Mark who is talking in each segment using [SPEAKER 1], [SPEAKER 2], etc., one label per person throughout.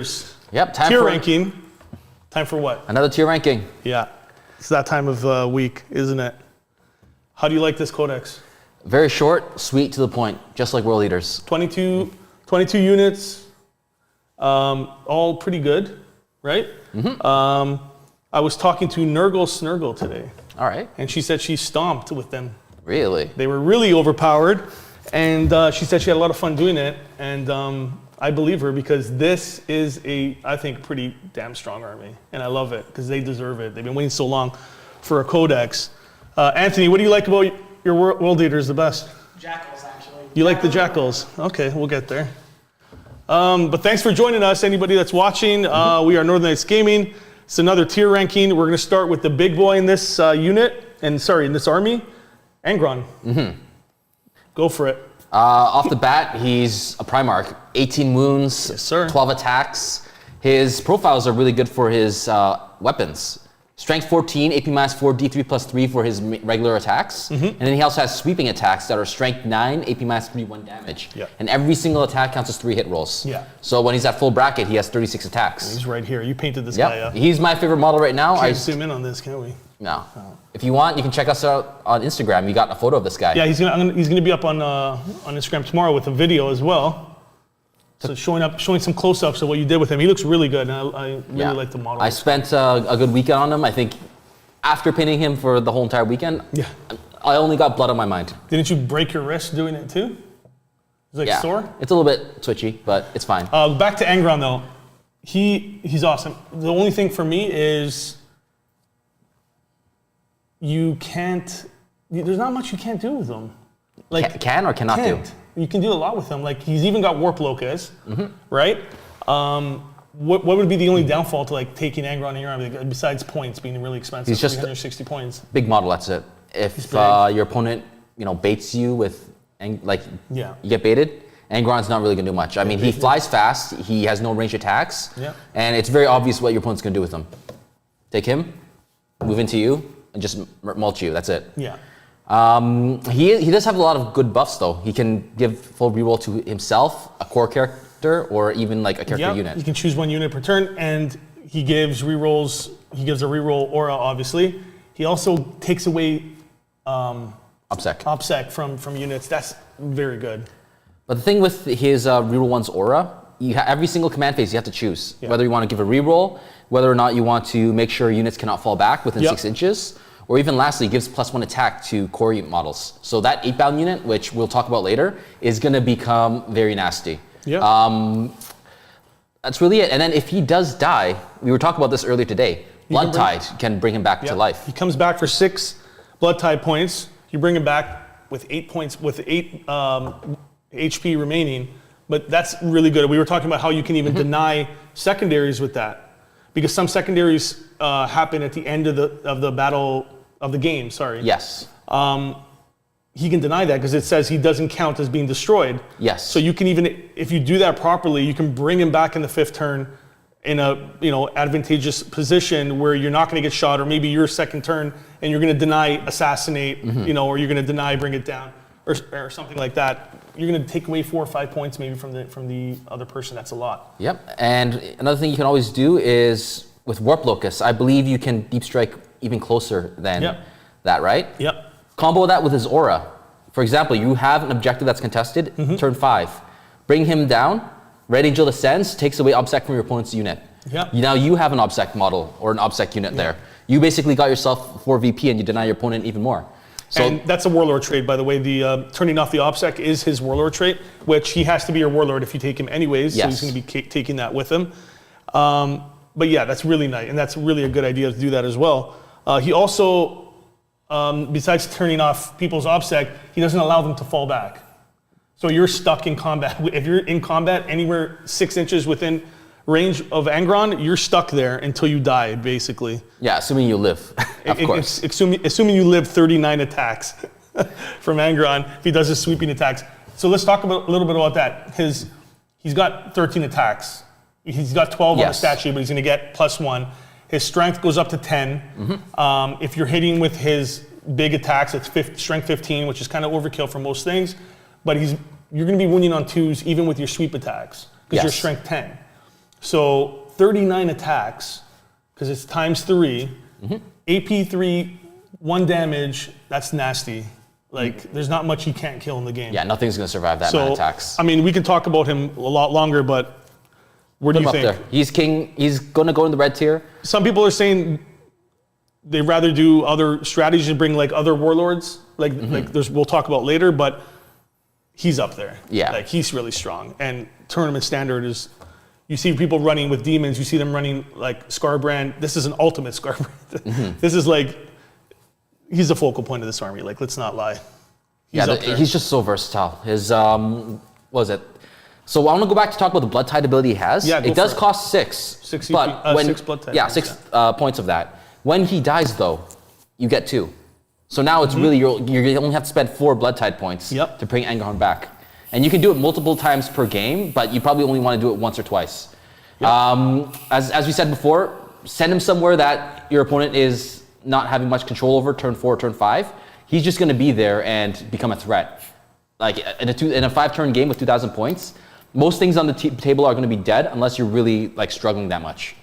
[SPEAKER 1] Yep, time
[SPEAKER 2] tier
[SPEAKER 1] for
[SPEAKER 2] ranking. Time for what?
[SPEAKER 1] Another tier ranking.
[SPEAKER 2] Yeah, it's that time of week, isn't it? How do you like this codex?
[SPEAKER 1] Very short, sweet, to the point, just like World Eaters.
[SPEAKER 2] 22 units, all pretty good, right? Mm-hmm. I was talking to Nurgle Snurgle today.
[SPEAKER 1] All right.
[SPEAKER 2] And she said she stomped with them.
[SPEAKER 1] Really?
[SPEAKER 2] They were really overpowered, and she said she had a lot of fun doing it, and I believe her because this is I think, pretty damn strong army, and I love it because they deserve it. They've been waiting so long for a codex. Anthony, what do you like about your World Eaters the best?
[SPEAKER 3] Jakhals, actually.
[SPEAKER 2] You like the Jakhals? Okay, we'll get there. But thanks for joining us, anybody that's watching. We are Northern Knights Gaming. It's another tier ranking. We're going to start with the big boy in this in this army, Angron. Mm-hmm. Go for it.
[SPEAKER 1] Off the bat, he's a Primarch. 18 wounds,
[SPEAKER 2] yes, sir.
[SPEAKER 1] 12 attacks. His profiles are really good for his weapons. Strength 14, AP minus 4, D3 plus 3 for his regular attacks. Mm-hmm. And then he also has sweeping attacks that are strength 9, AP minus 3, 1 damage.
[SPEAKER 2] Yep.
[SPEAKER 1] And every single attack counts as 3 hit rolls.
[SPEAKER 2] Yeah.
[SPEAKER 1] So when he's at full bracket, he has 36 attacks.
[SPEAKER 2] He's right here. You painted this guy up.
[SPEAKER 1] He's my favorite model right now.
[SPEAKER 2] Can't zoom in on this, can we?
[SPEAKER 1] No. Oh. If you want, you can check us out on Instagram. You got a photo of this guy.
[SPEAKER 2] Yeah, he's gonna be up on Instagram tomorrow with a video as well. So showing some close-ups of what you did with him. He looks really good, and I really like the model.
[SPEAKER 1] I spent a good weekend on him. I think after painting him for the whole entire weekend, I only got blood on my mind.
[SPEAKER 2] Didn't you break your wrist doing it too? It's sore?
[SPEAKER 1] It's a little bit twitchy, but it's fine.
[SPEAKER 2] Back to Angron though. He's awesome. The only thing for me is there's not much you can't do with him. Like
[SPEAKER 1] can or cannot do?
[SPEAKER 2] You can do a lot with him. Like he's even got Warp Locust, right? What would be the only downfall to like taking Angron in your army besides points being really expensive?
[SPEAKER 1] He's just
[SPEAKER 2] 360 points.
[SPEAKER 1] Big model. That's it. If your opponent baits you with you get baited, Angron's not really gonna do much. I mean, he flies fast. He has no range attacks, and it's very obvious what your opponent's gonna do with him. Take him, move into you, and just mulch you. That's it.
[SPEAKER 2] Yeah.
[SPEAKER 1] He does have a lot of good buffs though. He can give full reroll to himself, a core character, or even like a character unit.
[SPEAKER 2] You can choose 1 unit per turn, and he gives rerolls. He gives a reroll aura, obviously. He also takes away OBSEC from units. That's very good.
[SPEAKER 1] But the thing with his reroll one's aura, every single command phase you have to choose whether you want to give a reroll, whether or not you want to make sure units cannot fall back within 6 inches. Or even lastly, gives +1 attack to core unit models. So that 8-bound unit, which we'll talk about later, is going to become very nasty. Yeah. That's really it. And then if he does die, we were talking about this earlier today, Blood Tide can bring him back to life.
[SPEAKER 2] He comes back for 6 Blood Tide points. You bring him back with 8 points, with 8 HP remaining. But that's really good. We were talking about how you can even deny secondaries with that. Because some secondaries happen at the end of the battle of the game, sorry.
[SPEAKER 1] Yes.
[SPEAKER 2] He can deny that because it says he doesn't count as being destroyed.
[SPEAKER 1] Yes.
[SPEAKER 2] So you can even, if you do that properly, you can bring him back in the 5th turn in a advantageous position where you're not going to get shot, or maybe your 2nd turn and you're going to deny assassinate, or you're going to deny bring it down, or something like that. You're going to take away 4 or 5 points maybe from the other person. That's a lot. Yep.
[SPEAKER 1] And another thing you can always do is with Warp Locust, I believe you can deep strike even closer than that, right?
[SPEAKER 2] Yep.
[SPEAKER 1] Combo that with his aura. For example, you have an objective that's contested, turn 5. Bring him down, Red Angel ascends, takes away OBSEC from your opponent's unit.
[SPEAKER 2] Yep.
[SPEAKER 1] Now you have an OBSEC model or an OBSEC unit there. You basically got yourself 4 VP and you deny your opponent even more.
[SPEAKER 2] So, and that's a Warlord trait, by the way. The turning off the OBSEC is his Warlord trait, which he has to be your Warlord if you take him anyways, so he's going to be taking that with him. But yeah, that's really nice, and that's really a good idea to do that as well. He also, besides turning off people's OBSEC, he doesn't allow them to fall back. So you're stuck in combat. If you're in combat anywhere 6 inches within range of Angron, you're stuck there until you die, basically.
[SPEAKER 1] Yeah, assuming you live, of course.
[SPEAKER 2] Assuming you live 39 attacks from Angron, if he does his sweeping attacks. So let's talk a little bit about that. He's got 13 attacks. He's got 12 on the stat sheet, but he's going to get +1. His strength goes up to 10. If you're hitting with his big attacks, it's strength 15, which is kind of overkill for most things. But you're going to be winning on 2s even with your sweep attacks because you're strength 10. So 39 attacks, because it's times 3. AP 3, 1 damage, that's nasty. Like, there's not much he can't kill in the game.
[SPEAKER 1] Yeah, nothing's going to survive that amount of attacks.
[SPEAKER 2] I mean, we can talk about him a lot longer, but where do you think?
[SPEAKER 1] There. He's king. He's going to go in the red tier.
[SPEAKER 2] Some people are saying they'd rather do other strategies and bring like other warlords, like we'll talk about later, but he's up there.
[SPEAKER 1] Yeah.
[SPEAKER 2] Like, he's really strong. And tournament standard is, you see people running with demons, you see them running like Scarbrand. This is an ultimate Scarbrand. This is like, he's the focal point of this army. Like, let's not lie.
[SPEAKER 1] He's just so versatile. His, what was it? So I want to go back to talk about the Blood Tide ability he has.
[SPEAKER 2] Yeah,
[SPEAKER 1] it does cost 6.
[SPEAKER 2] 6
[SPEAKER 1] but when,
[SPEAKER 2] 6 Blood Tide.
[SPEAKER 1] Yeah, 6 points of that. When he dies, though, you get 2. So now it's really, you only have to spend 4 Blood Tide points to bring Angron back. And you can do it multiple times per game, but you probably only want to do it once or twice. Yep. As we said before, send him somewhere that your opponent is not having much control over, turn 4, turn 5. He's just going to be there and become a threat. Like in a 5-turn game with 2,000 points, most things on the table are going to be dead unless you're really like struggling that much.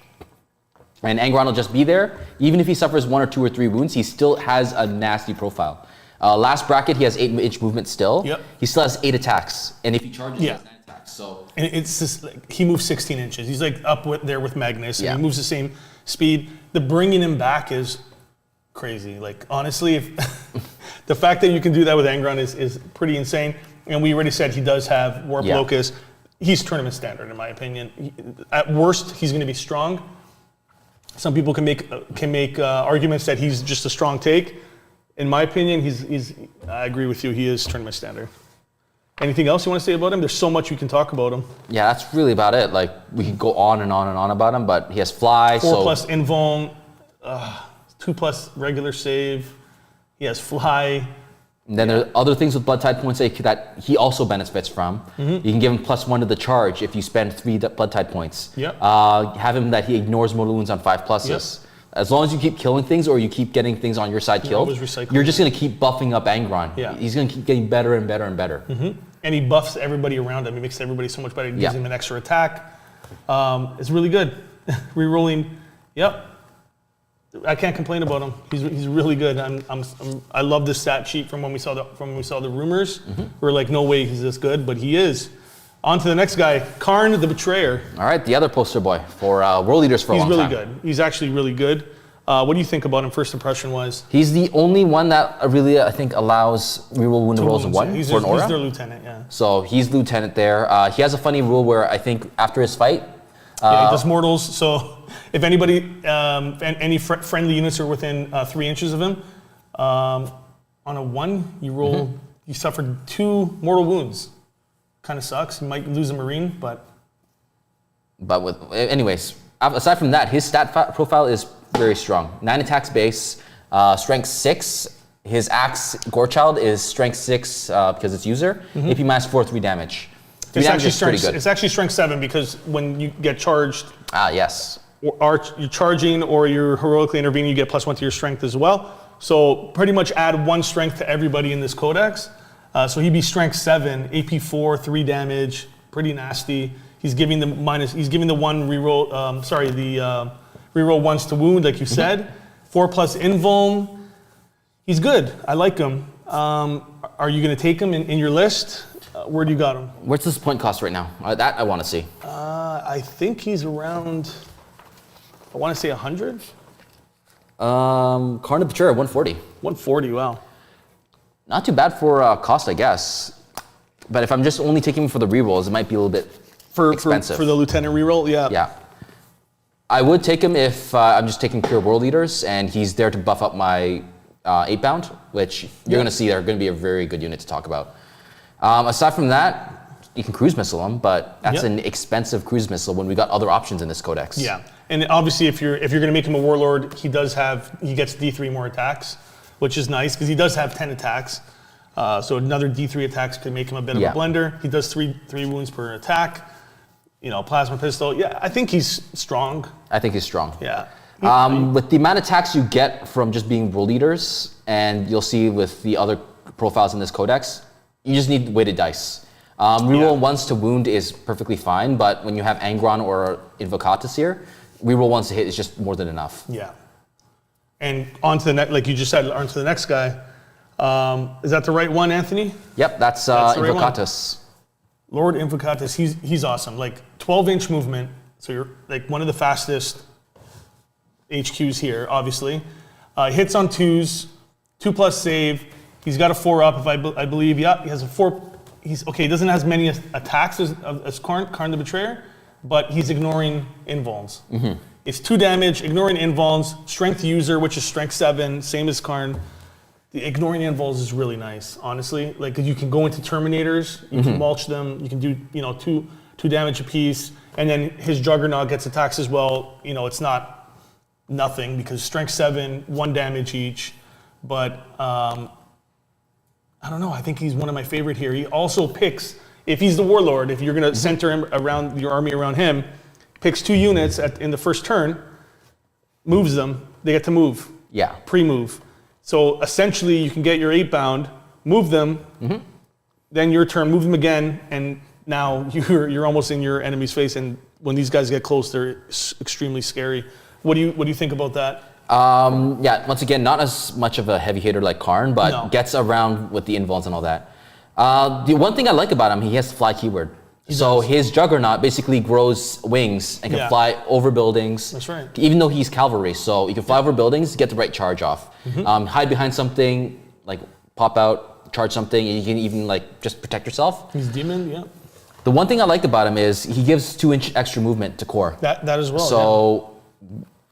[SPEAKER 1] And Angron will just be there. Even if he suffers 1 or 2 or 3 wounds, he still has a nasty profile. Last bracket, he has 8-inch movement still.
[SPEAKER 2] Yep.
[SPEAKER 1] He still has 8 attacks. And if he charges, he has 9 attacks. So
[SPEAKER 2] and it's just like, he moves 16 inches. He's like up there with Magnus, and he moves the same speed. The bringing him back is crazy. Like, honestly, if the fact that you can do that with Angron is pretty insane. And we already said he does have Warp Locust. He's tournament standard, in my opinion. At worst, he's going to be strong. Some people can make arguments that he's just a strong take. In my opinion, I agree with you. He is tournament standard. Anything else you want to say about him? There's so much you can talk about him.
[SPEAKER 1] Yeah, that's really about it. Like, we can go on and on and on about him, but he has fly.
[SPEAKER 2] 4 plus invuln, 2 plus regular save. He has fly.
[SPEAKER 1] And then there are other things with Blood Tide points that he also benefits from. You can give him +1 to the charge if you spend 3 Blood Tide points.
[SPEAKER 2] Yep.
[SPEAKER 1] Have him that he ignores mortal wounds on 5 pluses. Yep. As long as you keep killing things or you keep getting things on your side killed, you're just going to keep buffing up Angron. Yeah. He's going to keep getting better and better and better.
[SPEAKER 2] And he buffs everybody around him. He makes everybody so much better. He gives him an extra attack. It's really good. Rerolling. Yep. I can't complain about him. He's really good. I love the stat sheet from when we saw the rumors. We're like, no way he's this good, but he is. On to the next guy, Khârn the Betrayer.
[SPEAKER 1] All right, the other poster boy for World Leaders for a long time.
[SPEAKER 2] He's really good. He's actually really good. What do you think about him, first impression wise?
[SPEAKER 1] He's the only one that really, I think, allows reroll wounded rolls of 1 for an aura.
[SPEAKER 2] He's their lieutenant, yeah.
[SPEAKER 1] So he's lieutenant there. He has a funny rule where I think after his fight,
[SPEAKER 2] he does mortals. So if anybody, any friendly units are within 3 inches of him, on a 1, you roll. You suffered 2 mortal wounds. Kind of sucks. You might lose a Marine, but
[SPEAKER 1] anyways, aside from that, his stat profile is very strong. 9 attacks base, strength 6. His axe Gorechild is strength 6 because it's user. AP minus 4, 3 damage.
[SPEAKER 2] It's actually strength 7 because when you get charged,
[SPEAKER 1] yes,
[SPEAKER 2] or you're charging or you're heroically intervening, you get +1 to your strength as well. So pretty much add 1 strength to everybody in this codex. So he'd be strength 7, AP 4, 3 damage, pretty nasty. He's giving the 1 reroll. Reroll 1s to wound, like you said. 4 plus invuln. He's good. I like him. Are you going to take him in your list? Where do you got him?
[SPEAKER 1] What's his point cost right now? That I want to see.
[SPEAKER 2] I think he's around, I want to say 100.
[SPEAKER 1] Khârn the Betrayer, 140.
[SPEAKER 2] 140, wow.
[SPEAKER 1] Not too bad for cost, I guess. But if I'm just only taking him for the rerolls, it might be a little bit expensive.
[SPEAKER 2] For the lieutenant reroll, yeah.
[SPEAKER 1] Yeah. I would take him if I'm just taking pure world leaders, and he's there to buff up my 8-bound, which you're going to see are going to be a very good unit to talk about. Aside from that, you can cruise missile him, but that's an expensive cruise missile when we got other options in this codex.
[SPEAKER 2] Yeah, and obviously if you're going to make him a warlord, he gets D3 more attacks, which is nice because he does have 10 attacks. So another D3 attacks could make him a bit of a blender. He does 3 wounds per attack. Plasma pistol. Yeah, I think he's strong.
[SPEAKER 1] I think he's strong.
[SPEAKER 2] Yeah.
[SPEAKER 1] With the amount of attacks you get from just being world leaders, and you'll see with the other profiles in this codex, you just need weighted dice. Reroll once to wound is perfectly fine, but when you have Angron or Invocatus here, reroll once to hit is just more than enough.
[SPEAKER 2] Yeah. And on to the next, like you just said, on to the next guy. Is that the right one, Anthony?
[SPEAKER 1] Yep, that's Invocatus.
[SPEAKER 2] Right, Lord Invocatus, he's awesome. Like 12-inch movement, so you're like one of the fastest HQs here, obviously. Hits on 2s, 2+ save. He's got a 4-up, if I believe. Yeah, he has a 4. He doesn't have as many attacks as Khârn the Betrayer, but he's ignoring invulns. It's 2 damage, ignoring invulns, strength user, which is strength 7, same as Khârn. The ignoring invulns is really nice, honestly. Like, 'cause you can go into Terminators, you can mulch them, you can do, 2 damage apiece, and then his Juggernaut gets attacks as well. It's not nothing because strength 7, 1 damage each, but I don't know. I think he's one of my favorite here. He also picks, if he's the Warlord, if you're going to center him around your army around him, picks 2 units in the first turn, moves them. They get to move.
[SPEAKER 1] Yeah.
[SPEAKER 2] Pre-move. So essentially, you can get your 8-bound, move them, then your turn, move them again, and now you're almost in your enemy's face. And when these guys get close, they're extremely scary. What do you think about that?
[SPEAKER 1] Yeah, once again, not as much of a heavy hitter like Khârn, but gets around with the invulns and all that. The one thing I like about him, he has fly keyword. So his Juggernaut basically grows wings and can fly over buildings.
[SPEAKER 2] That's right.
[SPEAKER 1] Even though he's cavalry, so you can fly over buildings, get the right charge off. Hide behind something, like pop out, charge something, and you can even like just protect yourself.
[SPEAKER 2] He's demon, yeah.
[SPEAKER 1] The one thing I like about him is he gives 2-inch extra movement to core.
[SPEAKER 2] That as well.
[SPEAKER 1] So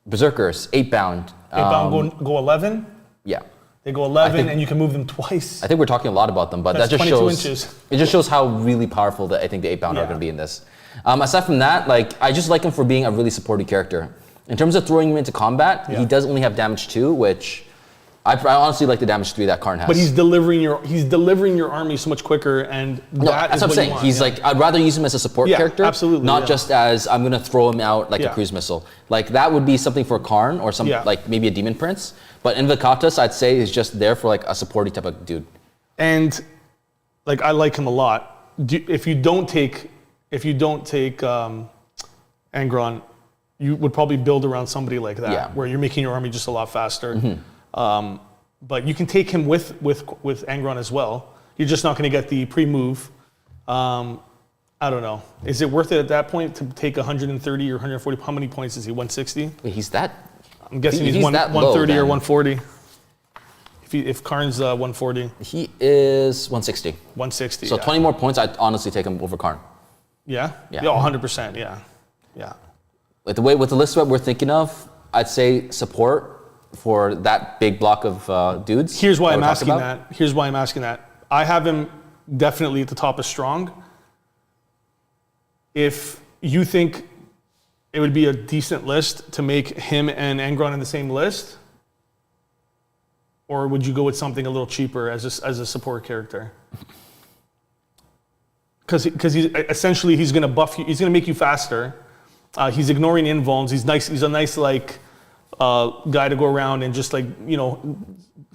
[SPEAKER 1] Berserkers, 8-bound.
[SPEAKER 2] 8-bound go 11.
[SPEAKER 1] Yeah.
[SPEAKER 2] They go 11, and you can move them twice.
[SPEAKER 1] I think we're talking a lot about them, but that just
[SPEAKER 2] 22
[SPEAKER 1] shows
[SPEAKER 2] inches.
[SPEAKER 1] It just shows how really powerful that I think the 8-bound are going to be in this. Aside from that, I just like him for being a really supportive character. In terms of throwing him into combat, he does only have damage 2, which I honestly like the damage 3 that Khârn has.
[SPEAKER 2] But he's delivering your army so much quicker, and
[SPEAKER 1] that's what I'm saying. He's like, I'd rather use him as a support character,
[SPEAKER 2] absolutely,
[SPEAKER 1] not just as I'm going to throw him out like a cruise missile. Like that would be something for Khârn or some like maybe a Demon Prince. But Invocatus, I'd say, is just there for like a supporty type of dude.
[SPEAKER 2] And like I like him a lot. If you don't take Angron, you would probably build around somebody like that, where you're making your army just a lot faster. But you can take him with Angron as well. You're just not going to get the pre-move. I don't know. Is it worth it at that point to take 130 or 140? How many points is he? 160?
[SPEAKER 1] Wait, he's that?
[SPEAKER 2] I'm guessing he's 130 or 140. If Khârn's 140.
[SPEAKER 1] He is 160.
[SPEAKER 2] 160.
[SPEAKER 1] So 20 more points, I'd honestly take him over Khârn.
[SPEAKER 2] Yeah? Yeah, 100%. Yeah.
[SPEAKER 1] With the list that we're thinking of, I'd say support for that big block of dudes.
[SPEAKER 2] Here's why I'm asking that. I have him definitely at the top of strong. If you think it would be a decent list to make him and Angron in the same list, or would you go with something a little cheaper as a support character? Because he's essentially he's going to buff you. He's going to make you faster. He's ignoring invulns. He's nice. He's a nice guy to go around and just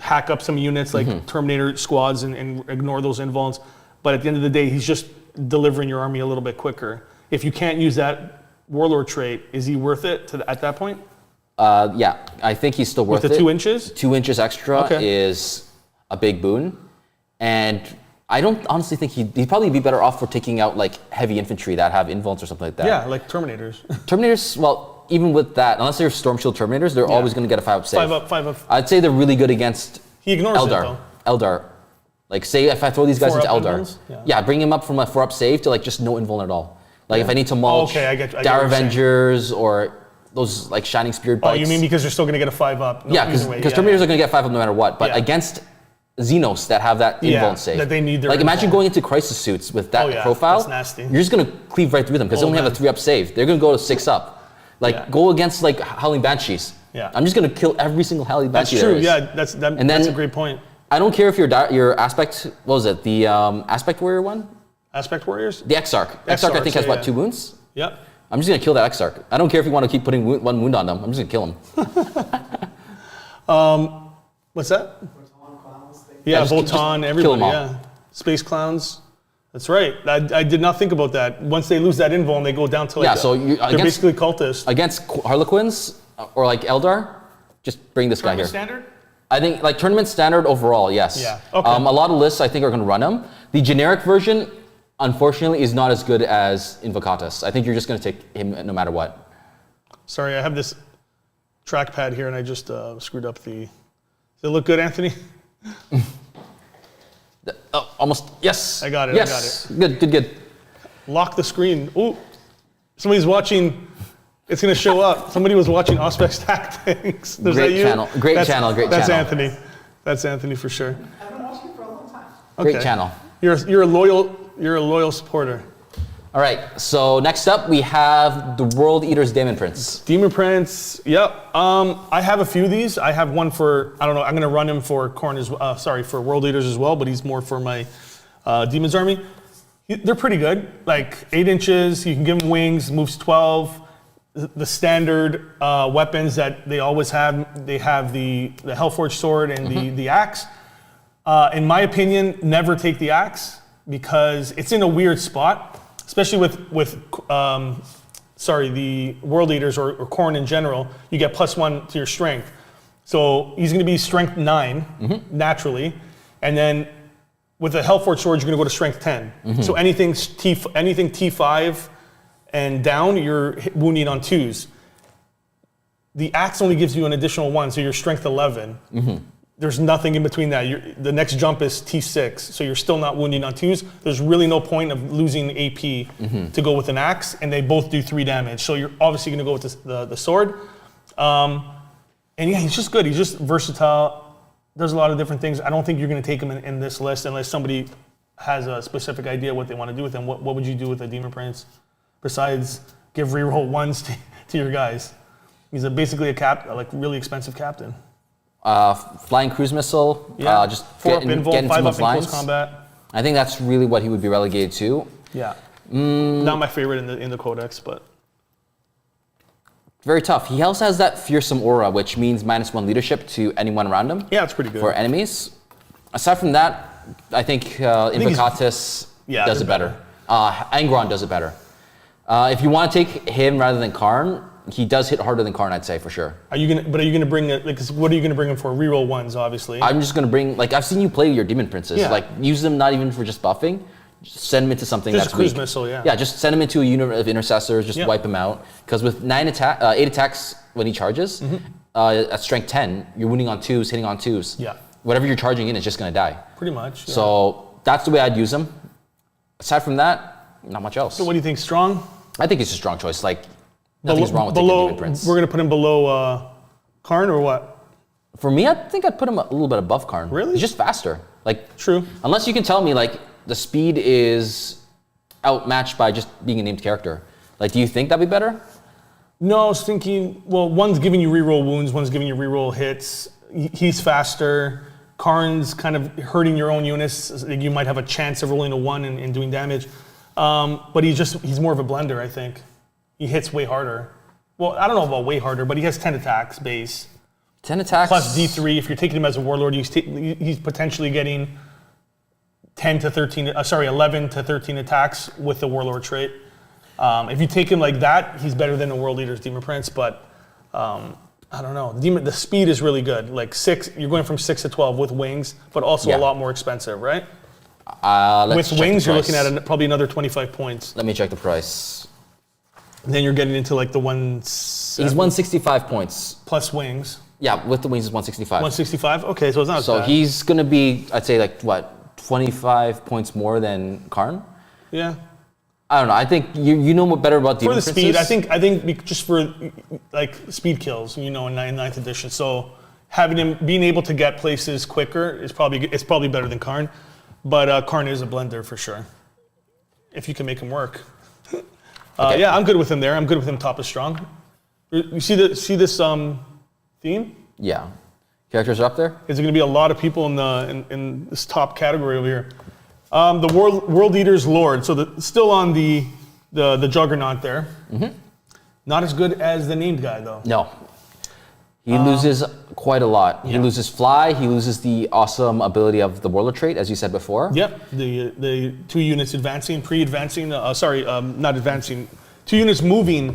[SPEAKER 2] hack up some units like Terminator squads and ignore those invulns. But at the end of the day, he's just delivering your army a little bit quicker. If you can't use that Warlord trait, is he worth it at that point?
[SPEAKER 1] Yeah, I think he's still worth it.
[SPEAKER 2] With the 2 inches?
[SPEAKER 1] 2 inches extra is a big boon. And I don't honestly think he'd probably be better off for taking out like heavy infantry that have invulns or something like that.
[SPEAKER 2] Yeah, like Terminators.
[SPEAKER 1] Terminators, well, even with that, unless they're Storm Shield Terminators, they're always going to get a 5-up save.
[SPEAKER 2] 5-up.
[SPEAKER 1] I'd say they're really good against
[SPEAKER 2] he ignores
[SPEAKER 1] Eldar.
[SPEAKER 2] It, though.
[SPEAKER 1] Eldar. Like, say if I throw these guys into Eldar.
[SPEAKER 2] Invulns?
[SPEAKER 1] Yeah, bring him up from a 4-up save to like just no invuln at all. Like if I need to mulch Dire Avengers or those like Shining Spirit Bites.
[SPEAKER 2] Oh, you mean because you're still going to get a 5-up?
[SPEAKER 1] Yeah, because Terminators are going to get 5-up no matter what. But against Xenos that have that invuln save.
[SPEAKER 2] That they need their
[SPEAKER 1] like imagine going into Crisis Suits with that profile.
[SPEAKER 2] That's nasty.
[SPEAKER 1] You're just going to cleave right through them because they only have a 3-up save. They're going to go to 6-up. Like go against like Howling Banshees.
[SPEAKER 2] Yeah.
[SPEAKER 1] I'm just going to kill every single Howling Banshee.
[SPEAKER 2] That's true.
[SPEAKER 1] There is.
[SPEAKER 2] Yeah, that's a great point.
[SPEAKER 1] I don't care if your aspect, what was it? The aspect warrior one?
[SPEAKER 2] Aspect warriors?
[SPEAKER 1] The Exarch. Exarch I think has 2 wounds?
[SPEAKER 2] Yep.
[SPEAKER 1] I'm just gonna kill that Exarch. I don't care if you want to keep putting 1 wound on them. I'm just gonna kill him.
[SPEAKER 2] What's that? Yeah, Votan, everybody. Yeah, Space Clowns. That's right. I did not think about that. Once they lose that invo and they go down to like they're basically cultists.
[SPEAKER 1] Against Harlequins or like Eldar, just bring this guy here.
[SPEAKER 2] Standard?
[SPEAKER 1] I think like tournament standard overall, yes.
[SPEAKER 2] Yeah. Okay.
[SPEAKER 1] A lot of lists I think are going to run him. The generic version, unfortunately, is not as good as Invocatus. I think you're just going to take him no matter what.
[SPEAKER 2] Sorry, I have this trackpad here and I just screwed up the... Does it look good, Anthony?
[SPEAKER 1] Almost, yes.
[SPEAKER 2] I got it,
[SPEAKER 1] yes. I got it. Good.
[SPEAKER 2] Lock the screen. Ooh, somebody's watching. It's going to show up. Somebody was watching Auspex Tactics. Is that you?
[SPEAKER 1] Channel. Great channel.
[SPEAKER 2] That's Anthony. That's Anthony for sure.
[SPEAKER 3] I've been watching for a long time.
[SPEAKER 1] Okay. Great channel.
[SPEAKER 2] You're a loyal supporter.
[SPEAKER 1] All right, so next up we have the World Eater's Demon Prince.
[SPEAKER 2] Demon Prince, yep. I have a few of these. I have one for, I don't know, I'm gonna run him for Khorne for World Eaters as well, but he's more for my Demons Army. They're pretty good, like 8 inches, you can give him wings, moves 12. The standard weapons that they always have, they have the Hellforged Sword and the axe. In my opinion, never take the axe because it's in a weird spot. Especially with the World Eaters or Khorne in general, you get +1 to your strength. So he's going to be strength 9 naturally, and then with the Hellforged Sword, you're going to go to strength 10. So anything T5 and down, you're wounding on 2s. The axe only gives you an additional 1, so you're strength 11. There's nothing in between that. The next jump is T6, so you're still not wounding on 2s. There's really no point of losing AP to go with an axe, and they both do 3 damage. So you're obviously going to go with the sword. And yeah, he's just good. He's just versatile. Does a lot of different things. I don't think you're going to take him in this list unless somebody has a specific idea what they want to do with him. What would you do with a Demon Prince besides give reroll 1s to your guys? He's basically a really expensive captain.
[SPEAKER 1] Flying cruise missile, just
[SPEAKER 2] 4 up invul, 5 up in close combat.
[SPEAKER 1] I think that's really what he would be relegated to.
[SPEAKER 2] Yeah. Not my favorite in the codex, but
[SPEAKER 1] very tough. He also has that fearsome aura, which means -1 leadership to anyone around him.
[SPEAKER 2] Yeah, it's pretty good
[SPEAKER 1] for enemies. Aside from that, I think Invocatus does it better. Angron does it better. If you want to take him rather than Khârn, he does hit harder than Khârn, I'd say, for sure.
[SPEAKER 2] Are you gonna bring what are you gonna bring him for? Reroll 1s, obviously.
[SPEAKER 1] I'm just gonna bring, like, I've seen you play your Demon Princes.
[SPEAKER 2] Yeah.
[SPEAKER 1] Like, use them not even for just buffing. Just send them into something
[SPEAKER 2] just
[SPEAKER 1] that's
[SPEAKER 2] cruise
[SPEAKER 1] weak.
[SPEAKER 2] Missile, yeah.
[SPEAKER 1] Yeah, just send him into a unit of intercessors. Just wipe him out. Because with 8 attacks when he charges, at strength 10, you're wounding on 2s, hitting on 2s.
[SPEAKER 2] Yeah.
[SPEAKER 1] Whatever you're charging in is just gonna die.
[SPEAKER 2] Pretty much. Yeah.
[SPEAKER 1] So that's the way I'd use him. Aside from that, not much else.
[SPEAKER 2] So what do you think? Strong?
[SPEAKER 1] I think it's a strong choice. Like, nothing's wrong with taking Demon Prince.
[SPEAKER 2] We're gonna put him below Khârn or what?
[SPEAKER 1] For me, I think I'd put him a little bit above Khârn.
[SPEAKER 2] Really?
[SPEAKER 1] He's just faster. Like,
[SPEAKER 2] true.
[SPEAKER 1] Unless you can tell me like the speed is outmatched by just being a named character. Like, do you think that'd be better?
[SPEAKER 2] No, I was thinking. Well, one's giving you reroll wounds, one's giving you reroll hits. He's faster. Khârn's kind of hurting your own units. You might have a chance of rolling a 1 and doing damage. But he's more of a blender, I think. He hits way harder. Well, I don't know about way harder, but he has 10 attacks base.
[SPEAKER 1] 10 attacks?
[SPEAKER 2] Plus D3. If you're taking him as a warlord, he's potentially getting 11 to 13 attacks with the warlord trait. If you take him like that, he's better than a World Eater's Demon Prince, but I don't know. The speed is really good. Like 6, you're going from 6 to 12 with wings, but also a lot more expensive, right? With wings, you're looking at probably another 25 points.
[SPEAKER 1] Let me check the price.
[SPEAKER 2] And then you're getting into like the ones.
[SPEAKER 1] He's 165 points.
[SPEAKER 2] Plus wings.
[SPEAKER 1] Yeah, with the wings is 165.
[SPEAKER 2] 165? Okay, so it's not as bad.
[SPEAKER 1] So he's going to be, I'd say, like, what, 25 points more than Khârn?
[SPEAKER 2] Yeah.
[SPEAKER 1] I don't know. I think you know better about Demon Princes.
[SPEAKER 2] For the speed, I think just for like speed kills, in 9th edition. So having him being able to get places quicker is probably better than Khârn. But Khârn is a blender for sure. If you can make him work. Okay. Yeah, I'm good with him there. I'm good with him top of strong. You see this theme?
[SPEAKER 1] Yeah. Characters are up there?
[SPEAKER 2] Is there going to be a lot of people in this top category over here? The World Eater's Lord. So still on the Juggernaut there. Not as good as the named guy though.
[SPEAKER 1] No. He loses quite a lot. He loses fly. He loses the awesome ability of the Warlord trait, as you said before.
[SPEAKER 2] Yep, the 2 units advancing, pre-advancing, not advancing, 2 units moving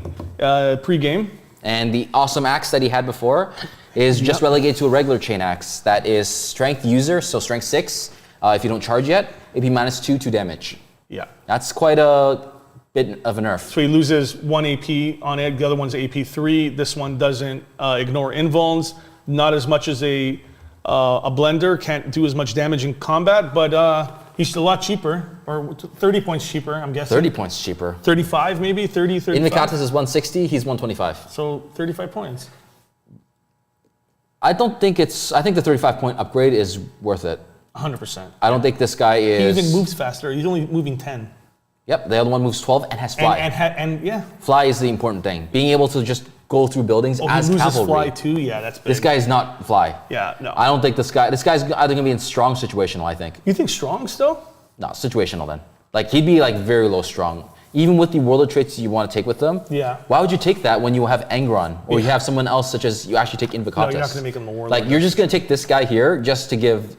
[SPEAKER 2] pre-game. And
[SPEAKER 1] the awesome axe that he had before is just relegated to a regular chain axe that is strength user, so strength 6. If you don't charge yet, AP -2 to damage.
[SPEAKER 2] Yeah.
[SPEAKER 1] That's quite a bit of a nerf.
[SPEAKER 2] So he loses 1 AP on it, the other one's AP 3. This one doesn't ignore invulns, not as much as a blender, can't do as much damage in combat, but he's a lot cheaper, or 30 points cheaper, I'm guessing.
[SPEAKER 1] 30 points cheaper.
[SPEAKER 2] 35 maybe, 30, 35?
[SPEAKER 1] Invocatus is 160, he's 125.
[SPEAKER 2] So 35 points.
[SPEAKER 1] I think the 35 point upgrade is worth it.
[SPEAKER 2] 100%.
[SPEAKER 1] I don't think this guy is...
[SPEAKER 2] He even moves faster, he's only moving 10.
[SPEAKER 1] Yep, the other one moves 12 and has fly.
[SPEAKER 2] And yeah.
[SPEAKER 1] Fly is the important thing. Being able to just go through buildings as cavalry.
[SPEAKER 2] He loses fly too, yeah, that's big.
[SPEAKER 1] This guy is not fly.
[SPEAKER 2] Yeah, no.
[SPEAKER 1] I don't think this guy's either gonna be in strong situational, I think.
[SPEAKER 2] You think strong still?
[SPEAKER 1] No, situational then. Like he'd be like very low strong. Even with the warlord traits you want to take with them.
[SPEAKER 2] Yeah.
[SPEAKER 1] Why would you take that when you have Angron or you have someone else such as you actually take Invocatus?
[SPEAKER 2] No, you're not gonna make him a warlord.
[SPEAKER 1] Like you're just gonna take this guy here just to give,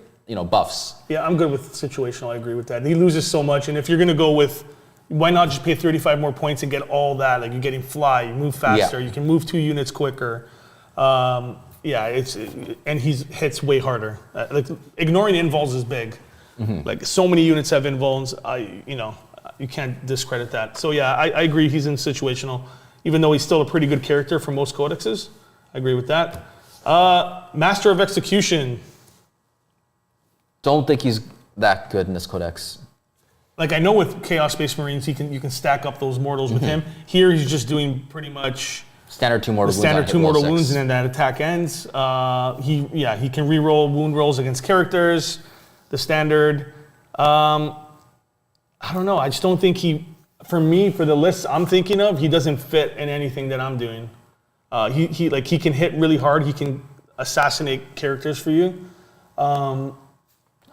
[SPEAKER 1] buffs.
[SPEAKER 2] Yeah, I'm good with situational, I agree with that. He loses so much, and if you're gonna go with, why not just pay 35 more points and get all that? Like you're getting fly, you move faster, you can move 2 units quicker. And he hits way harder. Like ignoring invuls is big. Mm-hmm. Like so many units have invuls, you can't discredit that. So yeah, I agree he's in situational, even though he's still a pretty good character for most codexes. I agree with that. Master of Execution.
[SPEAKER 1] Don't think he's that good in this codex.
[SPEAKER 2] Like I know with Chaos Space Marines, you can stack up those mortals with him. Here he's just doing pretty much
[SPEAKER 1] standard 2 mortal wounds.
[SPEAKER 2] Standard 2 mortal wounds, and then that attack ends. He can reroll wound rolls against characters. The standard. I don't know. I just don't think for the lists I'm thinking of, he doesn't fit in anything that I'm doing. He can hit really hard. He can assassinate characters for you.
[SPEAKER 1] I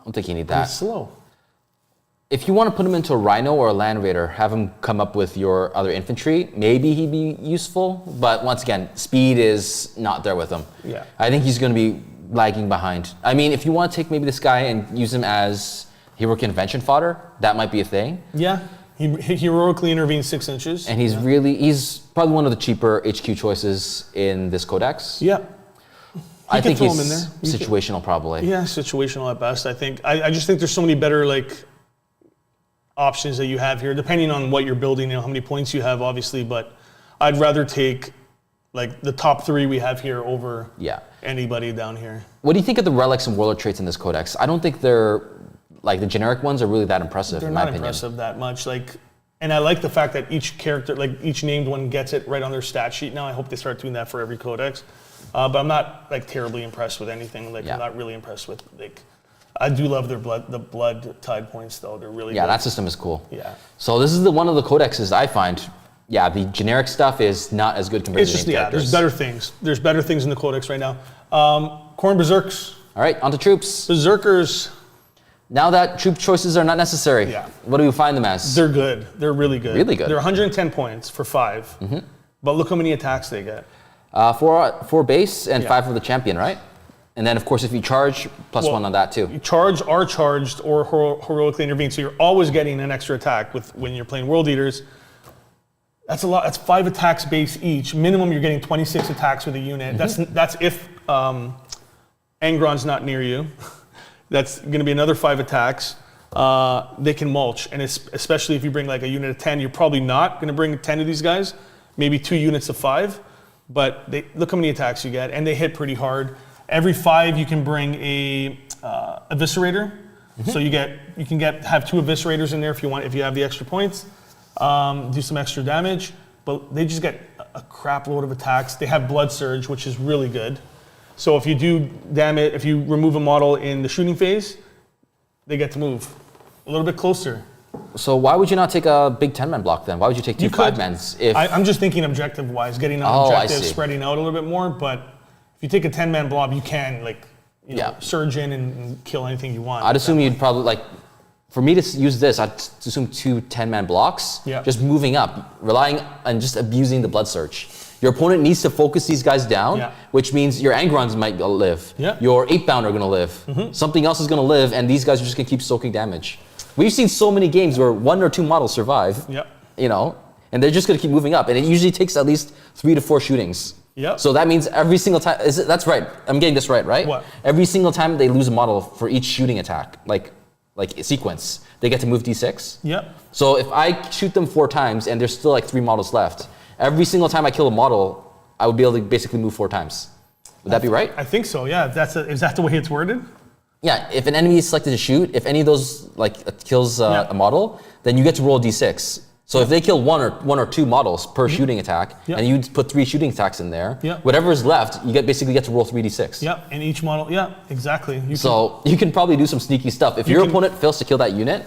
[SPEAKER 1] don't think you need that.
[SPEAKER 2] He's slow.
[SPEAKER 1] If you want to put him into a Rhino or a Land Raider, have him come up with your other infantry, maybe he'd be useful. But once again, speed is not there with him.
[SPEAKER 2] Yeah.
[SPEAKER 1] I think he's going to be lagging behind. I mean, if you want to take maybe this guy and use him as heroic intervention fodder, that might be a thing.
[SPEAKER 2] Yeah. He heroically intervenes 6 inches.
[SPEAKER 1] And he's probably one of the cheaper HQ choices in this codex.
[SPEAKER 2] Yeah.
[SPEAKER 1] I think he's in there. Situational probably.
[SPEAKER 2] Yeah, situational at best. I just think there's so many better options that you have here, depending on what you're building, how many points you have, obviously. But I'd rather take the top 3 we have here over anybody down here.
[SPEAKER 1] What do you think of the relics and warlord traits in this codex? I don't think they're the generic ones are really that impressive.
[SPEAKER 2] They're
[SPEAKER 1] in my
[SPEAKER 2] not
[SPEAKER 1] opinion.
[SPEAKER 2] impressive that much. And I like the fact that each character, each named one, gets it right on their stat sheet now. I hope they start doing that for every codex. But I'm not terribly impressed with anything. I'm not really impressed with I do love the blood tide points though. They're really good.
[SPEAKER 1] That system is cool.
[SPEAKER 2] Yeah.
[SPEAKER 1] So this is one of the codexes I find. Yeah, the generic stuff is not as good compared to the characters.
[SPEAKER 2] There's better things. There's better things in the codex right now. Khorne Berzerkers.
[SPEAKER 1] All right, on to troops.
[SPEAKER 2] Berserkers.
[SPEAKER 1] Now that troop choices are not necessary, what do we find them as?
[SPEAKER 2] They're good. They're really good.
[SPEAKER 1] Really good.
[SPEAKER 2] They're 110 points for 5. Mm-hmm. But look how many attacks they get.
[SPEAKER 1] 4 base and 5 for the champion, right? And then, of course, if you charge, +1 on that too.
[SPEAKER 2] You charge, are charged, or heroically intervene. So you're always getting an extra attack when you're playing World Eaters. That's a lot. That's 5 attacks base each. Minimum, you're getting 26 attacks with a unit. Mm-hmm. That's if Angron's not near you. That's going to be another 5 attacks. They can mulch, and especially if you bring a unit of 10, you're probably not going to bring 10 of these guys. Maybe 2 units of 5. But look how many attacks you get, and they hit pretty hard. Every 5, you can bring a eviscerator. Mm-hmm. So you can have 2 eviscerators in there if you want, if you have the extra points. Do some extra damage, but they just get a crap load of attacks. They have blood surge, which is really good. So if you do damage, if you remove a model in the shooting phase, they get to move a little bit closer.
[SPEAKER 1] So why would you not take a big 10-man block then? Why would you take 2 5-mans?
[SPEAKER 2] I'm just thinking objective-wise, getting on objective, spreading out a little bit more. But if you take a 10-man blob, you can surge in and kill anything you want. I'd
[SPEAKER 1] assume you'd probably for me to use this, I'd assume 2 10-man blocks, just moving up, relying on just abusing the blood surge. Your opponent needs to focus these guys down, which means your Angrons might live. Your 8-bound are going to live. Something else is going to live, and these guys are just going to keep soaking damage. We've seen so many games where 1 or 2 models survive, you know, and they're just going to keep moving up. And it usually takes at least 3 to 4 shootings. So that means every single time, that's right, I'm getting this right?
[SPEAKER 2] What?
[SPEAKER 1] Every single time they lose a model for each shooting attack, like a sequence, they get to move D6. So if I shoot them 4 times and there's still like 3 models left, every single time I kill a model, I would be able to basically move 4 times. Would that be right?
[SPEAKER 2] I think so, yeah. Is that the way it's worded?
[SPEAKER 1] Yeah, if an enemy is selected to shoot, if any of those kills a model, then you get to roll a D6. So if they kill one or two models per shooting attack, and you put 3 shooting attacks in there, whatever is left, you basically get to roll 3d6.
[SPEAKER 2] And each model, exactly.
[SPEAKER 1] You can probably do some sneaky stuff. If your opponent fails to kill that unit,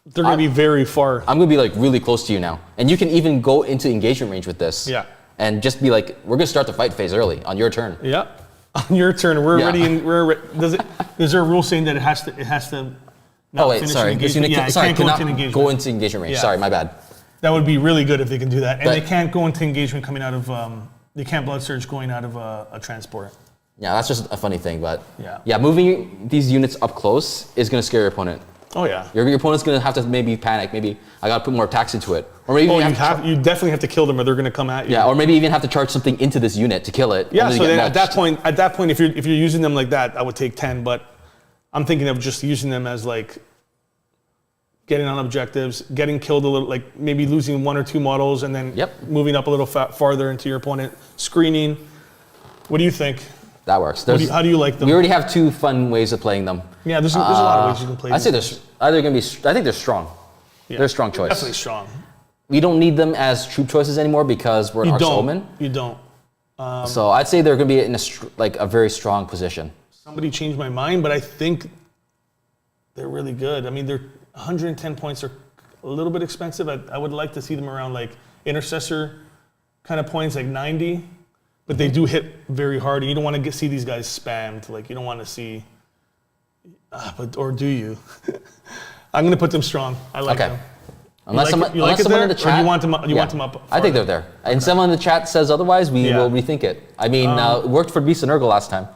[SPEAKER 2] they're going to be very far.
[SPEAKER 1] I'm going to be like really close to you now. And you can even go into engagement range with this. And just be like, we're going to start the fight phase early on your turn.
[SPEAKER 2] On your turn, we're already in. Is there a rule saying that it has to not finish
[SPEAKER 1] sorry. This unit cannot go into engagement range. Sorry, my bad.
[SPEAKER 2] That would be really good if they can do that. And they can't go into engagement coming out of, they can't blood surge going out of a transport.
[SPEAKER 1] Yeah, that's just a funny thing, but moving these units up close is going to scare your opponent.
[SPEAKER 2] Oh yeah.
[SPEAKER 1] Your opponent's going to have to maybe panic. Maybe I got to put more attacks into it. Or maybe
[SPEAKER 2] you definitely have to kill them or they're going to come at you.
[SPEAKER 1] Yeah, or maybe even have to charge something into this unit to kill it.
[SPEAKER 2] Yeah, so then at that point, if you're using them like that, I would take 10, but I'm thinking of just using them as like getting on objectives, getting killed a little, like maybe losing 1 or 2 models and then moving up a little farther into your opponent, screening. What do you think?
[SPEAKER 1] That works.
[SPEAKER 2] How do you like them?
[SPEAKER 1] We already have 2 fun ways of playing them.
[SPEAKER 2] Yeah, there's a lot of ways you can play them.
[SPEAKER 1] I say I think they're strong.
[SPEAKER 2] Yeah,
[SPEAKER 1] they're a strong choice.
[SPEAKER 2] Definitely strong.
[SPEAKER 1] We don't need them as troop choices anymore because we're an Arx Omen.
[SPEAKER 2] You don't.
[SPEAKER 1] So I'd say they're going to be in a very strong position.
[SPEAKER 2] Somebody changed my mind, but I think they're really good. I mean, they're 110 points are a little bit expensive. I would like to see them around like intercessor kind of points, like 90. But they do hit very hard, and you don't want to see these guys spammed. Like you don't want to see, or do you? I'm going to put them strong. I like them.
[SPEAKER 1] Unless someone in the chat,
[SPEAKER 2] or you want them up. Farther?
[SPEAKER 1] I think they're there. And someone in the chat says otherwise, we will rethink it. I mean, it worked for Beast and Urgle last time.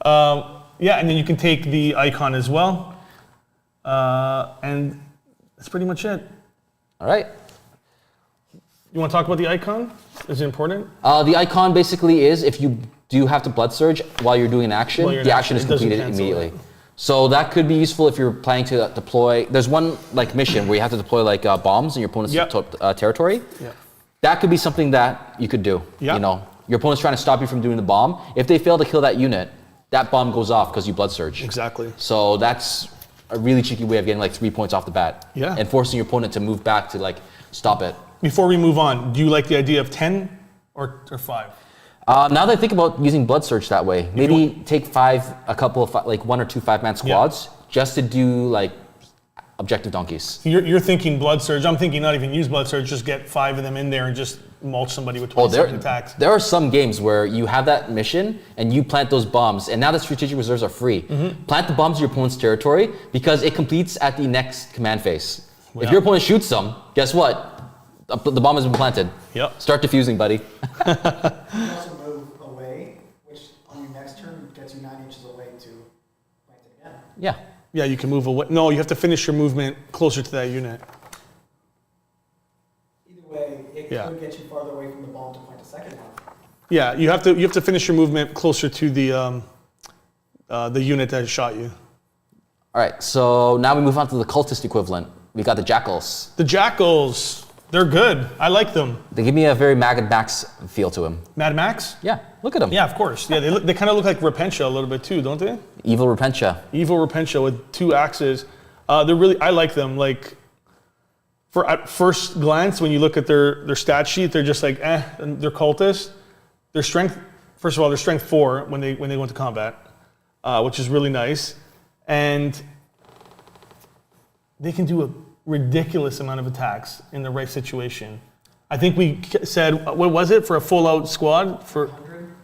[SPEAKER 2] And then you can take the icon as well. And that's pretty much it.
[SPEAKER 1] All right.
[SPEAKER 2] You want to talk about the icon? Is it important?
[SPEAKER 1] The icon basically is if you do have to blood surge while you're doing an action, the action is completed immediately. So that could be useful if you're planning to deploy. There's one like mission where you have to deploy like bombs in your opponent's territory. That could be something that you could do. You know, your opponent's trying to stop you from doing the bomb. If they fail to kill that unit, that bomb goes off because you blood surge.
[SPEAKER 2] Exactly.
[SPEAKER 1] So that's a really cheeky way of getting like 3 points off the bat. And forcing your opponent to move back to like stop it.
[SPEAKER 2] Before we move on, do you like the idea of 10 or 5?
[SPEAKER 1] Now that I think about using blood surge that way, maybe take a couple of like 1 or 2 5-man squads just to do like objective donkeys.
[SPEAKER 2] You're thinking blood surge. I'm thinking not even use blood surge, just get 5 of them in there and just mulch somebody with 27 attacks.
[SPEAKER 1] There are some games where you have that mission and you plant those bombs, and now the strategic reserves are free. Plant the bombs in your opponent's territory because it completes at the next command phase. If your opponent shoots them, guess what? The bomb has been planted. Start defusing, buddy.
[SPEAKER 3] You can also move away, which on your next turn gets you 9 inches away to plant it again.
[SPEAKER 2] Yeah, you can move away. No, you have to finish your movement closer to that unit.
[SPEAKER 3] Either way, it could get you farther away from the bomb to plant a second one.
[SPEAKER 2] Yeah, you have to finish your movement closer to the unit that shot you.
[SPEAKER 1] All right, so now we move on to the cultist equivalent. We got the Jakhals.
[SPEAKER 2] The Jakhals. They're good. I like them.
[SPEAKER 1] They give me a very Mad Max feel to him.
[SPEAKER 2] Mad Max?
[SPEAKER 1] Yeah, look at them.
[SPEAKER 2] Yeah, of course. Yeah, they kind of look like Repentia a little bit too, don't they?
[SPEAKER 1] Evil Repentia.
[SPEAKER 2] Evil Repentia with 2 axes. I like them. Like, at first glance, when you look at their stat sheet, they're just like, and they're cultists. Their strength, first of all, they're strength 4 when they go into combat, which is really nice. And they can do a ridiculous amount of attacks in the right situation. I think we said, what was it for a full out squad? For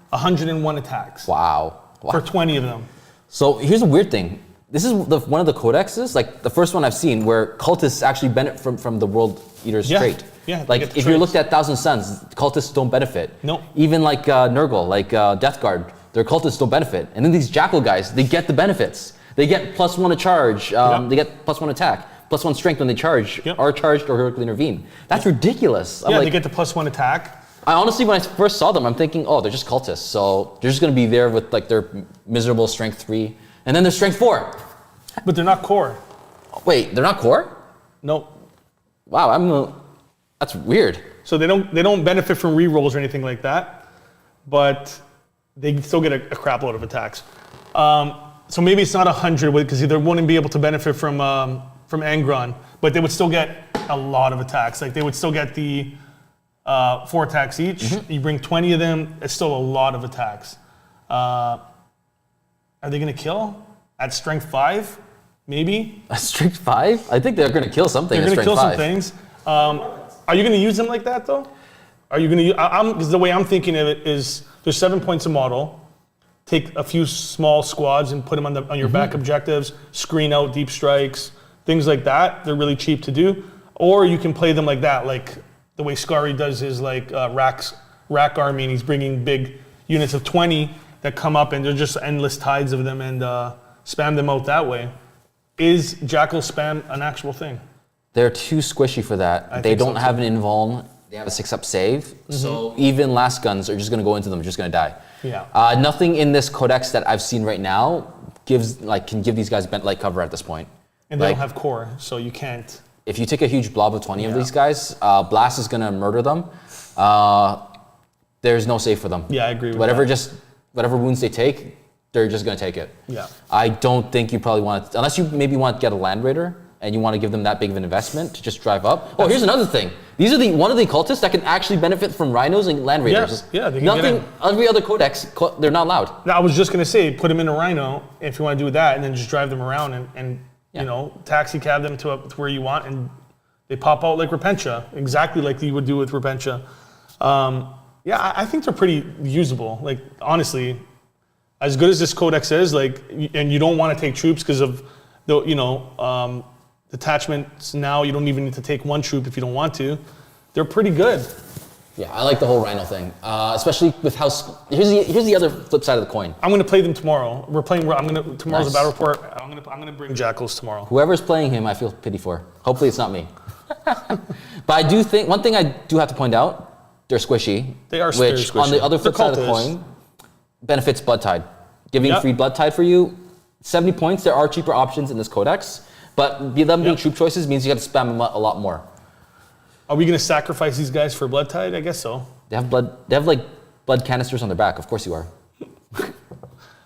[SPEAKER 2] 101 attacks.
[SPEAKER 1] Wow.
[SPEAKER 2] For 20 of them.
[SPEAKER 1] So here's a weird thing. This is one of the codexes, like the first one I've seen, where cultists actually benefit from the World Eater's trait.
[SPEAKER 2] Yeah, they
[SPEAKER 1] Like
[SPEAKER 2] get the
[SPEAKER 1] if you
[SPEAKER 2] traits.
[SPEAKER 1] looked at Thousand Suns, cultists don't benefit.
[SPEAKER 2] No.
[SPEAKER 1] Even like Nurgle, like Death Guard, their cultists don't benefit. And then these Jackal guys, they get the benefits. They get +1 to charge. They get +1 attack, +1 strength when they charge, are charged or heroically intervene. That's ridiculous.
[SPEAKER 2] Yeah, they get the +1 attack.
[SPEAKER 1] I honestly, when I first saw them, I'm thinking, oh, they're just cultists. So they're just going to be there with like their miserable strength 3. And then they're strength 4.
[SPEAKER 2] But they're not core.
[SPEAKER 1] Wait, they're not core?
[SPEAKER 2] No.
[SPEAKER 1] Wow, that's weird.
[SPEAKER 2] So they don't benefit from rerolls or anything like that, but they still get a crap load of attacks. So maybe it's not 100 because they wouldn't be able to benefit from Angron, but they would still get a lot of attacks. Like they would still get the 4 attacks each. You bring 20 of them, it's still a lot of attacks. Are they going to kill at strength 5? Maybe.
[SPEAKER 1] A strength 5? I think they're going to kill something.
[SPEAKER 2] They're going to kill
[SPEAKER 1] 5.
[SPEAKER 2] some things. Are you going to use them like that though? Are you going to? Because the way I'm thinking of it is, there's 7 points a model. Take a few small squads and put them on your back objectives. Screen out deep strikes, things like that. They're really cheap to do. Or you can play them like that, like the way Skari does his like rack army, and he's bringing big units of 20 that come up, and they're just endless tides of them, and spam them out that way. Is Jackal spam an actual thing?
[SPEAKER 1] They're too squishy for that. They don't have an invuln. They have a 6-up save. So even last guns are just going to go into them, just going to die.
[SPEAKER 2] Yeah.
[SPEAKER 1] Nothing in this codex that I've seen right now can give these guys bent light cover at this point.
[SPEAKER 2] And they don't have core, so you can't.
[SPEAKER 1] If you take a huge blob of 20 of these guys, Blast is going to murder them. There's no save for them.
[SPEAKER 2] Yeah, I agree with that.
[SPEAKER 1] Whatever wounds they take, they're just going to take it.
[SPEAKER 2] Yeah.
[SPEAKER 1] I don't think you probably want to, unless you maybe want to get a Land Raider and you want to give them that big of an investment to just drive up. Oh, here's another thing. These are one of the cultists that can actually benefit from Rhinos and Land Raiders.
[SPEAKER 2] Yeah, they can get in.
[SPEAKER 1] Every other codex, they're not allowed.
[SPEAKER 2] Now, I was just going to say, put them in a Rhino if you want to do that, and then just drive them around and taxi cab them to where you want, and they pop out like Repentia, exactly like you would do with Repentia. I think they're pretty usable. Like, honestly, as good as this codex is, like, and you don't want to take troops because of the, detachments now, you don't even need to take 1 troop if you don't want to. They're pretty good.
[SPEAKER 1] Yeah, I like the whole Rhino thing, especially with how. Here's the other flip side of the coin.
[SPEAKER 2] I'm gonna play them tomorrow. Tomorrow's a battle report. I'm gonna bring Jakhals tomorrow.
[SPEAKER 1] Whoever's playing him, I feel pity for. Hopefully, it's not me. But I do think one thing I do have to point out: they're squishy.
[SPEAKER 2] They are
[SPEAKER 1] which
[SPEAKER 2] squishy.
[SPEAKER 1] On the other flip side of the coin, benefits Blood Tide, giving free Blood Tide for you. 70 points. There are cheaper options in this codex, but them being troop choices means you have to spam them a lot more.
[SPEAKER 2] Are we going to sacrifice these guys for Blood Tide? I guess so.
[SPEAKER 1] They have like blood canisters on their back. Of course you are.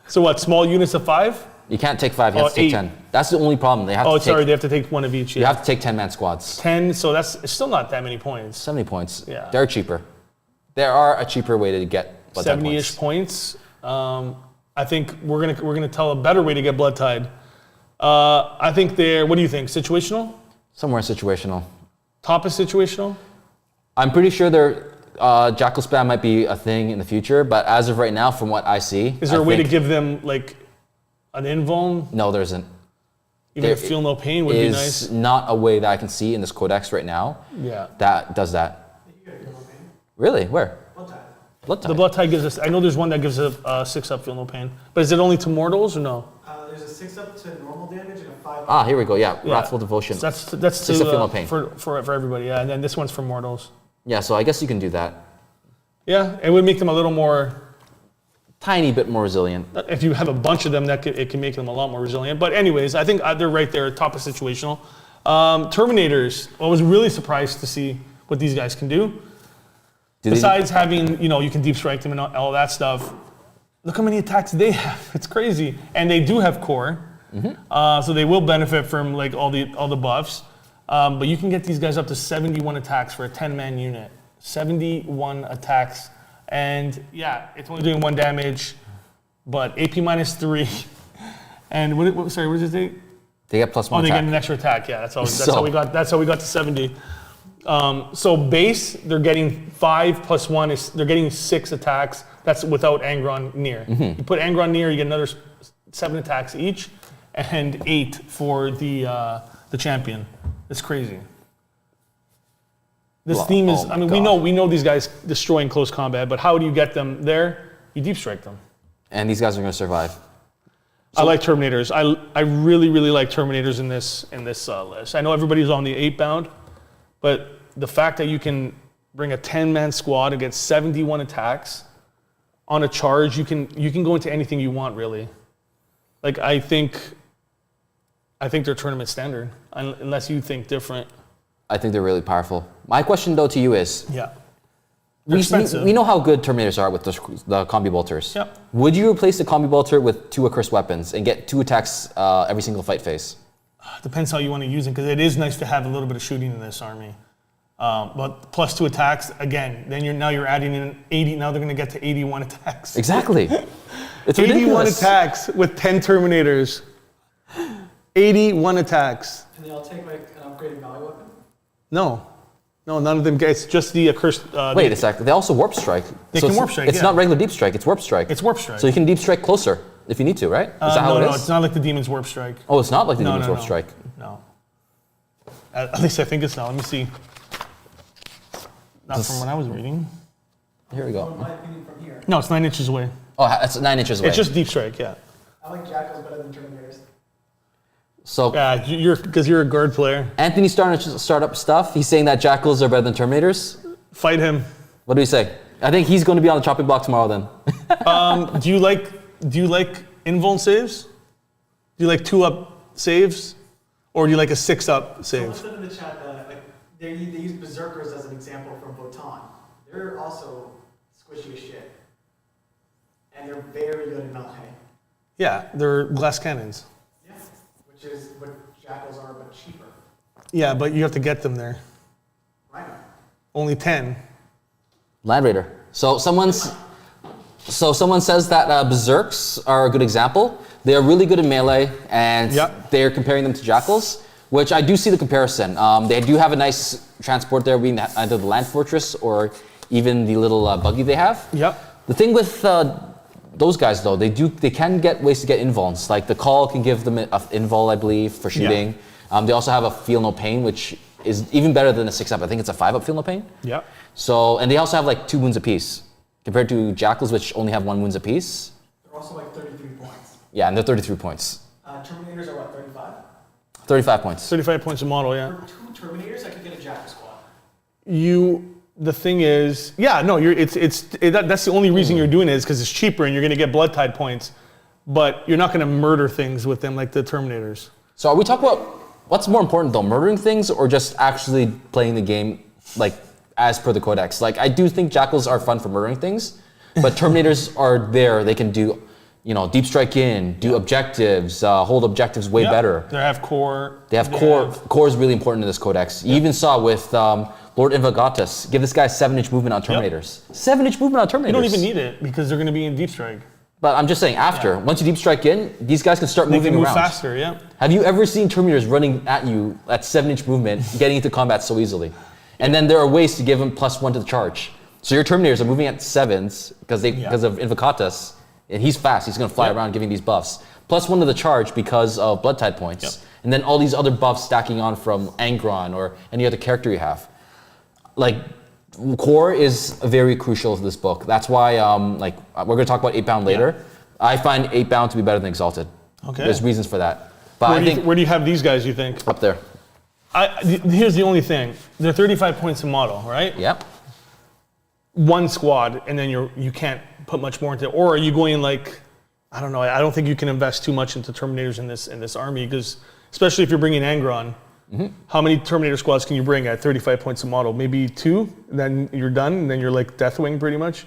[SPEAKER 2] So what? Small units of 5?
[SPEAKER 1] You can't take 5. You have to take 10. That's the only problem. They have to.
[SPEAKER 2] They have to take 1 of each. Yeah.
[SPEAKER 1] You have to take 10-man squads.
[SPEAKER 2] 10. So it's still not that many points.
[SPEAKER 1] 70 points.
[SPEAKER 2] Yeah.
[SPEAKER 1] They're cheaper. There are a cheaper way to get Blood Tide
[SPEAKER 2] 70-ish points. I think we're gonna tell a better way to get Blood Tide. I think what do you think? Situational?
[SPEAKER 1] Somewhere situational.
[SPEAKER 2] Top is situational?
[SPEAKER 1] I'm pretty sure Jackal spam might be a thing in the future, but as of right now, from what I see,
[SPEAKER 2] is there a way to give them like an invuln?
[SPEAKER 1] No, there isn't.
[SPEAKER 2] Even feel no pain would be nice.
[SPEAKER 1] Is not a way that I can see in this codex right now.
[SPEAKER 2] Yeah.
[SPEAKER 1] That does that. Really? Where? Blood Tide.
[SPEAKER 2] The Blood Tide gives us. I know there's one that gives a 6-up feel no pain, but is it only to mortals or no?
[SPEAKER 3] There's a 6-up to normal damage and a 5-up.
[SPEAKER 1] Here we go. Yeah, Wrathful Devotion.
[SPEAKER 2] So that's
[SPEAKER 1] 6-up feel no pain
[SPEAKER 2] for everybody. Yeah, and then this one's for mortals.
[SPEAKER 1] Yeah, so I guess you can do that.
[SPEAKER 2] Yeah, it would make them a little more.
[SPEAKER 1] Tiny bit more resilient.
[SPEAKER 2] If you have a bunch of them, it can make them a lot more resilient. But anyways, I think they're right there, top of situational. Terminators. I was really surprised to see what these guys can do. Besides having, you can deep strike them and all that stuff. Look how many attacks they have. It's crazy. And they do have core. So they will benefit from like all the buffs. But you can get these guys up to 71 attacks for a 10-man unit. 71 attacks. And yeah, it's only doing 1 damage, but AP -3. And what did it say?
[SPEAKER 1] They get +1 attack.
[SPEAKER 2] They get an extra attack. Yeah, that's how we got to 70. So base, they're getting 5 + 1 they're getting 6 attacks. That's without Angron near. You put Angron near, you get another 7 attacks each, and 8 for the champion. It's crazy. This theme is, we know these guys destroy in close combat, but how do you get them there? You deep strike them.
[SPEAKER 1] And these guys are going to survive.
[SPEAKER 2] I like Terminators. I really, really like Terminators in this list. I know everybody's on the 8-bound, but the fact that you can bring a 10-man squad against 71 attacks on a charge, you can go into anything you want, really. Like, I think they're tournament standard, unless you think different.
[SPEAKER 1] I think they're really powerful. My question, though, to you is...
[SPEAKER 2] Yeah.
[SPEAKER 1] We know how good Terminators are with the combi bolters.
[SPEAKER 2] Yep.
[SPEAKER 1] Would you replace the combi bolter with 2 accursed weapons and get 2 attacks every single fight phase?
[SPEAKER 2] Depends how you want to use it, because it is nice to have a little bit of shooting in this army. But plus 2 attacks, again, then you're adding in 80. Now they're going to get to 81 attacks.
[SPEAKER 1] Exactly. It's
[SPEAKER 2] 81
[SPEAKER 1] ridiculous.
[SPEAKER 2] attacks with 10 Terminators. 81 attacks.
[SPEAKER 3] And they all take like an upgraded melee weapon?
[SPEAKER 2] No, none of them get. It's just the accursed.
[SPEAKER 1] Wait a sec. They also warp strike.
[SPEAKER 2] They can warp strike.
[SPEAKER 1] It's not regular deep strike. It's warp strike.
[SPEAKER 2] It's warp strike.
[SPEAKER 1] So you can deep strike closer if you need to, right? Is that how it is?
[SPEAKER 2] No, it's not like the demon's warp strike.
[SPEAKER 1] Oh, it's not like the demon's warp strike.
[SPEAKER 2] No. At least I think it's not. Let me see. Not from what I was reading.
[SPEAKER 1] Here we go.
[SPEAKER 3] In my opinion, from here.
[SPEAKER 2] No, it's 9 inches away.
[SPEAKER 1] Oh, it's 9 inches away.
[SPEAKER 2] It's just deep strike, yeah.
[SPEAKER 3] I like Jakhals better than Terminators.
[SPEAKER 1] So
[SPEAKER 2] yeah, because you're a guard player.
[SPEAKER 1] Anthony's starting to start up stuff. He's saying that Jakhals are better than Terminators.
[SPEAKER 2] Fight him.
[SPEAKER 1] What do we say? I think he's going to be on the chopping block tomorrow then.
[SPEAKER 2] Do you like invuln saves? Do you like 2-up saves? Or do you like a 6-up save?
[SPEAKER 3] Someone said in the chat that they use Berserkers as an example from Votann. They're also squishy as shit. And they're very good in melee.
[SPEAKER 2] Yeah, they're glass cannons.
[SPEAKER 3] Yeah, which is what Jakhals are, but cheaper.
[SPEAKER 2] Yeah, but you have to get them there.
[SPEAKER 3] Right.
[SPEAKER 2] Only 10.
[SPEAKER 1] Land Raider. So someone says that Berserks are a good example. They are really good in melee, and they're comparing them to Jakhals, which I do see the comparison. They do have a nice transport there, being either the land fortress or even the little buggy they have.
[SPEAKER 2] Yep.
[SPEAKER 1] The thing with those guys, though, they can get ways to get invulns. Like the call can give them an invul, I believe, for shooting. Yeah. They also have a feel no pain, which is even better than a 6-up. I think it's a 5-up feel no pain.
[SPEAKER 2] Yeah.
[SPEAKER 1] So, and they also have like 2 wounds apiece, compared to Jakhals, which only have 1 wounds apiece.
[SPEAKER 3] They're also like 33 points.
[SPEAKER 1] Yeah, and they're 33 points.
[SPEAKER 3] Terminators are what, 35?
[SPEAKER 1] 35 points.
[SPEAKER 2] 35 points a model, yeah.
[SPEAKER 3] For 2 Terminators, I could get a Jakhal squad.
[SPEAKER 2] The thing is, that's the only reason you're doing it is because it's cheaper and you're going to get blood tide points, but you're not going to murder things with them like the Terminators.
[SPEAKER 1] So are we talking about what's more important though, murdering things or just actually playing the game like as per the codex? Like I do think Jakhals are fun for murdering things, but Terminators are there. They can do, deep strike in, do objectives, hold objectives way better.
[SPEAKER 2] They have core.
[SPEAKER 1] They have core. Core is really important in this codex. You even saw with Lord Invocatus, give this guy 7-inch movement on Terminators. 7-inch movement on Terminators.
[SPEAKER 2] You don't even need it because they're going to be in deep strike.
[SPEAKER 1] But I'm just saying, once you deep strike in, these guys can start moving around.
[SPEAKER 2] Faster, yeah.
[SPEAKER 1] Have you ever seen Terminators running at you at 7-inch movement, getting into combat so easily? And then there are ways to give them +1 to the charge. So your Terminators are moving at 7s because of Invocatus, and he's fast. He's going to fly around giving these buffs. +1 to the charge because of blood tide points. Yep. And then all these other buffs stacking on from Angron or any other character you have. Like, core is very crucial to this book. That's why, we're going to talk about 8-bound later. Yeah. I find 8-bound to be better than Exalted. Okay. There's reasons for that. But
[SPEAKER 2] where do you have these guys, you think?
[SPEAKER 1] Up there.
[SPEAKER 2] Here's the only thing. They're 35 points a model, right?
[SPEAKER 1] Yep.
[SPEAKER 2] 1 squad, and then you can't put much more into it. Or are you going I don't know. I don't think you can invest too much into Terminators in this army, because especially if you're bringing Angron. Mm-hmm. How many Terminator squads can you bring at 35 points a model? Maybe 2, then you're done, and then you're like Deathwing pretty much?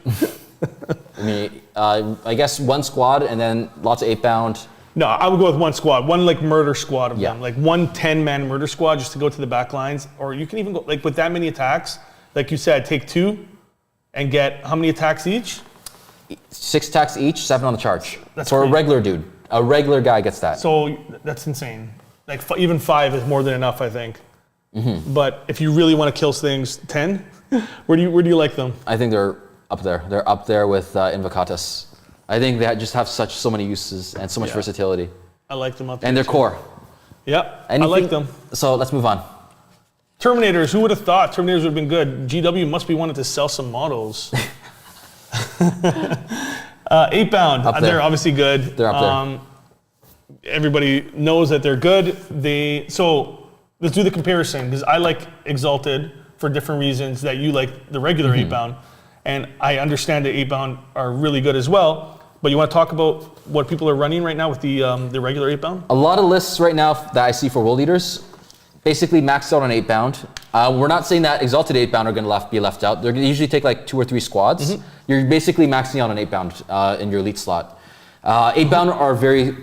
[SPEAKER 1] I guess 1 squad and then lots of 8-bound.
[SPEAKER 2] No, I would go with 1 squad, 1 murder squad of them. Like 1 10-man murder squad just to go to the back lines. Or you can even go, with that many attacks, like you said, take 2 and get how many attacks each?
[SPEAKER 1] 6 attacks each, 7 on the charge.
[SPEAKER 2] That's
[SPEAKER 1] for
[SPEAKER 2] crazy.
[SPEAKER 1] A regular dude. A regular guy gets that.
[SPEAKER 2] So that's insane. Like even 5 is more than enough, I think. Mm-hmm. But if you really want to kill things, 10. Where do you like them?
[SPEAKER 1] I think they're up there. They're up there with Invocatus. I think they just have so many uses and so much versatility.
[SPEAKER 2] I like them up there.
[SPEAKER 1] And they're core.
[SPEAKER 2] Yep. I like them.
[SPEAKER 1] So let's move on
[SPEAKER 2] Terminators, who would have thought Terminators would have been good? GW must be wanting to sell some models. Eightbound, they're obviously good.
[SPEAKER 1] They're up there.
[SPEAKER 2] Everybody knows that they're good. So let's do the comparison, because I like Exalted for different reasons that you like the regular Eightbound. And I understand that Eightbound are really good as well. But you want to talk about what people are running right now with the regular Eightbound?
[SPEAKER 1] A lot of lists right now that I see for World Eaters basically maxed out on Eightbound. We're not saying that Exalted Eightbound are going to be left out. They're going to usually take like 2 or 3 squads. You're basically maxing out on Eightbound in your elite slot. Eightbound are very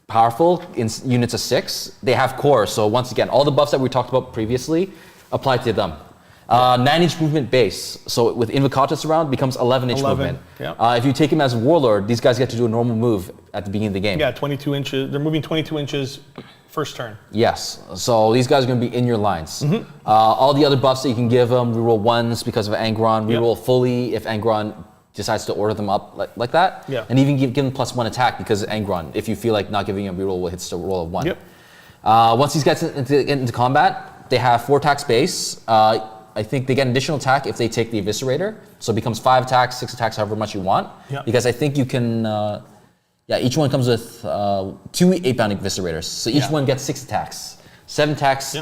[SPEAKER 1] powerful in units of 6. They have core, so once again, all the buffs that we talked about previously apply to them. 9-inch movement base, so with Invocatus around, becomes 11-inch movement.
[SPEAKER 2] Yeah.
[SPEAKER 1] If you take him as Warlord, these guys get to do a normal move at the beginning of the game.
[SPEAKER 2] Yeah, 22 inches. They're moving 22 inches first turn.
[SPEAKER 1] Yes, so these guys are going to be in your lines. All the other buffs that you can give them, reroll 1s because of Angron, reroll fully if Angron decides to order them up like that.
[SPEAKER 2] Yeah.
[SPEAKER 1] And even give them +1 attack because of Angron. If you feel like not giving him a reroll will hit the roll of 1.
[SPEAKER 2] Yep.
[SPEAKER 1] Once these guys get into combat, they have 4 attacks base. I think they get an additional attack if they take the Eviscerator. So it becomes 5 attacks, 6 attacks, however much you want.
[SPEAKER 2] Yep.
[SPEAKER 1] Because I think you can, each one comes with 2 8-bound Eviscerators. So each one gets 6 attacks, 7 attacks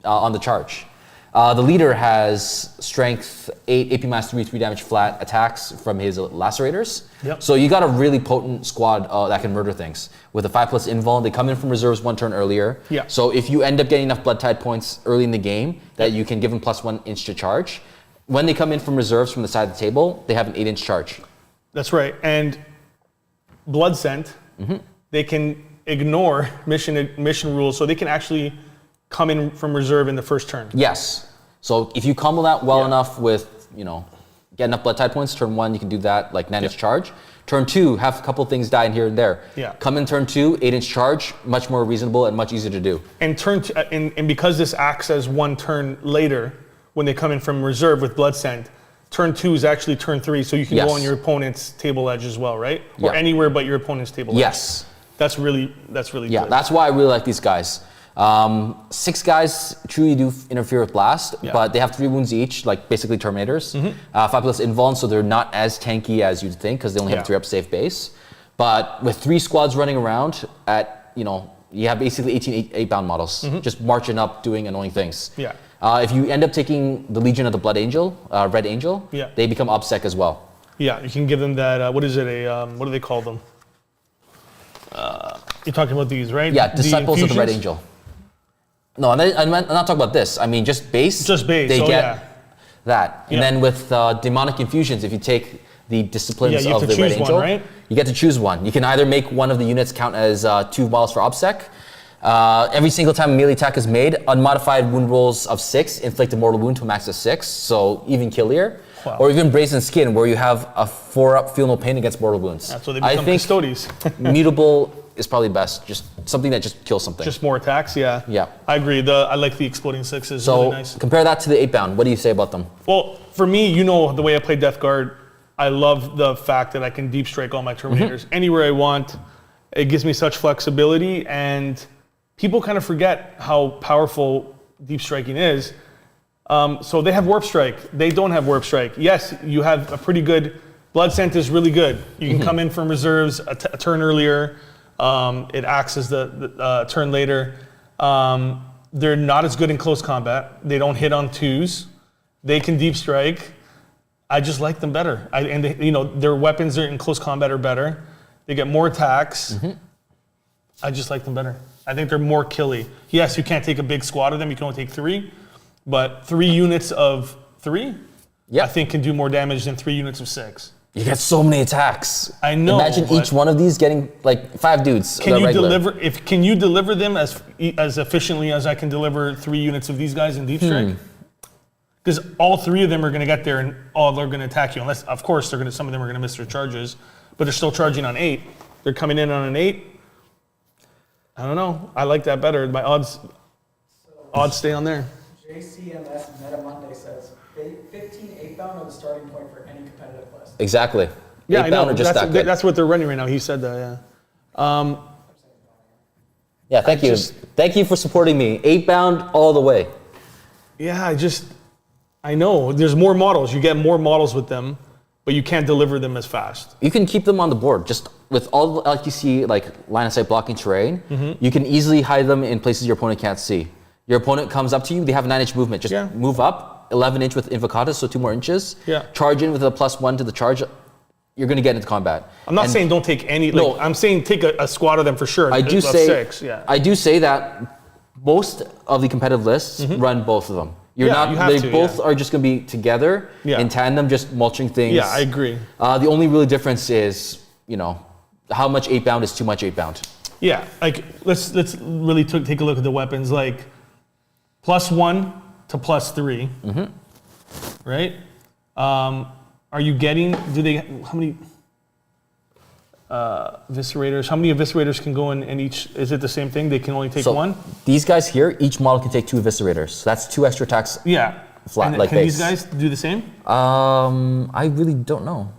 [SPEAKER 1] on the charge. The leader has strength 8, AP minus 3, 3 damage flat attacks from his lacerators.
[SPEAKER 2] Yep.
[SPEAKER 1] So you got a really potent squad that can murder things. With a 5+ invuln, they come in from reserves 1 turn earlier.
[SPEAKER 2] Yeah.
[SPEAKER 1] So if you end up getting enough Blood Tide points early in the game that you can give them +1 inch to charge, when they come in from reserves from the side of the table, they have an 8-inch charge.
[SPEAKER 2] That's right. And Blood Scent, they can ignore mission rules, so they can actually come in from reserve in the first turn.
[SPEAKER 1] Yes. So if you combo that well enough with, get enough Blood Tide points, turn 1 you can do that, like 9-inch charge. Turn 2, have a couple things die in here and there.
[SPEAKER 2] Yeah.
[SPEAKER 1] Come in turn 2, 8-inch charge, much more reasonable and much easier to do.
[SPEAKER 2] And and because this acts as 1 turn later, when they come in from reserve with Blood Scent, turn 2 is actually turn 3, so you can go on your opponent's table edge as well, right? Or anywhere but your opponent's table edge.
[SPEAKER 1] Yes.
[SPEAKER 2] That's really good.
[SPEAKER 1] Yeah, that's why I really like these guys. 6 guys truly do interfere with blast, but they have 3 wounds each, like basically Terminators. 5+ invuln, so they're not as tanky as you'd think because they only have 3 up safe base. But with 3 squads running around at, you have basically 18 8-bound models just marching up doing annoying things.
[SPEAKER 2] Yeah.
[SPEAKER 1] If you end up taking the Legion of the Blood Angel, Red Angel, they become OBSEC as well.
[SPEAKER 2] Yeah, you can give them that, what is it, what do they call them? You're talking about these, right?
[SPEAKER 1] Yeah, Disciples of the Red Angel. No, I'm not talking about this. I mean, just base.
[SPEAKER 2] Just base.
[SPEAKER 1] They get that. And then with demonic infusions, if you take the disciplines of the Red Angel,
[SPEAKER 2] right?
[SPEAKER 1] You get to choose one. You can either make one of the units count as 2 models for OBSEC. Every single time a melee attack is made, unmodified wound rolls of 6 inflict a mortal wound to a max of 6, so even killier.
[SPEAKER 2] Wow.
[SPEAKER 1] Or even Brazen Skin, where you have a 4-up feel no pain against mortal wounds.
[SPEAKER 2] Yeah, so they become custodies.
[SPEAKER 1] Mutable is probably best. Just something that just kills something.
[SPEAKER 2] Just more attacks, yeah.
[SPEAKER 1] Yeah.
[SPEAKER 2] I agree. I like the exploding 6s.
[SPEAKER 1] So
[SPEAKER 2] really nice.
[SPEAKER 1] Compare that to the 8-bound. What do you say about them?
[SPEAKER 2] Well, for me, the way I play Death Guard, I love the fact that I can deep strike all my Terminators anywhere I want. It gives me such flexibility, and people kind of forget how powerful deep striking is. So they have Warp Strike. They don't have Warp Strike. Yes, you have a pretty good... Blood Scent is really good. You can come in from reserves a turn earlier. It acts as the turn later. They're not as good in close combat. They don't hit on 2s. They can deep strike. I just like them better. Their weapons in close combat are better. They get more attacks. I just like them better. I think they're more killy. Yes, you can't take a big squad of them. You can only take 3. But 3 units of 3, I think can do more damage than 3 units of 6.
[SPEAKER 1] You get so many attacks.
[SPEAKER 2] I know.
[SPEAKER 1] Imagine each one of these getting like 5 dudes.
[SPEAKER 2] Can you deliver? Can you deliver them as efficiently as I can deliver 3 units of these guys in deep strike? Because all 3 of them are going to get there and all they're going to attack you. Unless, of course, some of them are going to miss their charges, but they're still charging on 8. They're coming in on an 8. I don't know. I like that better. My odds stay on there.
[SPEAKER 3] JCMS Meta Monday says 15 8-bound are the starting point for any competitive list.
[SPEAKER 1] Exactly.
[SPEAKER 2] Yeah, I know.
[SPEAKER 1] Are just that good.
[SPEAKER 2] That's what they're running right now. He said that, yeah.
[SPEAKER 1] Yeah, thank you. Thank you for supporting me. 8-bound all the way.
[SPEAKER 2] Yeah, I know. There's more models. You get more models with them, but you can't deliver them as fast.
[SPEAKER 1] You can keep them on the board. Just with all the LTC, like line of sight blocking terrain, you can easily hide them in places your opponent can't see. Your opponent comes up to you, they have a 9-inch movement. Just move up, 11-inch with Invocatus, so 2 more inches.
[SPEAKER 2] Yeah.
[SPEAKER 1] Charge in with a +1 to the charge. You're going to get into combat.
[SPEAKER 2] I'm not saying don't take any. Like, no, I'm saying take a squad of them for sure.
[SPEAKER 1] I do say that most of the competitive lists run both of them. They both are just going to be together in tandem, just mulching things.
[SPEAKER 2] Yeah, I agree.
[SPEAKER 1] The only really difference is, how much 8-bound is too much 8-bound.
[SPEAKER 2] Yeah, like let's really take a look at the weapons. Like +1 to +3, right? Are you getting? How many eviscerators? How many eviscerators can go in each? Is it the same thing? They can only take one.
[SPEAKER 1] These guys here, each model can take 2 eviscerators. So that's 2 extra attacks.
[SPEAKER 2] Yeah.
[SPEAKER 1] Flat, like
[SPEAKER 2] can these guys do the same?
[SPEAKER 1] I really don't know.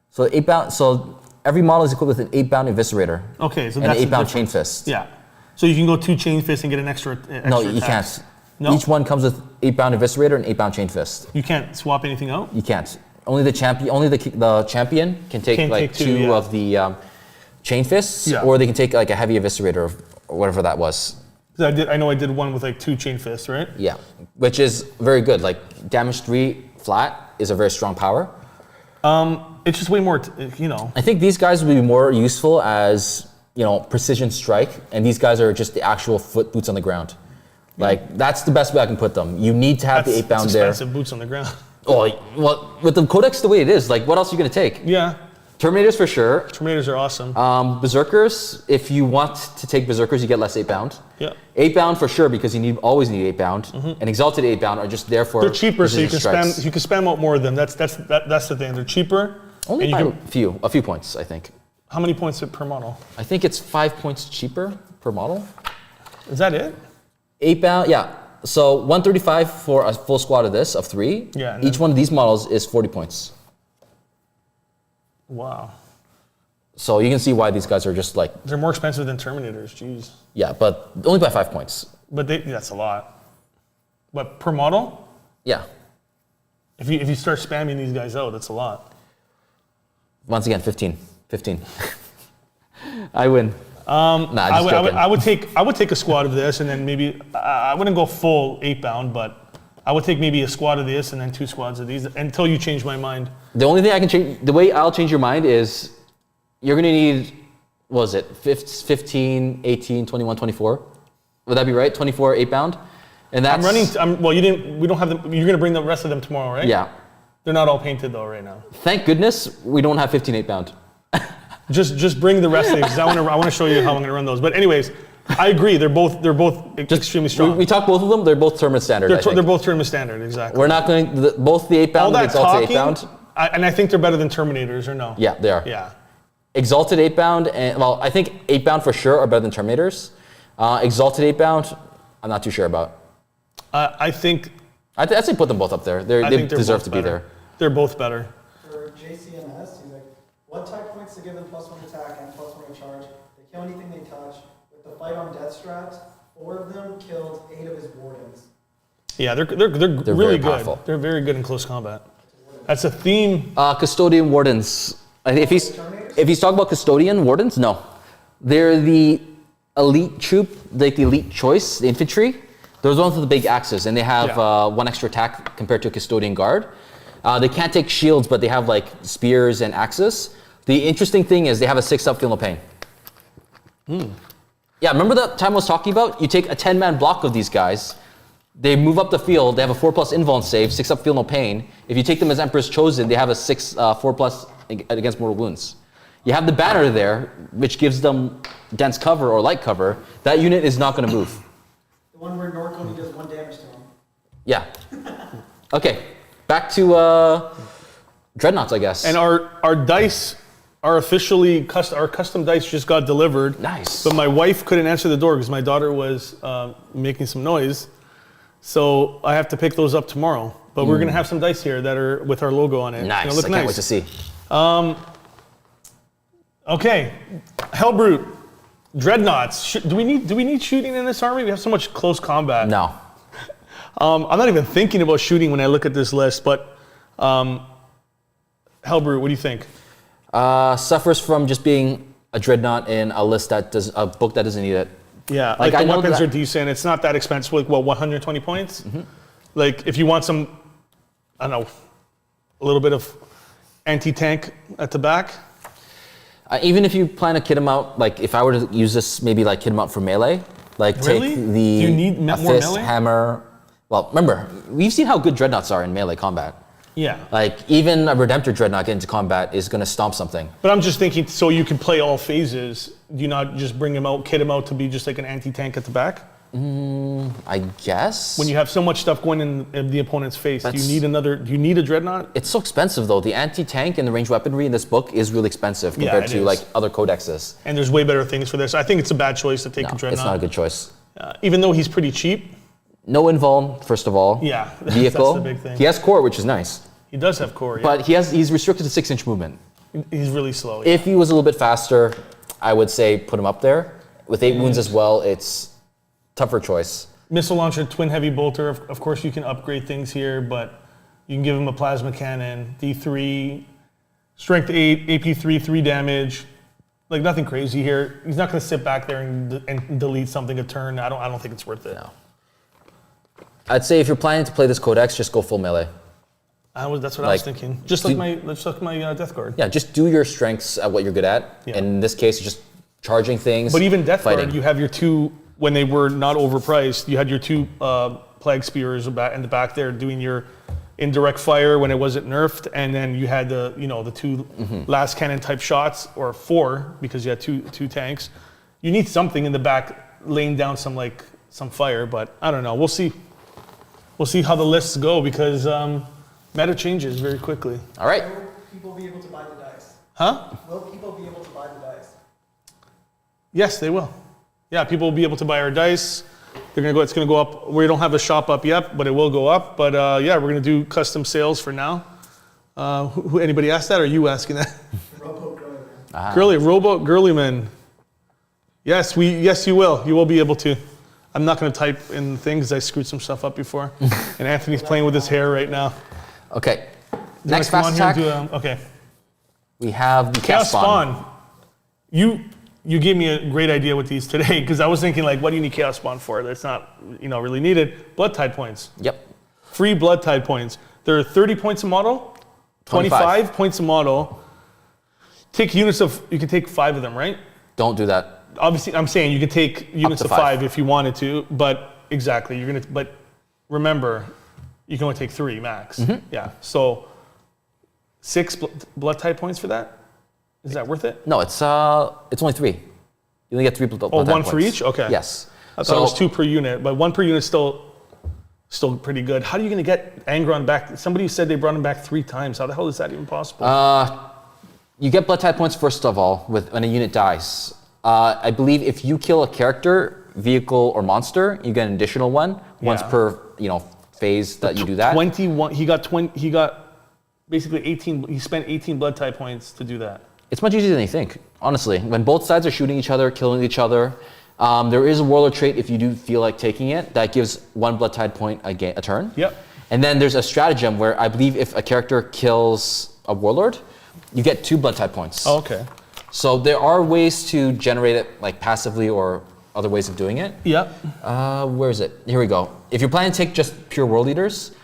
[SPEAKER 1] So 8-bound. So every model is equipped with an 8-bound eviscerator.
[SPEAKER 2] Okay, so
[SPEAKER 1] and
[SPEAKER 2] that's
[SPEAKER 1] an 8-bound chain fist.
[SPEAKER 2] Yeah. So you can go 2 chain fists and get an extra.
[SPEAKER 1] No, you can't. No? Each one comes with 8-bound eviscerator and 8-bound chain fist.
[SPEAKER 2] You can't swap anything out?
[SPEAKER 1] You can't. Only the champion can take two of the chain fists, or they can take like a heavy eviscerator or whatever that was.
[SPEAKER 2] I know I did one with like 2 chain fists, right?
[SPEAKER 1] Yeah, which is very good. Like damage 3 flat is a very strong power.
[SPEAKER 2] It's just way more,
[SPEAKER 1] I think these guys would be more useful as precision strike, and these guys are just the actual foot boots on the ground. Like that's the best way I can put them. You need to have the 8-bound there.
[SPEAKER 2] Expensive boots on the ground.
[SPEAKER 1] Oh, well, with the codex the way it is, like what else are you gonna take?
[SPEAKER 2] Yeah.
[SPEAKER 1] Terminators for sure.
[SPEAKER 2] Terminators are awesome.
[SPEAKER 1] Berserkers, if you want to take Berserkers, you get less 8-bound.
[SPEAKER 2] Yeah.
[SPEAKER 1] 8-bound for sure because you always need 8-bound. And Exalted 8-bound are just there for.
[SPEAKER 2] They're cheaper, so you can spam out more of them. That's the thing. They're cheaper.
[SPEAKER 1] Only by a few points, I think.
[SPEAKER 2] How many points per model?
[SPEAKER 1] I think it's 5 points cheaper per model.
[SPEAKER 2] Is that it?
[SPEAKER 1] 8-bound, yeah. So 135 for a full squad of 3.
[SPEAKER 2] Yeah.
[SPEAKER 1] Each one of these models is 40 points.
[SPEAKER 2] Wow.
[SPEAKER 1] So you can see why these guys are just like.
[SPEAKER 2] They're more expensive than Terminators, jeez.
[SPEAKER 1] Yeah, but only by 5 points.
[SPEAKER 2] But that's a lot. But per model?
[SPEAKER 1] Yeah.
[SPEAKER 2] If you start spamming these guys out, that's a lot.
[SPEAKER 1] Once again, 15. I win.
[SPEAKER 2] I would take a squad of this, and then maybe I wouldn't go full 8-bound, but I would take maybe a squad of this and then 2 squads of these until you change my mind.
[SPEAKER 1] The only thing I can change, the way I'll change your mind is you're gonna need, what was it, 15, 18, 21, 24? Would that be right? 24 8-bound? And that's.
[SPEAKER 2] We don't have them. You're gonna bring the rest of them tomorrow, right?
[SPEAKER 1] Yeah.
[SPEAKER 2] They're not all painted though right now.
[SPEAKER 1] Thank goodness we don't have 15 8-bound.
[SPEAKER 2] Just bring the rest of it because I want to show you how I'm going to run those. But anyways, I agree. They're both extremely strong.
[SPEAKER 1] We talked both of them. They're both tournament standard.
[SPEAKER 2] They're both tournament standard, exactly.
[SPEAKER 1] We're not going both the 8-bound and the Exalted 8-bound.
[SPEAKER 2] And I think they're better than Terminators, or no?
[SPEAKER 1] Yeah, they are.
[SPEAKER 2] Yeah.
[SPEAKER 1] Exalted 8-bound and I think 8-bound for sure are better than Terminators. Exalted 8-bound, I'm not too sure about.
[SPEAKER 2] I think.
[SPEAKER 1] I'd say put them both up there. They deserve to be there.
[SPEAKER 2] They're both better.
[SPEAKER 3] For JCMS, he's like, what type points to give them +1 attack and +1 charge? They kill anything they touch. With the fight on death strats, 4 of them killed 8 of his wardens.
[SPEAKER 2] Yeah, they're really good.
[SPEAKER 1] Powerful.
[SPEAKER 2] They're very good in close combat. That's a theme.
[SPEAKER 1] Custodian wardens. If he's talking about custodian wardens, no. They're the elite troop, like the elite choice, the infantry. Those ones with the big axes, and they have 1 extra attack compared to a custodian guard. They can't take shields, but they have like spears and axes. The interesting thing is they have a 6-up feel no pain. Yeah, remember that time I was talking about? You take a 10-man block of these guys, they move up the field, they have a 4+ invuln save, 6-up feel no pain. If you take them as Emperor's Chosen, they have a 4+ against mortal wounds. You have the banner there, which gives them dense cover or light cover. That unit is not going to move.
[SPEAKER 3] The one where Norconi does 1 damage to him.
[SPEAKER 1] Yeah. Okay, back to Dreadnoughts, I guess.
[SPEAKER 2] And our dice are officially our custom dice just got delivered.
[SPEAKER 1] Nice.
[SPEAKER 2] But my wife couldn't answer the door because my daughter was making some noise. So I have to pick those up tomorrow. But we're gonna have some dice here that are with our logo on it.
[SPEAKER 1] Nice.
[SPEAKER 2] Look
[SPEAKER 1] I can't wait to see.
[SPEAKER 2] Okay, Hellbrute, Dreadnoughts. Do we need shooting in this army? We have so much close combat.
[SPEAKER 1] No.
[SPEAKER 2] I'm not even thinking about shooting when I look at this list, but Hellbrute, what do you think?
[SPEAKER 1] Suffers from just being a dreadnought in a list a book that doesn't need it.
[SPEAKER 2] Yeah, like the weapons are decent. It's not that expensive. Like, 120 points? Mm-hmm. Like, if you want some, I don't know, a little bit of anti-tank at the back.
[SPEAKER 1] Even if you plan to kit him out, like if I were to use this, maybe like kit him out for melee, like
[SPEAKER 2] really?
[SPEAKER 1] Take the
[SPEAKER 2] Do you need more
[SPEAKER 1] fist,
[SPEAKER 2] melee?
[SPEAKER 1] hammer. Well, remember, we've seen how good dreadnoughts are in melee combat.
[SPEAKER 2] Yeah.
[SPEAKER 1] Like even a Redemptor dreadnought getting into combat is going to stomp something.
[SPEAKER 2] But I'm just thinking, so you can play all phases. Do you not just bring him out, kit him out to be just like an anti-tank at the back?
[SPEAKER 1] I guess.
[SPEAKER 2] When you have so much stuff going in the opponent's face, do you need a dreadnought?
[SPEAKER 1] It's so expensive though. The anti-tank and the ranged weaponry in this book is really expensive compared to like other codexes.
[SPEAKER 2] And there's way better things for this. I think it's a bad choice to take a dreadnought.
[SPEAKER 1] It's not a good choice.
[SPEAKER 2] Even though he's pretty cheap.
[SPEAKER 1] No invuln, first of all.
[SPEAKER 2] Yeah,
[SPEAKER 1] vehicle.
[SPEAKER 2] That's the big thing.
[SPEAKER 1] He has core, which is nice.
[SPEAKER 2] He does have core, yeah.
[SPEAKER 1] But he's restricted to 6-inch movement.
[SPEAKER 2] He's really slow.
[SPEAKER 1] Yeah. If he was a little bit faster, I would say put him up there. With 8 wounds as well, it's tougher choice.
[SPEAKER 2] Missile launcher, twin heavy bolter. Of course, you can upgrade things here, but you can give him a plasma cannon, D3, strength 8, AP3, 3 damage. Like nothing crazy here. He's not going to sit back there and delete something a turn. I don't think it's worth it.
[SPEAKER 1] No. I'd say if you're planning to play this codex, just go full melee.
[SPEAKER 2] That's what I was thinking. Just like my Death Guard.
[SPEAKER 1] Yeah, just do your strengths at what you're good at. Yeah. And in this case, just charging things.
[SPEAKER 2] But even Death Guard, you have your 2. When they were not overpriced, you had your 2 Plague Spears in the back there doing your indirect fire when it wasn't nerfed, and then you had the 2 last cannon type shots, or 4 because you had two tanks. You need something in the back laying down some fire, but I don't know. We'll see. We'll see how the lists go because meta changes very quickly.
[SPEAKER 1] All right.
[SPEAKER 3] Will people be able to buy the dice?
[SPEAKER 2] Huh?
[SPEAKER 3] Will people be able to buy the dice?
[SPEAKER 2] Yes, they will. Yeah, people will be able to buy our dice. It's gonna go up. We don't have the shop up yet, but it will go up. But yeah, we're gonna do custom sales for now. Anybody asked that, or are you asking that?
[SPEAKER 3] Robo Girlyman.
[SPEAKER 2] Robo Girlyman. Yes, you will. You will be able to. I'm not gonna type in things. I screwed some stuff up before. And Anthony's playing with his hair right now.
[SPEAKER 1] Okay. Next fast attack.
[SPEAKER 2] Okay.
[SPEAKER 1] We have the
[SPEAKER 2] Chaos Spawn. You gave me a great idea with these today because I was thinking what do you need Chaos Spawn for? That's not really needed. Blood Tide points.
[SPEAKER 1] Yep.
[SPEAKER 2] Free Blood Tide points. There are 30 points a model, 25 points a model. Take units of, you can take 5 of them, right?
[SPEAKER 1] Don't do that.
[SPEAKER 2] Obviously, I'm saying you can take units of 5 if you wanted to, but exactly, but remember, you can only take 3 max. Mm-hmm. Yeah, so 6 Blood Tide points for that? Is that worth it?
[SPEAKER 1] No, it's only 3. You only get 3 blood type points.
[SPEAKER 2] 1 for each? Okay.
[SPEAKER 1] Yes.
[SPEAKER 2] I thought it was 2 per unit, but 1 per unit is still pretty good. How are you going to get Angron back? Somebody said they brought him back 3 times. How the hell is that even possible?
[SPEAKER 1] You get blood type points first of all when a unit dies. I believe if you kill a character, vehicle, or monster, you get an additional one once per phase that you do that.
[SPEAKER 2] 21. He got basically 18. He spent 18 blood type points to do that.
[SPEAKER 1] It's much easier than you think, honestly. When both sides are shooting each other, killing each other, there is a warlord trait if you do feel like taking it that gives 1 blood tide point a turn.
[SPEAKER 2] Yep.
[SPEAKER 1] And then there's a stratagem where I believe if a character kills a warlord, you get 2 blood tide points.
[SPEAKER 2] Oh, okay.
[SPEAKER 1] So there are ways to generate it passively or other ways of doing it.
[SPEAKER 2] Yep.
[SPEAKER 1] Where is it? Here we go. If you're planning to take just pure world eaters,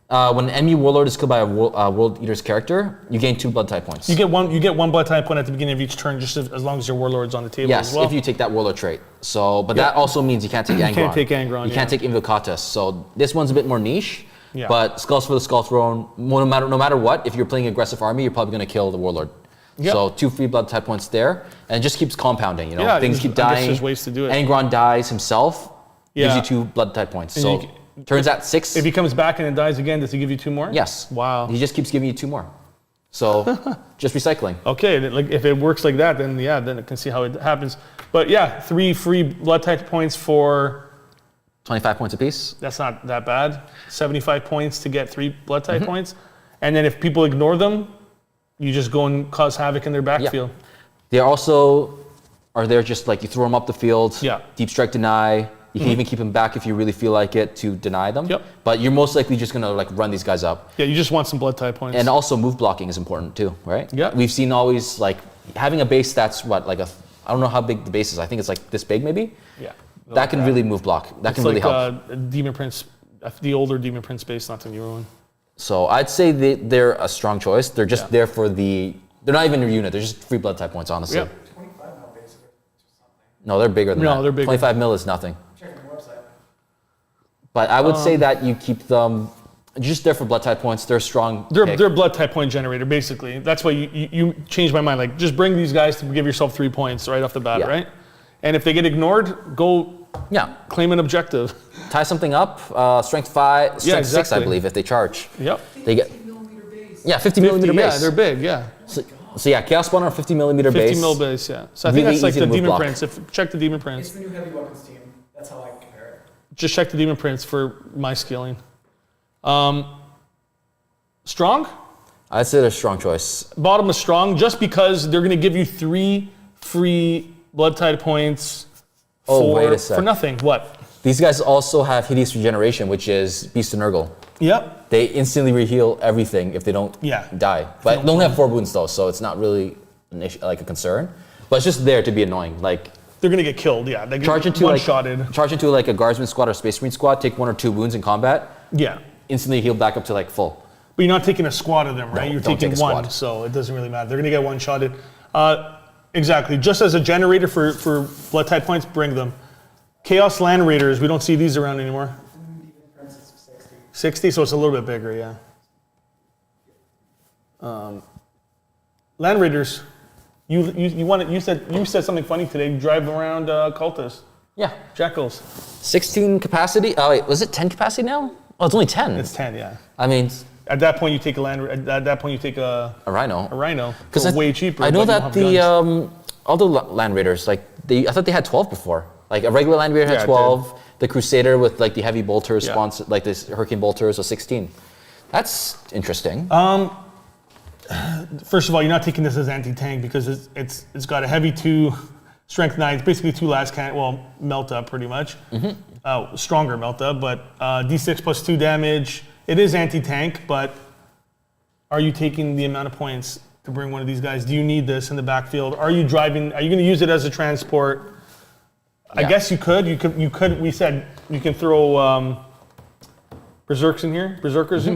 [SPEAKER 1] when an enemy warlord is killed by a world eater's character, you gain 2 blood type points.
[SPEAKER 2] You get one blood type point at the beginning of each turn, just as long as your warlord's on the table as well.
[SPEAKER 1] Yes, if you take that warlord trait. So, but that also means you can't take Angron.
[SPEAKER 2] You can't take Angron.
[SPEAKER 1] You can't take Invocatus. So this one's a bit more niche.
[SPEAKER 2] Yeah.
[SPEAKER 1] But Skulls for the Skull Throne, no matter what, if you're playing aggressive army, you're probably going to kill the warlord. Yep. So 2 free blood type points there, and it just keeps compounding. Things keep dying.
[SPEAKER 2] I guess there's ways to do it.
[SPEAKER 1] Angron dies himself. Gives you 2 blood type points. And so turns out 6.
[SPEAKER 2] If he comes back and it dies again, does he give you 2 more?
[SPEAKER 1] Yes.
[SPEAKER 2] Wow.
[SPEAKER 1] He just keeps giving you 2 more. So just recycling.
[SPEAKER 2] Okay, if it works like that, then I can see how it happens. But 3 free blood type points for
[SPEAKER 1] 25 points apiece.
[SPEAKER 2] That's not that bad. 75 points to get 3 blood type points, and then if people ignore them, you just go and cause havoc in their backfield.
[SPEAKER 1] They also are there just you throw them up the field.
[SPEAKER 2] Yeah.
[SPEAKER 1] Deep strike deny. You can even keep them back if you really feel like it to deny them.
[SPEAKER 2] Yep.
[SPEAKER 1] But you're most likely just gonna like run these guys up.
[SPEAKER 2] Yeah, you just want some blood type points.
[SPEAKER 1] And also move blocking is important too, right?
[SPEAKER 2] Yeah.
[SPEAKER 1] We've seen always like having a base that's what, like I don't know how big the base is. I think it's like this big maybe.
[SPEAKER 2] Yeah.
[SPEAKER 1] That can really move block. That can really help.
[SPEAKER 2] Demon Prince, the older Demon Prince base, not the newer one.
[SPEAKER 1] So I'd say they're a strong choice. They're just there for they're not even your unit. They're just free blood type points, honestly.
[SPEAKER 2] Yep.
[SPEAKER 3] 25 mil basically.
[SPEAKER 1] No, they're bigger than that.
[SPEAKER 2] No, they're bigger.
[SPEAKER 1] 25 mil is nothing.
[SPEAKER 3] I'm checking the website.
[SPEAKER 1] But I would say that you keep them just there for blood type points. They're strong.
[SPEAKER 2] They're a blood type point generator, basically. That's why you changed my mind. Like, just bring these guys to give yourself 3 points right off the bat, right? And if they get ignored, go claim an objective.
[SPEAKER 1] Tie something up, strength 5, strength 6, I believe, if they charge.
[SPEAKER 2] Yep.
[SPEAKER 1] They get
[SPEAKER 3] 50mm base.
[SPEAKER 1] Yeah, 50 millimeter base.
[SPEAKER 2] Yeah, they're big, yeah.
[SPEAKER 1] So yeah, Chaos Spawner 50 millimeter base.
[SPEAKER 2] 50 mil base, yeah. So I
[SPEAKER 1] Really
[SPEAKER 2] think that's like
[SPEAKER 1] easy
[SPEAKER 2] the
[SPEAKER 1] to move
[SPEAKER 2] Demon
[SPEAKER 1] block.
[SPEAKER 2] Prince. Check the Demon Prince.
[SPEAKER 3] It's the new heavy weapons team. That's how I compare it.
[SPEAKER 2] Just check the Demon Prince for my scaling. Strong?
[SPEAKER 1] I'd say they're a strong choice.
[SPEAKER 2] Bottom is strong just because they're going to give you 3 free blood tide points for nothing. What?
[SPEAKER 1] These guys also have Hideous Regeneration, which is Beast and Nurgle.
[SPEAKER 2] Yep.
[SPEAKER 1] They instantly reheal everything if they don't die. But they only have 4 wounds though, so it's not really an issue, like a concern. But it's just there to be annoying. Like
[SPEAKER 2] they're gonna get killed. Yeah. They
[SPEAKER 1] charge
[SPEAKER 2] get
[SPEAKER 1] into
[SPEAKER 2] one-shotted.
[SPEAKER 1] charge into like a Guardsman squad or Space Marine squad, take 1 or 2 wounds in combat.
[SPEAKER 2] Yeah.
[SPEAKER 1] Instantly heal back up to like full.
[SPEAKER 2] But you're not taking a squad of them, right?
[SPEAKER 1] No,
[SPEAKER 2] you're
[SPEAKER 1] don't
[SPEAKER 2] taking
[SPEAKER 1] take a
[SPEAKER 2] one,
[SPEAKER 1] squad.
[SPEAKER 2] so it doesn't really matter. They're gonna get one-shotted. Exactly. Just as a generator for blood type points, bring them. Chaos Land Raiders, we don't see these around anymore. 60, so it's a little bit bigger, yeah. Land Raiders, you said something funny today. You drive around cultists.
[SPEAKER 1] Yeah.
[SPEAKER 2] Jakhals.
[SPEAKER 1] 16 capacity. Oh wait, was it 10 capacity now? Oh, it's only 10.
[SPEAKER 2] It's 10, yeah.
[SPEAKER 1] I mean,
[SPEAKER 2] at that point you take a
[SPEAKER 1] Rhino.
[SPEAKER 2] A Rhino.
[SPEAKER 1] Because
[SPEAKER 2] it's way cheaper.
[SPEAKER 1] I know
[SPEAKER 2] but
[SPEAKER 1] that
[SPEAKER 2] you don't have guns.
[SPEAKER 1] all the Land Raiders, like I thought they had 12 before. Like a regular Land Raider had 12. The Crusader with like the heavy bolters, like this Hurricane bolters, was 16. That's interesting.
[SPEAKER 2] First of all, you're not taking this as anti-tank because it's got a heavy 2, strength 9. It's basically 2 last melt up pretty much. Stronger melt up, but D6 plus 2 damage. It is anti-tank, but are you taking the amount of points to bring one of these guys? Do you need this in the backfield? Are you driving? Are you going to use it as a transport? I guess you could. You could. We said you can throw Berserkers in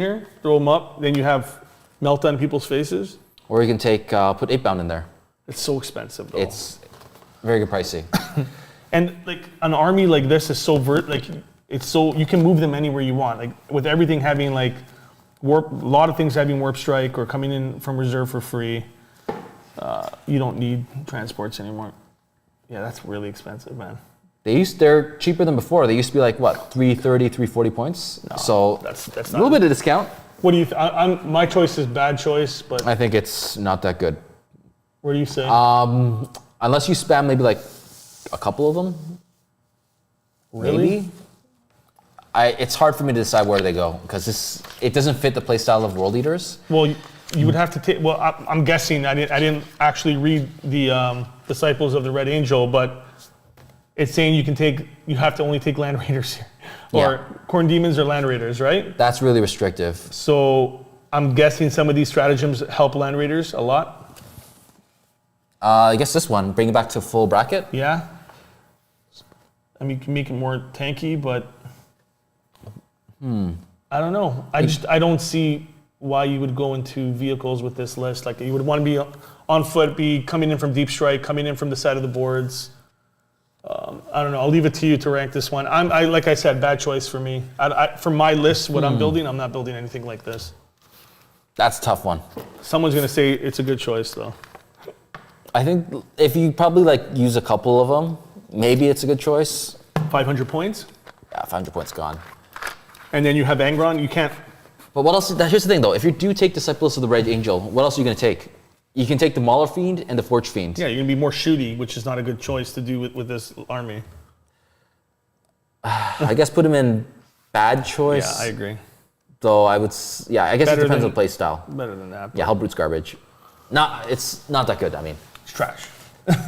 [SPEAKER 2] here. Throw them up. Then you have melt on people's faces.
[SPEAKER 1] Or you can take put 8-bound in there.
[SPEAKER 2] It's so expensive though.
[SPEAKER 1] It's very good pricey.
[SPEAKER 2] And like an army like this is so it's so you can move them anywhere you want. Like with everything having like warp, a lot of things having warp strike or coming in from reserve for free. You don't need transports anymore. Yeah, that's really expensive, man.
[SPEAKER 1] They're cheaper than before. They used to be like what, 330, 340 points.
[SPEAKER 2] No,
[SPEAKER 1] so
[SPEAKER 2] that's
[SPEAKER 1] a little bit of discount.
[SPEAKER 2] What do you? My choice is bad choice, but
[SPEAKER 1] I think it's not that good.
[SPEAKER 2] What do you say?
[SPEAKER 1] Unless you spam maybe like a couple of them.
[SPEAKER 2] Really?
[SPEAKER 1] Maybe. It's hard for me to decide where they go because it doesn't fit the playstyle of World Eaters.
[SPEAKER 2] Well, you would have to take. Well, I'm guessing I didn't actually read the Disciples of the Red Angel, but it's saying you have to only take Land Raiders here, or Khorne Demons or Land Raiders, right?
[SPEAKER 1] That's really restrictive.
[SPEAKER 2] So I'm guessing some of these stratagems help Land Raiders a lot.
[SPEAKER 1] I guess this one, bring it back to full bracket.
[SPEAKER 2] Yeah. I mean, you can make it more tanky, but I don't know. I don't see why you would go into vehicles with this list. Like you would want to be on foot, be coming in from deep strike, coming in from the side of the boards. I don't know. I'll leave it to you to rank this one. Like I said, bad choice for me. For my list, what I'm building, I'm not building anything like this.
[SPEAKER 1] That's a tough one.
[SPEAKER 2] Someone's gonna say it's a good choice though.
[SPEAKER 1] I think if you probably like use a couple of them, maybe it's a good choice.
[SPEAKER 2] 500 points.
[SPEAKER 1] Yeah, 500 points gone.
[SPEAKER 2] And then you have Angron. You can't.
[SPEAKER 1] But what else? Here's the thing though. If you do take Disciples of the Red Angel, what else are you gonna take? You can take the Mauler Fiend and the Forgefiend.
[SPEAKER 2] Yeah, you're gonna be more shooty, which is not a good choice to do with this army.
[SPEAKER 1] I guess put him in bad choice.
[SPEAKER 2] Yeah, I agree.
[SPEAKER 1] Though I would, I guess it depends on play style.
[SPEAKER 2] Better than that.
[SPEAKER 1] Yeah, Hellbrutes garbage. It's not that good. I mean,
[SPEAKER 2] It's trash.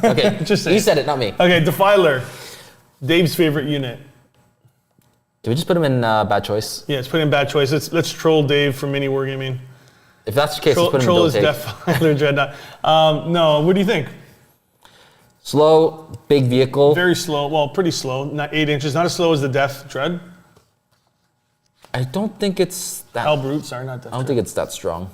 [SPEAKER 1] okay,
[SPEAKER 2] Just saying.
[SPEAKER 1] you said it, not me.
[SPEAKER 2] Okay, Defiler. Dave's favorite unit.
[SPEAKER 1] Can we just put him in bad choice?
[SPEAKER 2] Yeah, let's put in bad choice. Let's troll Dave from Mini Wargaming.
[SPEAKER 1] If that's the case, let's put him in
[SPEAKER 2] troll
[SPEAKER 1] don't
[SPEAKER 2] is
[SPEAKER 1] take.
[SPEAKER 2] Deathfighter Dreadnought. No, what do you think?
[SPEAKER 1] Slow, big vehicle.
[SPEAKER 2] Very slow. Well, pretty slow. Not 8 inches. Not as slow as the Death Dread.
[SPEAKER 1] I don't think it's that.
[SPEAKER 2] Hellbrutes are not Death
[SPEAKER 1] I don't think it's that strong.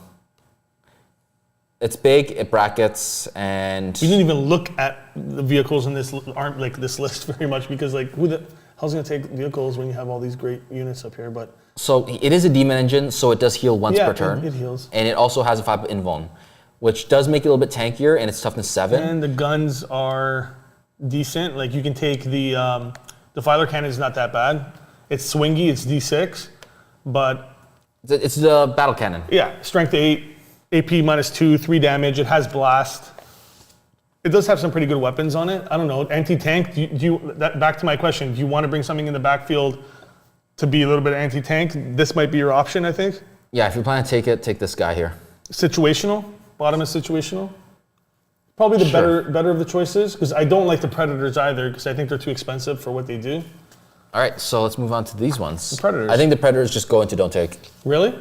[SPEAKER 1] It's big. It brackets, and
[SPEAKER 2] we didn't even look at the vehicles in this aren't like this list very much because like who the hell's gonna take vehicles when you have all these great units up here? But
[SPEAKER 1] so it is a demon engine, so it does heal once per turn.
[SPEAKER 2] It heals,
[SPEAKER 1] and it also has a 5 invuln, which does make it a little bit tankier, and it's toughness 7.
[SPEAKER 2] And the guns are decent. Like you can take the Filer cannon is not that bad. It's swingy. It's D6, but
[SPEAKER 1] it's the battle cannon.
[SPEAKER 2] Yeah, strength 8. AP -2, 3 damage. It has blast. It does have some pretty good weapons on it. I don't know. Anti-tank. Back to my question. Do you want to bring something in the backfield to be a little bit anti-tank? This might be your option, I think.
[SPEAKER 1] Yeah, if you're planning to take it, take this guy here.
[SPEAKER 2] Situational. Bottom is situational. Probably the better of the choices because I don't like the Predators either because I think they're too expensive for what they do.
[SPEAKER 1] All right, so let's move on to these ones.
[SPEAKER 2] The Predators.
[SPEAKER 1] I think the Predators just go into don't take.
[SPEAKER 2] Really?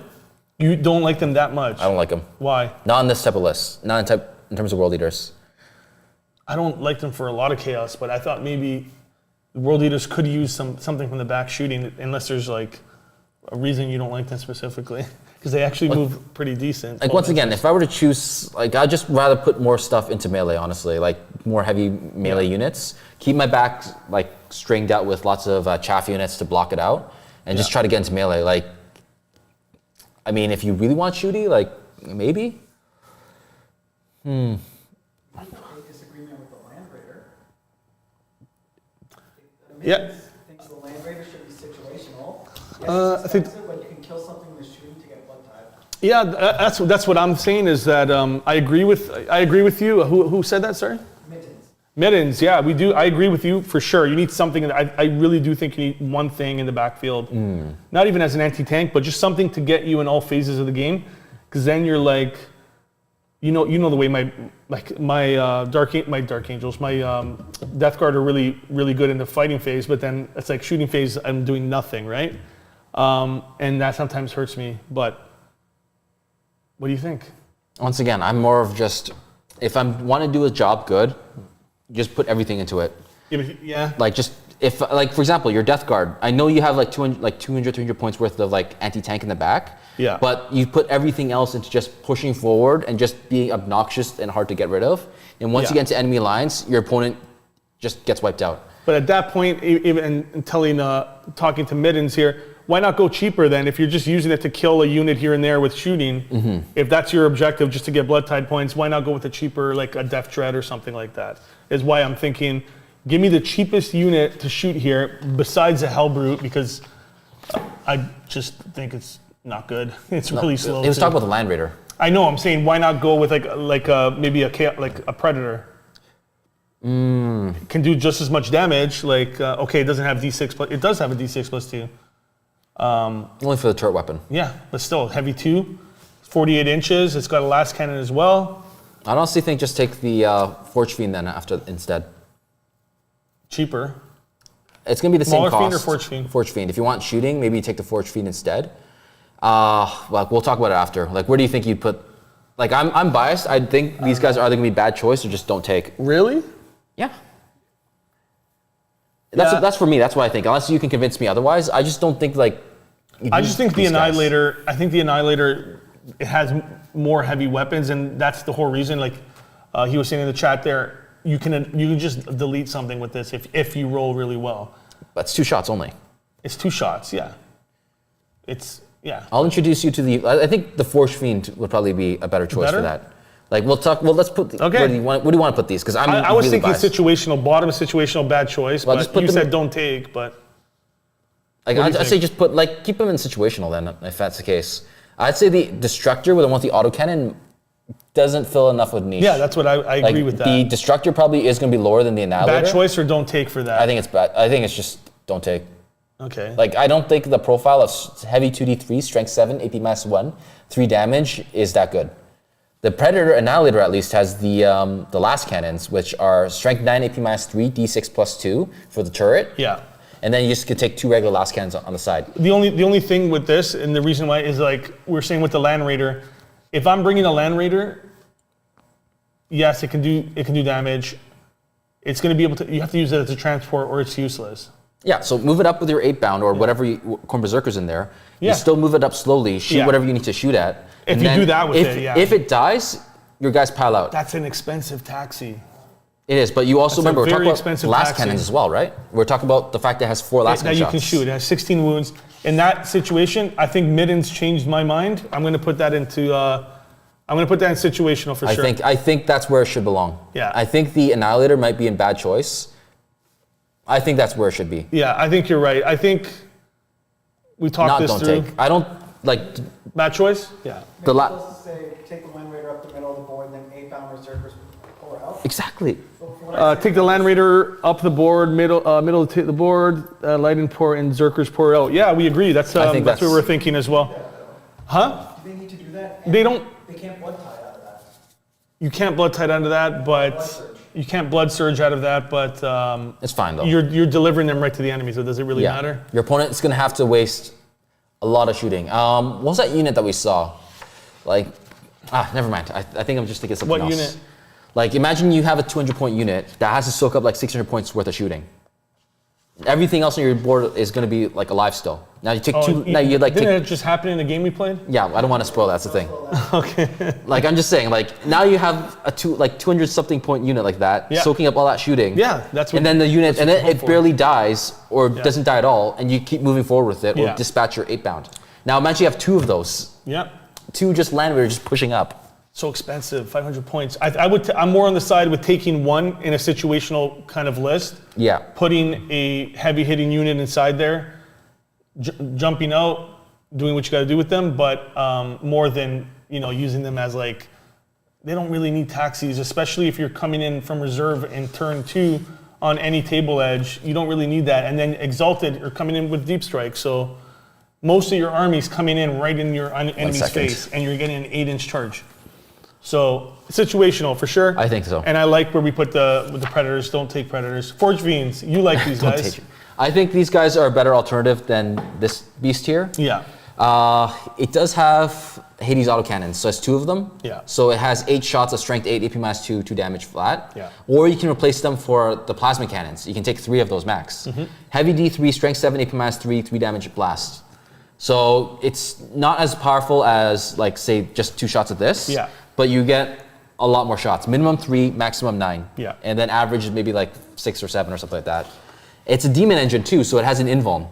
[SPEAKER 2] You don't like them that much?
[SPEAKER 1] I don't like them.
[SPEAKER 2] Why?
[SPEAKER 1] Not on this type of list. Not in terms of World Eaters.
[SPEAKER 2] I don't like them for a lot of chaos, but I thought maybe the World Eaters could use something from the back shooting, unless there's like a reason you don't like them specifically, because they actually move pretty decent.
[SPEAKER 1] Like once again, if I were to choose, like I'd just rather put more stuff into melee, honestly, like more heavy melee units. Keep my back like stringed out with lots of chaff units to block it out, and just try to get into melee. Like, I mean, if you really want shooty, like maybe.
[SPEAKER 3] Disagreement with the Land Raider.
[SPEAKER 2] Yeah.
[SPEAKER 3] Thinks the Land Raider should be situational.
[SPEAKER 2] I
[SPEAKER 3] Yes, it's
[SPEAKER 2] think.
[SPEAKER 3] expensive, but you can kill something with shooting to get blood type.
[SPEAKER 2] Yeah, that's what I'm saying is that I agree with you. Who said that? Sorry. Mittens, yeah, we do. I agree with you for sure. You need something. I really do think you need one thing in the backfield, not even as an anti-tank, but just something to get you in all phases of the game, because then you're like, you know the way my Dark Angels, my Death Guard are really good in the fighting phase, but then it's like shooting phase, I'm doing nothing, right? And that sometimes hurts me. But what do you think?
[SPEAKER 1] Once again, I'm more of just if I want to do a job good. Just put everything into it.
[SPEAKER 2] Yeah.
[SPEAKER 1] Like just if like for example, your Death Guard. I know you have like 200, 300 points worth of like anti-tank in the back.
[SPEAKER 2] Yeah.
[SPEAKER 1] But you put everything else into just pushing forward and just being obnoxious and hard to get rid of. And once you get into enemy lines, your opponent just gets wiped out.
[SPEAKER 2] But at that point, even talking to Middens here, why not go cheaper then? If you're just using it to kill a unit here and there with shooting, if that's your objective, just to get blood tide points, why not go with a cheaper, like a Death Dread or something like that? Is why I'm thinking, give me the cheapest unit to shoot here besides a Hellbrute, because I just think it's not good. It's really slow.
[SPEAKER 1] It was talking about the Land Raider.
[SPEAKER 2] I know. I'm saying why not go with maybe a Predator. Can do just as much damage. Like okay, it doesn't have D6, but it does have a D6 plus 2.
[SPEAKER 1] Only for the turret weapon.
[SPEAKER 2] Yeah, but still, heavy 2, 48 inches. It's got a last cannon as well.
[SPEAKER 1] I honestly think just take the Forgefiend then instead.
[SPEAKER 2] Cheaper.
[SPEAKER 1] It's gonna be the same
[SPEAKER 2] Smaller
[SPEAKER 1] cost.
[SPEAKER 2] Fiend or Forgefiend?
[SPEAKER 1] Forgefiend. If you want shooting, maybe you take the Forgefiend instead. Well, we'll talk about it after. Like, where do you think you'd put? Like, I'm biased. I think these guys are either gonna be bad choice or just don't take.
[SPEAKER 2] Really?
[SPEAKER 1] Yeah. That's for me. That's what I think. Unless you can convince me otherwise, I just don't think like.
[SPEAKER 2] I just think the Annihilator. I think the Annihilator. It has more heavy weapons, and that's the whole reason. Like he was saying in the chat there, you can just delete something with this if you roll really well.
[SPEAKER 1] That's 2 shots only.
[SPEAKER 2] It's 2 shots. Yeah.
[SPEAKER 1] I'll introduce you to the. I think the Forgefiend would probably be a better choice for that. Like we'll talk. Well, let's put.
[SPEAKER 2] Okay.
[SPEAKER 1] Where do you want to put these? Because I
[SPEAKER 2] was
[SPEAKER 1] really
[SPEAKER 2] thinking
[SPEAKER 1] biased.
[SPEAKER 2] situational. Bottom is situational. Bad choice.
[SPEAKER 1] Well,
[SPEAKER 2] but
[SPEAKER 1] just put
[SPEAKER 2] you
[SPEAKER 1] them
[SPEAKER 2] said don't take. But
[SPEAKER 1] like I'd say just put keep them in situational then if that's the case. I'd say the Destructor with the autocannon doesn't fill enough with niche.
[SPEAKER 2] Yeah, that's what I agree with that.
[SPEAKER 1] The Destructor probably is going to be lower than the Annihilator.
[SPEAKER 2] Bad choice or don't take for that?
[SPEAKER 1] I think it's bad. I think it's just don't take.
[SPEAKER 2] Okay.
[SPEAKER 1] Like I don't think the profile of heavy 2d3, strength 7, AP -1, 3 damage is that good. The Predator Annihilator at least has the last cannons, which are strength 9, AP -3, D6 plus 2 for the turret.
[SPEAKER 2] Yeah.
[SPEAKER 1] And then you just could take 2 regular last cannons on the side.
[SPEAKER 2] The only thing with this, and the reason why is like we're saying with the Land Raider, if I'm bringing a Land Raider, yes, it can do damage. It's going to be able to. You have to use it as a transport, or it's useless.
[SPEAKER 1] Yeah, so move it up with your 8-bound or whatever Khorne Berserkers in there. Yeah. You still move it up slowly, shoot whatever you need to shoot at.
[SPEAKER 2] If you do that with it, yeah.
[SPEAKER 1] If it dies, your guys pile out.
[SPEAKER 2] That's an expensive taxi.
[SPEAKER 1] It is, but you also remember we're talking about last cannons as well, right? We're talking about the fact that it has 4 last cannon shots.
[SPEAKER 2] That you can shoot. It has 16 wounds. In that situation, I think Middens changed my mind. I'm going to put that into. I'm going to put that in situational for sure.
[SPEAKER 1] I think that's where it should belong.
[SPEAKER 2] Yeah.
[SPEAKER 1] I think the Annihilator might be in bad choice. I think that's where it should be.
[SPEAKER 2] Yeah, I think you're right. I think we talked this through.
[SPEAKER 1] Take. I don't like.
[SPEAKER 2] Bad choice? Yeah.
[SPEAKER 3] Supposed to say take the Land Raider up the middle of the board, and then 8-bound Berserkers pour out.
[SPEAKER 1] Exactly.
[SPEAKER 2] Take the Land Raider up the board, middle of the board, Lightning pour, and Berserkers pour out. Yeah, we agree. That's what we're thinking as well. Huh?
[SPEAKER 3] Do they need to do that?
[SPEAKER 2] They don't.
[SPEAKER 3] They can't blood tide out of that.
[SPEAKER 2] You can't blood tide out of that, but you can't blood surge out of that. But
[SPEAKER 1] it's fine though.
[SPEAKER 2] You're delivering them right to the enemy, so does it really matter?
[SPEAKER 1] Your opponent's gonna have to waste a lot of shooting. What was that unit that we saw? Like, never mind. I think I'm just thinking something else.
[SPEAKER 2] What unit?
[SPEAKER 1] Like, imagine you have a 200-point unit that has to soak up like 600 points worth of shooting. Everything else on your board is going to be like alive still. Now you take two. Now you like.
[SPEAKER 2] Didn't it just happen in the game we played?
[SPEAKER 1] Yeah, I don't want to spoil that. That's the thing.
[SPEAKER 2] Okay.
[SPEAKER 1] Like I'm just saying, like now you have a 200-something point unit like that, soaking up all that shooting.
[SPEAKER 2] Yeah, that's what.
[SPEAKER 1] And then the unit, and then it barely dies or doesn't die at all, and you keep moving forward with it, or dispatch your 8-bound. Now imagine you have 2 of those.
[SPEAKER 2] Yeah. 2
[SPEAKER 1] just land raiders just pushing up.
[SPEAKER 2] So expensive, 500 points. I'm more on the side with taking 1 in a situational kind of list.
[SPEAKER 1] Yeah.
[SPEAKER 2] Putting a heavy hitting unit inside there, jumping out, doing what you got to do with them, but more than using them as like, they don't really need taxis, especially if you're coming in from reserve in turn 2 on any table edge. You don't really need that. And then Exalted are coming in with deep strike, so most of your army's coming in right in your enemy's face, and you're getting an 8-inch charge. So situational for sure.
[SPEAKER 1] I think so.
[SPEAKER 2] And I like where we put the predators. Don't take predators. Forgefiends. You like these guys?
[SPEAKER 1] I think these guys are a better alternative than this beast here.
[SPEAKER 2] Yeah.
[SPEAKER 1] It does have Hades autocannons, so it's 2 of them.
[SPEAKER 2] Yeah.
[SPEAKER 1] So it has 8 shots of strength 8, AP minus 2, 2 damage flat.
[SPEAKER 2] Yeah.
[SPEAKER 1] Or you can replace them for the plasma cannons. You can take 3 of those max. Mm-hmm. Heavy D3, strength 7, AP minus 3, 3 damage blast. So it's not as powerful as like say just 2 shots of this.
[SPEAKER 2] Yeah.
[SPEAKER 1] But you get a lot more shots. Minimum 3, maximum 9.
[SPEAKER 2] Yeah.
[SPEAKER 1] And then average is maybe like 6 or 7 or something like that. It's a demon engine too, so it has an invuln,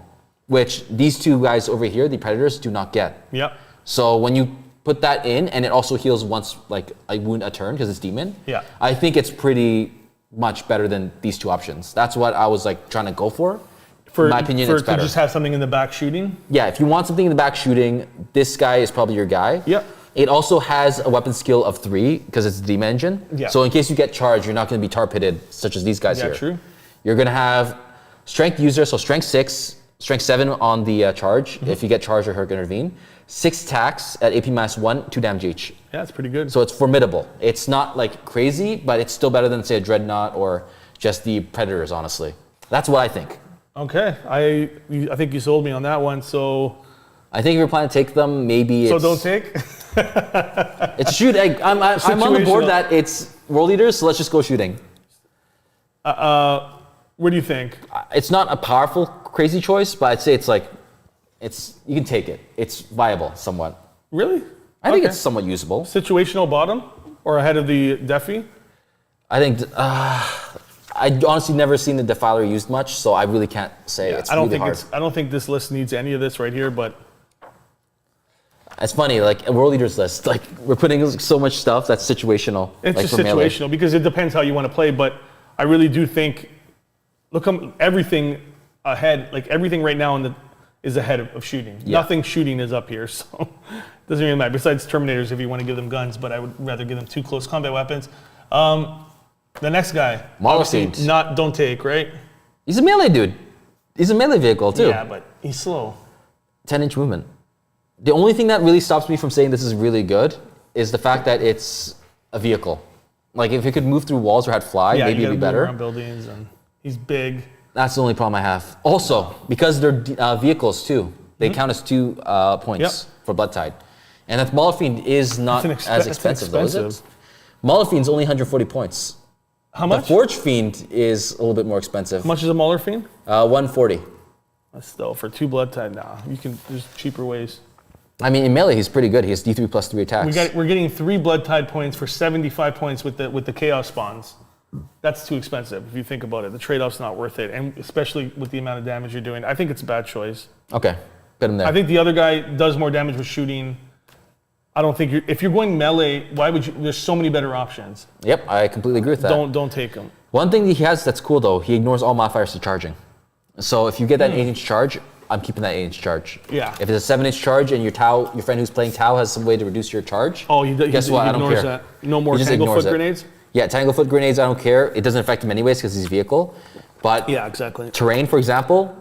[SPEAKER 1] which these 2 guys over here, the predators, do not get.
[SPEAKER 2] Yeah.
[SPEAKER 1] So when you put that in, and it also heals once like a wound a turn because it's demon.
[SPEAKER 2] Yeah.
[SPEAKER 1] I think it's pretty much better than these 2 options. That's what I was like trying to go for. In my opinion, it's better.
[SPEAKER 2] To just have something in the back shooting?
[SPEAKER 1] Yeah, if you want something in the back shooting, this guy is probably your guy.
[SPEAKER 2] Yep.
[SPEAKER 1] It also has a weapon skill of 3 because it's a demon engine.
[SPEAKER 2] Yeah.
[SPEAKER 1] So in case you get charged, you're not going to be tar pitted, such as these guys here.
[SPEAKER 2] Yeah, true.
[SPEAKER 1] You're going to have strength user, so strength 6, strength 7 on the charge. Mm-hmm. If you get charged or hurt, intervene. 6 attacks at AP minus 1, 2 damage each.
[SPEAKER 2] Yeah, that's pretty good.
[SPEAKER 1] So it's formidable. It's not like crazy, but it's still better than say a dreadnought or just the predators. Honestly, that's what I think.
[SPEAKER 2] Okay, I think you sold me on that one. So
[SPEAKER 1] I think if you're planning to take them, maybe
[SPEAKER 2] so don't take.
[SPEAKER 1] It's shoot. I'm on the board that it's world leaders, so let's just go shooting.
[SPEAKER 2] What do you think?
[SPEAKER 1] It's not a powerful, crazy choice, but I'd say it's like, you can take it. It's viable somewhat.
[SPEAKER 2] Really?
[SPEAKER 1] I think it's somewhat usable.
[SPEAKER 2] Situational bottom or ahead of the Defi?
[SPEAKER 1] I think I honestly never seen the Defiler used much, so I really can't say. Yeah, it's really hard.
[SPEAKER 2] I don't think this list needs any of this right here, but.
[SPEAKER 1] It's funny, like a world leaders list, like we're putting so much stuff that's situational.
[SPEAKER 2] It's just situational because it depends how you want to play, but I really do think, look, everything ahead, like everything right now is ahead of shooting. Yeah. Nothing shooting is up here, so it doesn't really matter. Besides Terminators, if you want to give them guns, but I would rather give them 2 close combat weapons. The next guy, obviously don't take, right?
[SPEAKER 1] He's a melee dude. He's a melee vehicle too.
[SPEAKER 2] Yeah, but he's slow.
[SPEAKER 1] 10-inch movement. The only thing that really stops me from saying this is really good is the fact that it's a vehicle. Like if it could move through walls or had fly, maybe it'd be better.
[SPEAKER 2] Around buildings, and he's big.
[SPEAKER 1] That's the only problem I have. Also, because they're vehicles too, they count as 2 points for Blood Tide. And that Mauler Fiend is not as expensive, though, is it? Mauler Fiend's only 140 points.
[SPEAKER 2] How much?
[SPEAKER 1] The Forgefiend is a little bit more expensive.
[SPEAKER 2] How much is a Mauler Fiend?
[SPEAKER 1] 140.
[SPEAKER 2] That's still for 2 Blood Tide now. There's cheaper ways.
[SPEAKER 1] I mean, in melee, he's pretty good. He has D3 plus 3 attacks.
[SPEAKER 2] We're getting 3 Blood Tide points for 75 points with the Chaos spawns. That's too expensive if you think about it. The trade-off's not worth it, and especially with the amount of damage you're doing. I think it's a bad choice.
[SPEAKER 1] Okay, put him there.
[SPEAKER 2] I think the other guy does more damage with shooting. I don't think if you're going melee, why would you? There's so many better options.
[SPEAKER 1] Yep, I completely agree with that.
[SPEAKER 2] Don't take him.
[SPEAKER 1] One thing that he has that's cool though, he ignores all modifiers to charging. So if you get that 8-inch charge, I'm keeping that 8-inch charge.
[SPEAKER 2] Yeah.
[SPEAKER 1] If it's a 7-inch charge and your friend who's playing Tau has some way to reduce your charge.
[SPEAKER 2] Oh,
[SPEAKER 1] guess what? I don't care.
[SPEAKER 2] That. No more Tanglefoot grenades.
[SPEAKER 1] Yeah, Tanglefoot grenades. I don't care. It doesn't affect him anyways because he's a vehicle. But
[SPEAKER 2] yeah, exactly.
[SPEAKER 1] Terrain, for example,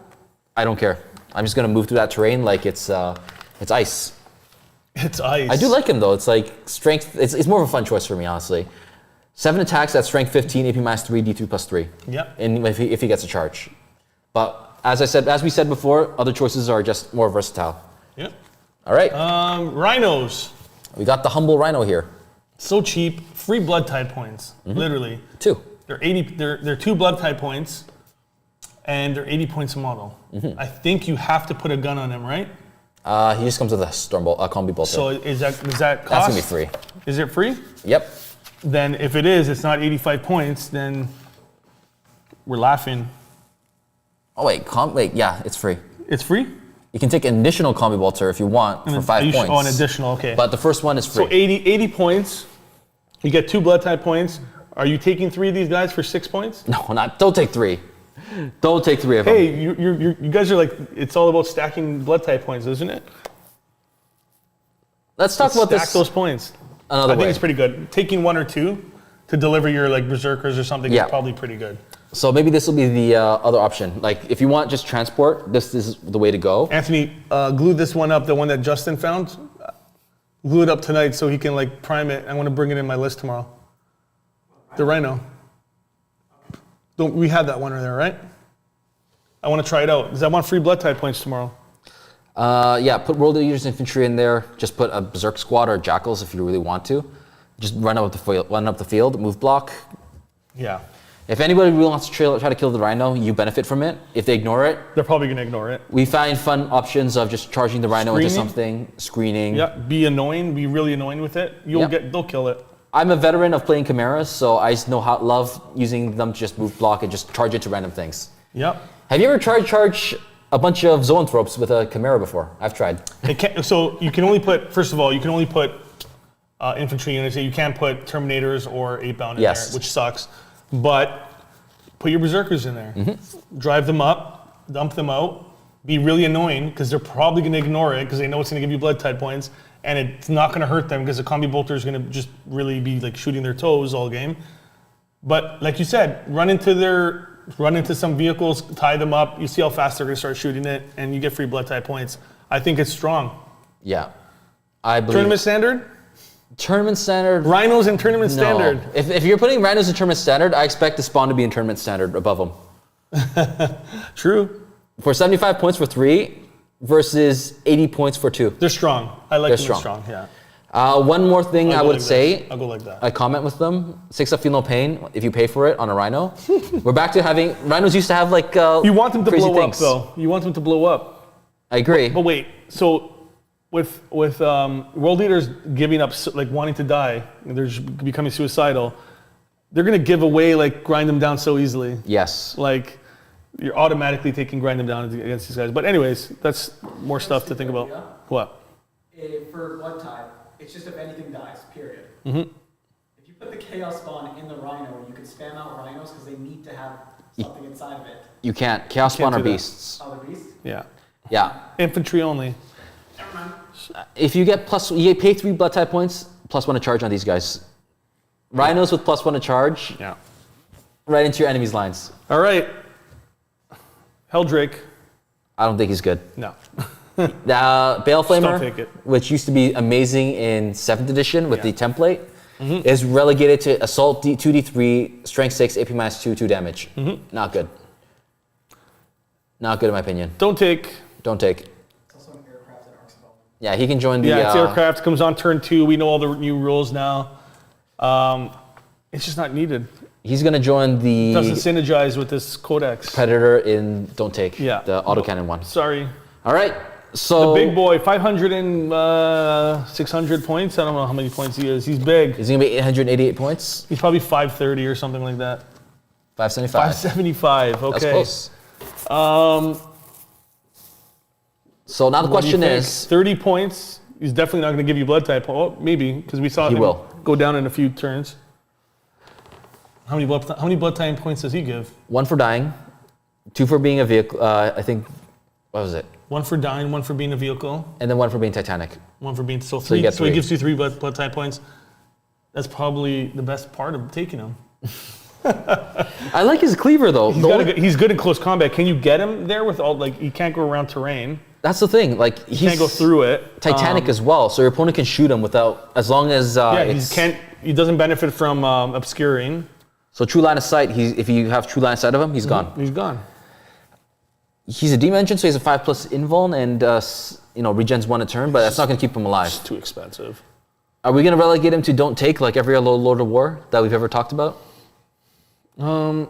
[SPEAKER 1] I don't care. I'm just gonna move through that terrain like it's ice.
[SPEAKER 2] It's ice.
[SPEAKER 1] I do like him though. It's like strength. It's more of a fun choice for me, honestly. 7 attacks at strength 15, AP minus 3, D3 plus 3.
[SPEAKER 2] Yep.
[SPEAKER 1] And if he gets a charge. But as we said before, other choices are just more versatile.
[SPEAKER 2] Yep.
[SPEAKER 1] All right.
[SPEAKER 2] Rhinos.
[SPEAKER 1] We got the humble Rhino here.
[SPEAKER 2] So cheap, free Blood Tide points, literally.
[SPEAKER 1] 2.
[SPEAKER 2] They're 2 Blood Tide points, and they're 80 points a model. I think you have to put a gun on him, right?
[SPEAKER 1] He just comes with a combi bolter.
[SPEAKER 2] So does that cost?
[SPEAKER 1] That's gonna be free.
[SPEAKER 2] Is it free?
[SPEAKER 1] Yep.
[SPEAKER 2] Then if it is, it's not 85 points. Then we're laughing.
[SPEAKER 1] Oh wait, yeah, it's free.
[SPEAKER 2] It's free.
[SPEAKER 1] You can take an additional combi bolter if you want for 5 points.
[SPEAKER 2] Oh, an additional, okay.
[SPEAKER 1] But the first one is free.
[SPEAKER 2] So 80 points. You get 2 Blood Tide points. Are you taking 3 of these guys for 6 points?
[SPEAKER 1] No, don't take 3. Don't take 3 of them.
[SPEAKER 2] Hey, you guys are like, it's all about stacking Blood Tide points, isn't it?
[SPEAKER 1] Let's talk about this.
[SPEAKER 2] Stack those points.
[SPEAKER 1] Another way.
[SPEAKER 2] I think it's pretty good. Taking 1 or 2 to deliver your like Berserkers or something is probably pretty good.
[SPEAKER 1] So maybe this will be the other option. Like if you want just transport, this is the way to go.
[SPEAKER 2] Anthony, glue this one up, the one that Justin found. Glue it up tonight so he can like prime it. I want to bring it in my list tomorrow. The Rhino. We had that one in there, right? I want to try it out because I want free Blood Tide points tomorrow.
[SPEAKER 1] Yeah, put World Leaders Infantry in there. Just put a Berserk Squad or Jakhals if you really want to. Just run up the field, move block.
[SPEAKER 2] Yeah.
[SPEAKER 1] If anybody really wants to try to kill the Rhino, you benefit from it. If they ignore it,
[SPEAKER 2] they're probably going to ignore it.
[SPEAKER 1] We find fun options of just charging the Rhino into something, screening.
[SPEAKER 2] Yeah, be annoying, be really annoying with it. They'll kill it.
[SPEAKER 1] I'm a veteran of playing Chimeras, so I just love using them to just move block and just charge it to random things.
[SPEAKER 2] Yep.
[SPEAKER 1] Have you ever tried charge a bunch of zoanthropes with a Chimera before? I've tried.
[SPEAKER 2] So you can only put, first of all, infantry units. You can't put Terminators or Eightbound in there, which sucks. But put your Berserkers in there. Drive them up, dump them out. Be really annoying because they're probably going to ignore it because they know it's going to give you Blood Tide points. And it's not going to hurt them because the combi bolter is going to just really be like shooting their toes all game. But like you said, run into some vehicles, tie them up. You see how fast they're going to start shooting it, and you get free Blood Tide points. I think it's strong.
[SPEAKER 1] Yeah, I believe.
[SPEAKER 2] Tournament standard.
[SPEAKER 1] Tournament standard.
[SPEAKER 2] Rhinos in tournament standard.
[SPEAKER 1] If you're putting Rhinos in tournament standard, I expect the spawn to be in tournament standard above them.
[SPEAKER 2] True.
[SPEAKER 1] For 75 points for 3. Versus 80 points for 2.
[SPEAKER 2] They're strong. I like them strong, yeah.
[SPEAKER 1] One more thing I would say.
[SPEAKER 2] I'll go like that.
[SPEAKER 1] I comment with them. 6 up feel no pain if you pay for it on a Rhino. We're back to having, Rhinos used to have like
[SPEAKER 2] you want them to blow
[SPEAKER 1] things.
[SPEAKER 2] Up though. You want them to blow up.
[SPEAKER 1] I agree.
[SPEAKER 2] But wait, so with world leaders giving up, like wanting to die, they're becoming suicidal, they're gonna give away, like grind them down so easily.
[SPEAKER 1] Yes.
[SPEAKER 2] Like, you're automatically grind them down against these guys. But anyways, that's more stuff to think about. What?
[SPEAKER 3] For Blood Tide, it's just if anything dies, period. If you put the Chaos spawn in the Rhino, you can spam out Rhinos because they need to have something inside of it.
[SPEAKER 1] You can't. Chaos spawn are beasts.
[SPEAKER 3] Oh, they're beasts?
[SPEAKER 2] Yeah.
[SPEAKER 1] Yeah.
[SPEAKER 2] Infantry only.
[SPEAKER 3] Never mind.
[SPEAKER 1] If you get you pay 3 Blood Tide points, +1 to charge on these guys. Rhinos with +1 to charge.
[SPEAKER 2] Yeah.
[SPEAKER 1] Right into your enemy's lines.
[SPEAKER 2] All right. Helldrake.
[SPEAKER 1] I don't think he's good.
[SPEAKER 2] No.
[SPEAKER 1] Bale Flamer,
[SPEAKER 2] take it.
[SPEAKER 1] which used to be amazing in 7th edition with the template, is relegated to Assault 2d3, Strength 6, AP minus 2 damage. Not good. Not good in my opinion.
[SPEAKER 2] Don't take.
[SPEAKER 1] Don't take.
[SPEAKER 3] It's also an aircraft at Arcs Development.
[SPEAKER 1] Yeah, he can join the...
[SPEAKER 2] Yeah, it's aircraft. Comes on turn 2. We know all the new rules now. It's just not needed.
[SPEAKER 1] He's going to join the...
[SPEAKER 2] Doesn't synergize with this codex.
[SPEAKER 1] Predator in Don't Take.
[SPEAKER 2] Yeah.
[SPEAKER 1] The autocannon one.
[SPEAKER 2] Sorry.
[SPEAKER 1] All right. So...
[SPEAKER 2] The big boy, 500 and 600 points. I don't know how many points he is. He's big.
[SPEAKER 1] Is he going to be 888 points?
[SPEAKER 2] He's probably 530 or something like that.
[SPEAKER 1] 575.
[SPEAKER 2] 575. Okay.
[SPEAKER 1] That's close. So now the question is...
[SPEAKER 2] 30 points. He's definitely not going to give you blood type. Oh, maybe, because we saw him go down in a few turns. How many blood type points does he give?
[SPEAKER 1] 1 for dying, 2 for being a vehicle. I think, what was it?
[SPEAKER 2] 1 for dying, 1 for being a vehicle.
[SPEAKER 1] And then 1 for being Titanic.
[SPEAKER 2] 1 for being, so
[SPEAKER 1] you get 3.
[SPEAKER 2] he gives you 3 blood type points. That's probably the best part of taking him.
[SPEAKER 1] I like his cleaver though.
[SPEAKER 2] He's good in close combat. Can you get him there with all, like, he can't go around terrain.
[SPEAKER 1] That's the thing. Like
[SPEAKER 2] he can't go through it.
[SPEAKER 1] Titanic as well, so your opponent can shoot him without, as long as
[SPEAKER 2] he doesn't benefit from obscuring.
[SPEAKER 1] So true line of sight. If you have true line of sight of him, he's gone.
[SPEAKER 2] He's gone.
[SPEAKER 1] He's a demon engine, so he's a 5+ invuln and regens 1 a turn, but that's not going to keep him alive.
[SPEAKER 2] It's too expensive.
[SPEAKER 1] Are we going to relegate him to Don't Take like every other Lord of War that we've ever talked about?
[SPEAKER 2] Well,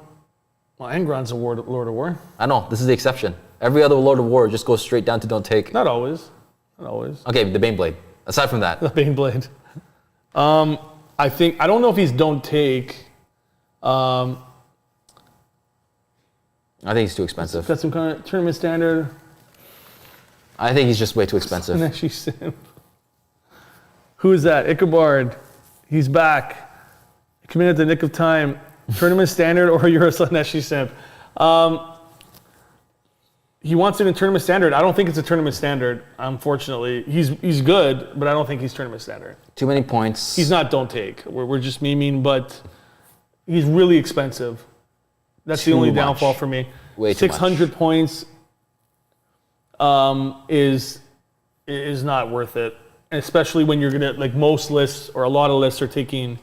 [SPEAKER 2] Angron's a Lord of War.
[SPEAKER 1] I know, this is the exception. Every other Lord of War just goes straight down to Don't Take.
[SPEAKER 2] Not always. Not always.
[SPEAKER 1] Okay, the Baneblade. Aside from that.
[SPEAKER 2] The Baneblade. I don't know if he's Don't Take.
[SPEAKER 1] I think he's too expensive.
[SPEAKER 2] Got some kind of tournament standard.
[SPEAKER 1] I think he's just way too expensive.
[SPEAKER 2] Slaneshi Simp. Who is that? Ichabod. He's back. Come in at the nick of time. Tournament standard or you're a Slaneshi Simp. He wants it in tournament standard. I don't think it's a tournament standard, unfortunately. He's good, but I don't think he's tournament standard.
[SPEAKER 1] Too many points.
[SPEAKER 2] He's not Don't Take. We're just memeing, but he's really expensive. That's the only downfall for me.
[SPEAKER 1] Way too much.
[SPEAKER 2] 600 points is not worth it, especially when you're gonna, like, most lists or a lot of lists are taking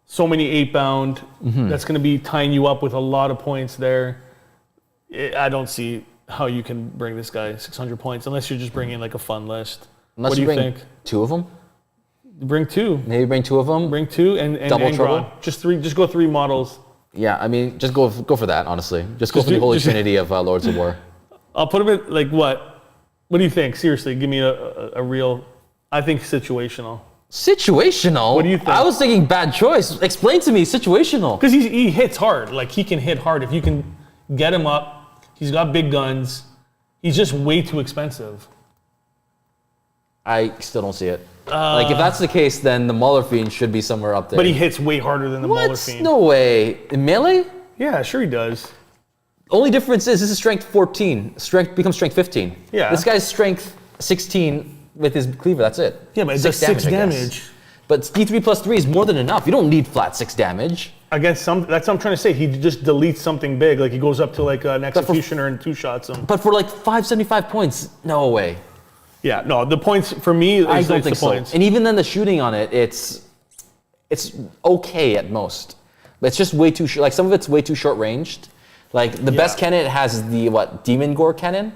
[SPEAKER 2] so many 8-bound. That's gonna be tying you up with a lot of points there. I don't see how you can bring this guy 600 points unless you're just bringing like a fun list. What do you think?
[SPEAKER 1] 2 of them?
[SPEAKER 2] Bring 2.
[SPEAKER 1] Maybe bring 2 of them.
[SPEAKER 2] Bring 2 and
[SPEAKER 1] double
[SPEAKER 2] Angron.
[SPEAKER 1] trouble.
[SPEAKER 2] Just 3. Just go 3 models.
[SPEAKER 1] Yeah, I mean, just go for that. Honestly, just go for the holy trinity of Lords of War.
[SPEAKER 2] I'll put him at, like, what? What do you think? Seriously, give me a real. I think situational.
[SPEAKER 1] Situational?
[SPEAKER 2] What do you think?
[SPEAKER 1] I was thinking bad choice. Explain to me situational.
[SPEAKER 2] Because he hits hard. Like, he can hit hard if you can get him up. He's got big guns. He's just way too expensive.
[SPEAKER 1] I still don't see it. Like, if that's the case, then the Mauler Fiend should be somewhere up there.
[SPEAKER 2] But he hits way harder than the Mauler Fiend.
[SPEAKER 1] No way. In melee?
[SPEAKER 2] Yeah, sure he does.
[SPEAKER 1] Only difference is this is strength 14. Strength becomes strength 15.
[SPEAKER 2] Yeah.
[SPEAKER 1] This guy's strength 16 with his cleaver. That's it.
[SPEAKER 2] Yeah, but it does 6 damage.
[SPEAKER 1] But D3 plus 3 is more than enough. You don't need flat 6 damage.
[SPEAKER 2] Against that's what I'm trying to say. He just deletes something big. Like, he goes up to, like, an executioner and 2-shots him.
[SPEAKER 1] But for like 575 points, no way.
[SPEAKER 2] Yeah, no, the points for me is
[SPEAKER 1] I don't think
[SPEAKER 2] the
[SPEAKER 1] so.
[SPEAKER 2] points.
[SPEAKER 1] And even then, the shooting on it, it's okay at most. But it's just way too short. Like, some of it's way too short ranged. Like, the best cannon it has is the Demon Gore cannon.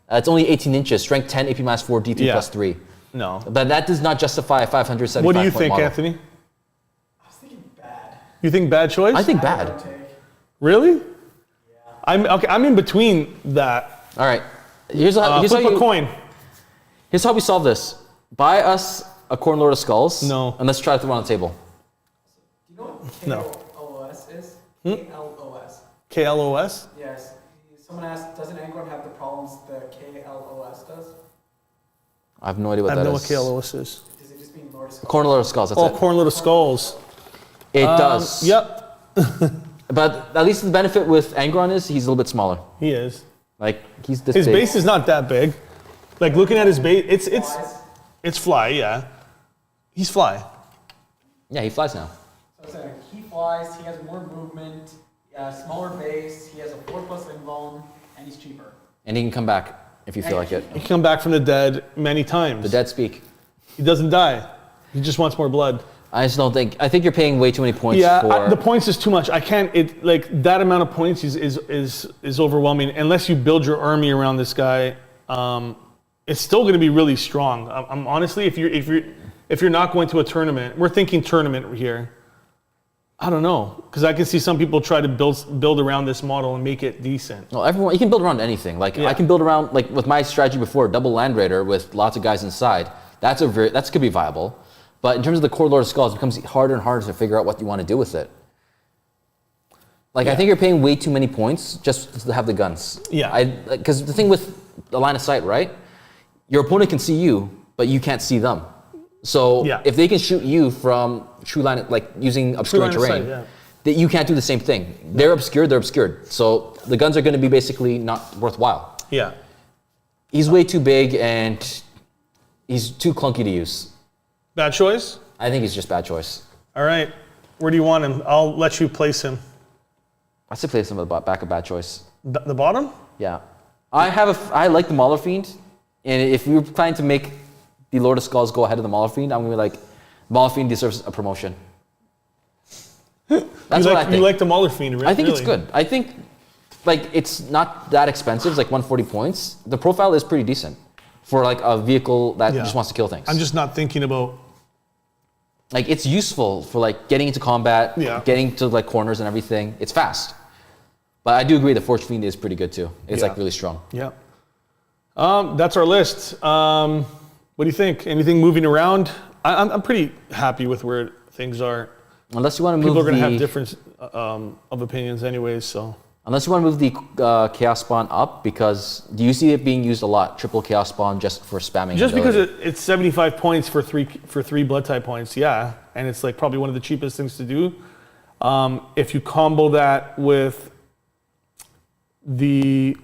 [SPEAKER 1] It's only 18 inches, strength 10, AP minus 4, D3 plus 3.
[SPEAKER 2] No.
[SPEAKER 1] But that does not justify a 575
[SPEAKER 2] What do you think,
[SPEAKER 1] model.
[SPEAKER 2] Anthony?
[SPEAKER 3] I was thinking bad.
[SPEAKER 2] You think bad choice?
[SPEAKER 1] I think bad.
[SPEAKER 2] Really?
[SPEAKER 3] Yeah.
[SPEAKER 2] I'm in between that.
[SPEAKER 1] All right. Here's how
[SPEAKER 2] Flip a coin.
[SPEAKER 1] Here's how we solve this. Buy us a Khorne Lord of Skulls.
[SPEAKER 2] No.
[SPEAKER 1] And let's try to throw it on the table.
[SPEAKER 3] Do you know what
[SPEAKER 2] No.
[SPEAKER 3] KLOS is? KLOS.
[SPEAKER 2] KLOS?
[SPEAKER 3] Yes. Someone asked, doesn't Angron have the problems that KLOS does?
[SPEAKER 1] I have no idea what that is.
[SPEAKER 2] I don't know what KLOS is.
[SPEAKER 3] Does it just mean Lord of Skulls?
[SPEAKER 1] Khorne Lord of Skulls, that's it.
[SPEAKER 2] Khorne Lord of Skulls.
[SPEAKER 1] It does.
[SPEAKER 2] Yep.
[SPEAKER 1] But at least the benefit with Angron is he's a little bit smaller.
[SPEAKER 2] He is.
[SPEAKER 1] Like, he's this
[SPEAKER 2] His
[SPEAKER 1] big.
[SPEAKER 2] base is not that big. Like, looking at his base,
[SPEAKER 3] Flies.
[SPEAKER 2] it's fly, yeah. He's fly.
[SPEAKER 1] Yeah, he flies now.
[SPEAKER 3] So I'm saying he flies, he has more movement, smaller base, he has a 4+ invuln, and he's cheaper.
[SPEAKER 1] And he can come back if you feel like it.
[SPEAKER 2] He can come back from the dead many times.
[SPEAKER 1] The dead speak.
[SPEAKER 2] He doesn't die. He just wants more blood.
[SPEAKER 1] I just don't think. I think you're paying way too many points.
[SPEAKER 2] Yeah, the points is too much. I can't. It like that amount of points is overwhelming. Unless you build your army around this guy, it's still going to be really strong. I'm honestly, if you're not going to a tournament, we're thinking tournament here. I don't know, because I can see some people try to build around this model and make it decent.
[SPEAKER 1] Well, everyone, you can build around anything. Like I can build around, like with my strategy before, double Land Raider with lots of guys inside. That could be viable. But in terms of the core Lord of Skulls, it becomes harder and harder to figure out what you want to do with it. Like, I think you're paying way too many points just to have the guns.
[SPEAKER 2] Yeah.
[SPEAKER 1] Because the thing with the line of sight, right? Your opponent can see you, but you can't see them. So if they can shoot you from true line, like using obscuring terrain, that you can't do the same thing. They're obscured. So the guns are going to be basically not worthwhile.
[SPEAKER 2] Yeah.
[SPEAKER 1] He's way too big and he's too clunky to use.
[SPEAKER 2] Bad choice?
[SPEAKER 1] I think he's just bad choice.
[SPEAKER 2] All right. Where do you want him? I'll let you place him.
[SPEAKER 1] I say place him at the back of bad choice.
[SPEAKER 2] The bottom?
[SPEAKER 1] Yeah. I like the Mauler Fiend, and if we were planning to make the Lord of Skulls go ahead of the Mauler Fiend, I'm going to be like, Mauler Fiend deserves a promotion. That's what I think.
[SPEAKER 2] You like the Mauler Fiend, really?
[SPEAKER 1] I think it's good. I think like it's not that expensive. It's like 140 points. The profile is pretty decent for like a vehicle that just wants to kill things.
[SPEAKER 2] I'm just not thinking about...
[SPEAKER 1] Like, it's useful for like getting into combat, getting to like corners and everything. It's fast. But I do agree the Forgefiend is pretty good too. It's like really strong.
[SPEAKER 2] Yeah. That's our list. What do you think? Anything moving around? I'm pretty happy with where things are.
[SPEAKER 1] Unless you want to move
[SPEAKER 2] people are going to have different of opinions anyways, so...
[SPEAKER 1] Unless you want to move the Chaos Spawn up, because do you see it being used a lot? Triple Chaos Spawn just for spamming.
[SPEAKER 2] Just because it's 75 points for three blood type points, yeah, and it's like probably one of the cheapest things to do. If you combo that with the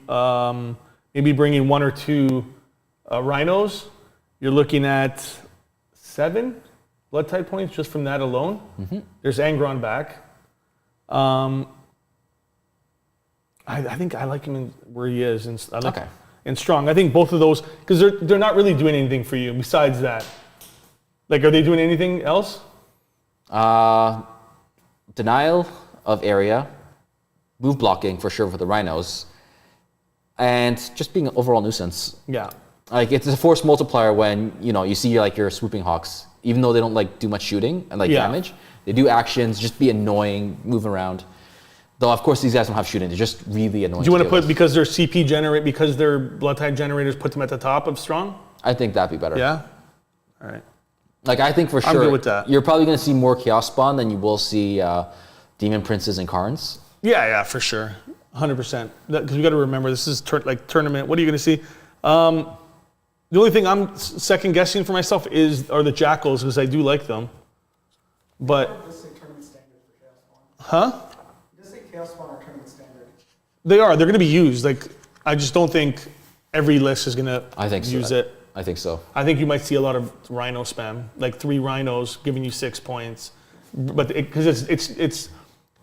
[SPEAKER 2] maybe bringing 1 or 2 rhinos, you're looking at 7 blood type points just from that alone. Mm-hmm. There's Angron back. I think I like him where he is, and and strong. I think both of those, because they're not really doing anything for you besides that. Like, are they doing anything else?
[SPEAKER 1] Denial of area, move blocking for sure for the rhinos, and just being an overall nuisance.
[SPEAKER 2] Yeah.
[SPEAKER 1] Like, it's a force multiplier when you see like your swooping hawks, even though they don't like do much shooting and damage. They do actions, just be annoying, move around. Though, of course, these guys don't have shooting. They're just really annoying.
[SPEAKER 2] Do you want to put, because they're CP generate, because they're blood type generators, put them at the top of strong?
[SPEAKER 1] I think that'd be better.
[SPEAKER 2] Yeah? All right.
[SPEAKER 1] Like, I think for sure,
[SPEAKER 2] I'm good with that.
[SPEAKER 1] You're probably going to see more Chaos Spawn than you will see Demon Princes and Khârns.
[SPEAKER 2] Yeah, for sure. 100%. Because we got to remember, this is like tournament. What are you going to see? The only thing I'm second guessing for myself are the Jakhals, because I do like them. But... Huh?
[SPEAKER 3] Chaos Spawn are tournament standard.
[SPEAKER 2] They are. They're going to be used. Like, I just don't think every list is going to use it.
[SPEAKER 1] I think so.
[SPEAKER 2] I think you might see a lot of rhino spam, like 3 rhinos giving you 6 points, but because it's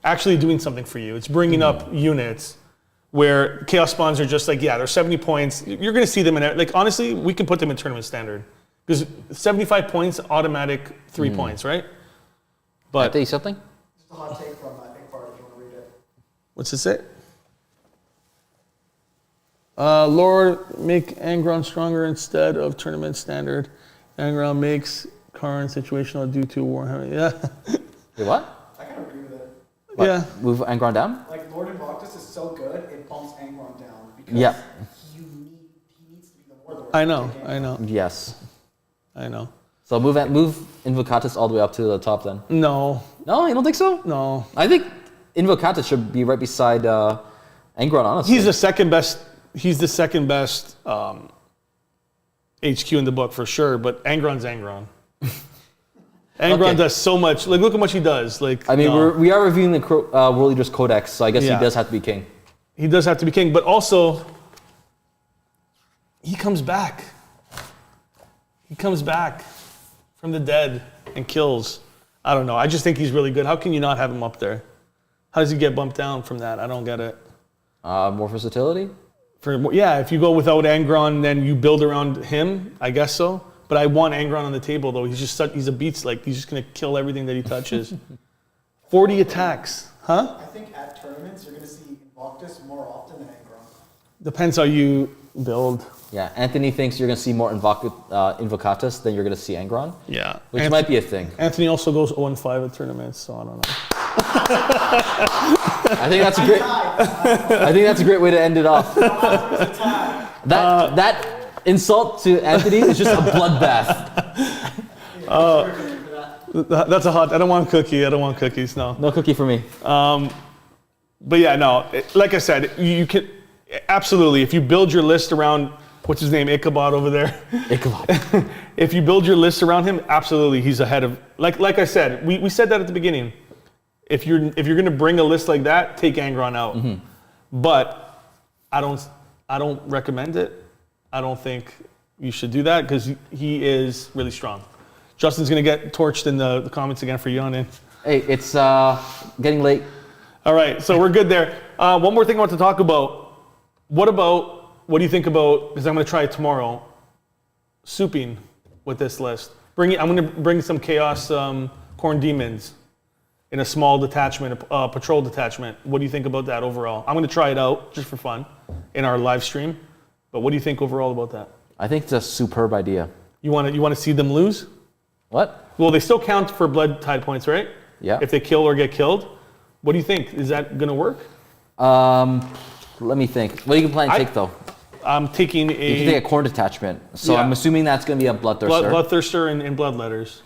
[SPEAKER 2] actually doing something for you. It's bringing up units where Chaos Spawns are just like, they're 70 points. You're going to see them in like, honestly, we can put them in tournament standard because 75 points, automatic 3 points, right? But
[SPEAKER 1] can I tell you something?
[SPEAKER 3] Just a hot take from Igbar, if you want to read it.
[SPEAKER 2] What's it say? Lord, make Angron stronger instead of tournament standard. Angron makes Khârn situational due to Warhammer. Yeah.
[SPEAKER 1] Wait, what?
[SPEAKER 3] I kind of agree with it.
[SPEAKER 1] What?
[SPEAKER 2] Yeah.
[SPEAKER 1] Move Angron down?
[SPEAKER 3] Like, Lord Invocatus is so good, it bumps Angron down. Because he needs to be the warlord.
[SPEAKER 2] I know.
[SPEAKER 1] Yes.
[SPEAKER 2] I know.
[SPEAKER 1] So move Invocatus all the way up to the top then.
[SPEAKER 2] No.
[SPEAKER 1] No, you don't think so?
[SPEAKER 2] No.
[SPEAKER 1] I think Invocatus should be right beside Angron, honestly.
[SPEAKER 2] He's the second best HQ in the book for sure, but Angron's Angron. Angron does so much. Like, look how much he does. Like,
[SPEAKER 1] I mean, we are reviewing the World Leaders Codex, so I guess he does have to be king.
[SPEAKER 2] He does have to be king, but also he comes back. He comes back from the dead and kills. I don't know. I just think he's really good. How can you not have him up there? How does he get bumped down from that? I don't get it.
[SPEAKER 1] More versatility?
[SPEAKER 2] If you go without Angron, then you build around him. I guess so. But I want Angron on the table, though. He's a beast. Like, he's just going to kill everything that he touches. 40 attacks. Huh?
[SPEAKER 3] I think at tournaments, you're going to see Invocatus more often than Angron.
[SPEAKER 2] Depends how you build.
[SPEAKER 1] Yeah, Anthony thinks you're going to see more Invocatus than you're going to see Angron.
[SPEAKER 2] Yeah.
[SPEAKER 1] Which might be a thing.
[SPEAKER 2] Anthony also goes 0-5 at tournaments, so I don't know.
[SPEAKER 1] I think that's a great way to end it off. That insult to Anthony is just a bloodbath.
[SPEAKER 2] That's a hot. I don't want cookie. I don't want cookies. No.
[SPEAKER 1] No cookie for me.
[SPEAKER 2] But yeah, no. Like I said, you can absolutely, if you build your list around what's his name, Ichabod over there.
[SPEAKER 1] Ichabod.
[SPEAKER 2] If you build your list around him, absolutely, he's ahead of. Like I said, we said that at the beginning. If you're going to bring a list like that, take Angron out. Mm-hmm. But I don't recommend it. I don't think you should do that because he is really strong. Justin's going to get torched in the comments again for yawning.
[SPEAKER 1] Hey, it's getting late.
[SPEAKER 2] All right, so we're good there. One more thing I want to talk about. What do you think about, because I'm going to try it tomorrow, souping with this list. I'm going to bring some Chaos Khorne Demons in a small detachment, patrol detachment. What do you think about that overall? I'm going to try it out just for fun in our live stream. But what do you think overall about that?
[SPEAKER 1] I think it's a superb idea.
[SPEAKER 2] You want to see them lose?
[SPEAKER 1] What?
[SPEAKER 2] Well, they still count for blood tide points, right?
[SPEAKER 1] Yeah.
[SPEAKER 2] If they kill or get killed. What do you think? Is that going to work?
[SPEAKER 1] Let me think. What do you plan to take, though?
[SPEAKER 2] I'm taking
[SPEAKER 1] You can take a Khorne detachment. So yeah. I'm assuming that's going to be a Bloodthirster.
[SPEAKER 2] Bloodthirster and Bloodletters.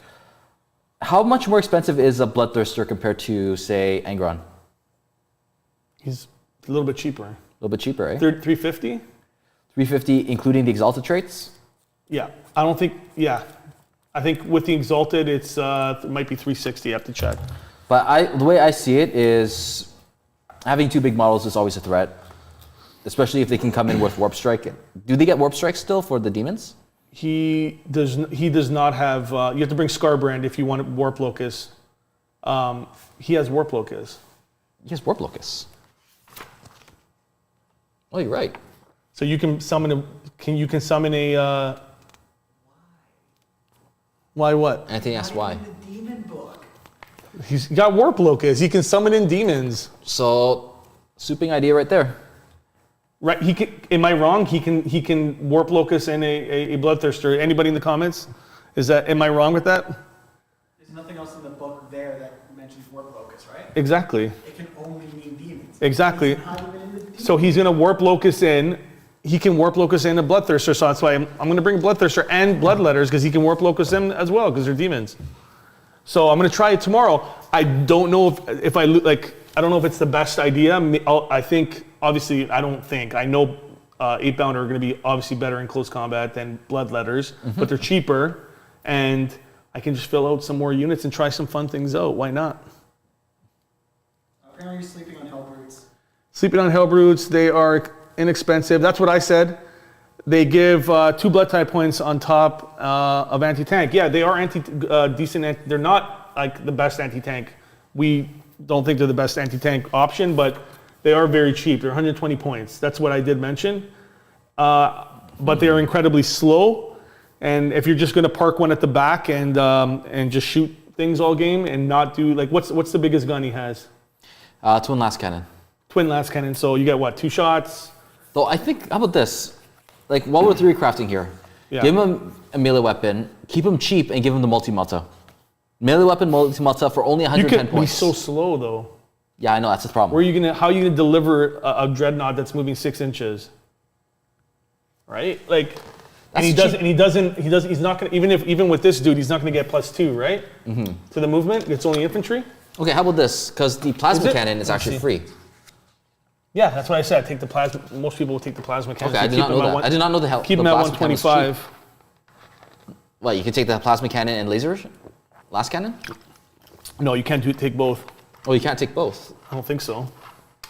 [SPEAKER 1] How much more expensive is a Bloodthirster compared to, say, Angron?
[SPEAKER 2] He's a little bit cheaper.
[SPEAKER 1] A little bit cheaper, eh?
[SPEAKER 2] 350?
[SPEAKER 1] 350, including the Exalted traits?
[SPEAKER 2] Yeah. I think with the Exalted, it might be 360. I have to check.
[SPEAKER 1] But the way I see it is having two big models is always a threat, especially if they can come in with Warp Strike. Do they get Warp Strike still for the demons?
[SPEAKER 2] He does not have. You have to bring Scarbrand if you want Warp Locus. He has Warp Locus.
[SPEAKER 1] He has Warp Locus. Oh, you're right.
[SPEAKER 2] So you can summon a. Why what?
[SPEAKER 1] Anthony asked why.
[SPEAKER 2] He's got Warp Locus. He can summon in demons.
[SPEAKER 1] So, souping idea right there.
[SPEAKER 2] Right? He can. Am I wrong? He can Warp Locus and a Bloodthirster. Anybody in the comments? Am I wrong with that?
[SPEAKER 3] There's nothing else in the book there that mentions Warp Locus, right?
[SPEAKER 2] Exactly.
[SPEAKER 3] It can only mean demons.
[SPEAKER 2] Exactly. So he's gonna Warp Locus in. He can Warp Locus in a Bloodthirster. So that's why I'm gonna bring Bloodthirster and Bloodletters because he can Warp Locus in as well because they're demons. So I'm gonna try it tomorrow. I don't know if I don't know if it's the best idea. I think obviously I know Eightbound are gonna be obviously better in close combat than Bloodletters, but they're cheaper, and I can just fill out some more units and try some fun things out. Why not?
[SPEAKER 3] Apparently, you're sleeping on Hellbrutes.
[SPEAKER 2] Sleeping on Hellbrutes, they are inexpensive. That's what I said. They give 2 blood type points on top of anti-tank. Yeah, they are decent. They're not like the best anti-tank. We don't think they're the best anti-tank option, but they are very cheap. They're 120 points. That's what I did mention. But they are incredibly slow. And if you're just going to park one at the back and just shoot things all game and not do what's the biggest gun he has?
[SPEAKER 1] Twin Last Cannon.
[SPEAKER 2] Twin Last Cannon. So you get what? 2 shots.
[SPEAKER 1] Though I think, how about this? Like, while we're 3 crafting here, give him a melee weapon, keep him cheap, and give him the multi-multa. Melee weapon, multi-multa for only 110 points.
[SPEAKER 2] Be so slow, though.
[SPEAKER 1] Yeah, I know, that's the problem.
[SPEAKER 2] How are you gonna deliver a dreadnought that's moving 6 inches? Right? He's not gonna, even with this dude, he's not gonna get +2, right? To the movement, it's only infantry.
[SPEAKER 1] Okay, how about this? Because the plasma cannon is actually free.
[SPEAKER 2] Yeah, that's what I said. Take the plasma. Most people will take the plasma cannon.
[SPEAKER 1] Okay, I did not know that. I did not know the hell.
[SPEAKER 2] Keep them at 125.
[SPEAKER 1] What, you can take the plasma cannon and laser last cannon?
[SPEAKER 2] No, you can't take both.
[SPEAKER 1] Oh, you can't take both?
[SPEAKER 2] I don't think so.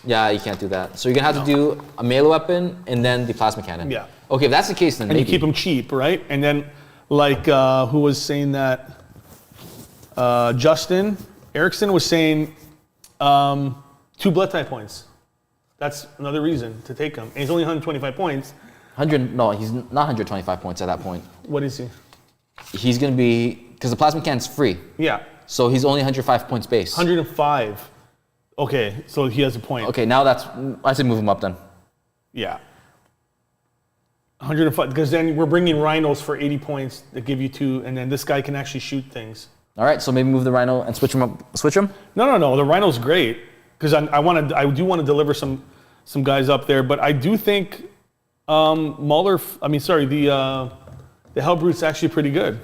[SPEAKER 1] Yeah, you can't do that. So you're gonna have to do a melee weapon and then the plasma cannon.
[SPEAKER 2] Yeah.
[SPEAKER 1] Okay, if that's the case, then
[SPEAKER 2] and
[SPEAKER 1] maybe.
[SPEAKER 2] You keep them cheap, right? And then, who was saying that? Justin Erickson was saying 2 blood type points. That's another reason to take him. And he's only 125 points.
[SPEAKER 1] No, he's not 125 points at that point.
[SPEAKER 2] What is he?
[SPEAKER 1] He's going to be, because the plasma cannon's free.
[SPEAKER 2] Yeah.
[SPEAKER 1] So he's only 105 points base.
[SPEAKER 2] 105. Okay, so he has a point.
[SPEAKER 1] Okay, now I say move him up then.
[SPEAKER 2] Yeah. 105, because then we're bringing rhinos for 80 points that give you 2, and then this guy can actually shoot things.
[SPEAKER 1] All right, so maybe move the rhino and switch him up. Switch him?
[SPEAKER 2] No. The rhino's great because I do want to deliver some guys up there, but I do think the Hellbrute's actually pretty good.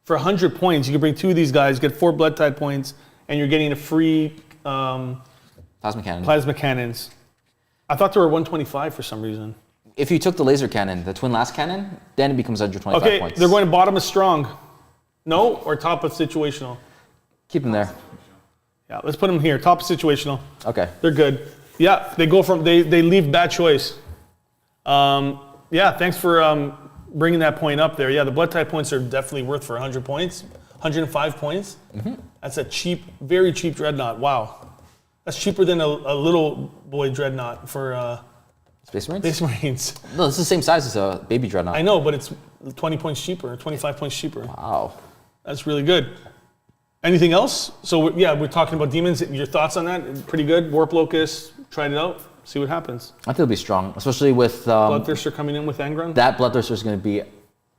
[SPEAKER 2] For 100 points, you can bring 2 of these guys, get 4 blood tide points, and you're getting a free
[SPEAKER 1] plasma cannon.
[SPEAKER 2] Plasma cannons. I thought they were 125 for some reason.
[SPEAKER 1] If you took the laser cannon, the twin last cannon, then it becomes 125
[SPEAKER 2] okay,
[SPEAKER 1] points.
[SPEAKER 2] They're going to bottom of strong. No, or top of situational.
[SPEAKER 1] Keep them there.
[SPEAKER 2] Yeah, let's put them here. Top of situational.
[SPEAKER 1] Okay.
[SPEAKER 2] They're good. Yeah, they leave bad choice. Yeah, thanks for bringing that point up there. Yeah, the blood type points are definitely worth for 100 points. 105 points. Mm-hmm. That's a very cheap dreadnought. Wow. That's cheaper than a little boy dreadnought for
[SPEAKER 1] Space Marines?
[SPEAKER 2] Space Marines.
[SPEAKER 1] No, it's the same size as a baby dreadnought.
[SPEAKER 2] I know, but it's 20 points cheaper, 25 points cheaper.
[SPEAKER 1] Wow.
[SPEAKER 2] That's really good. Anything else? So yeah, we're talking about demons. Your thoughts on that? Pretty good. Warp Locust, tried it out. See what happens.
[SPEAKER 1] I think it'll be strong, especially with
[SPEAKER 2] Bloodthirster coming in with Angron.
[SPEAKER 1] That Bloodthirster is going to be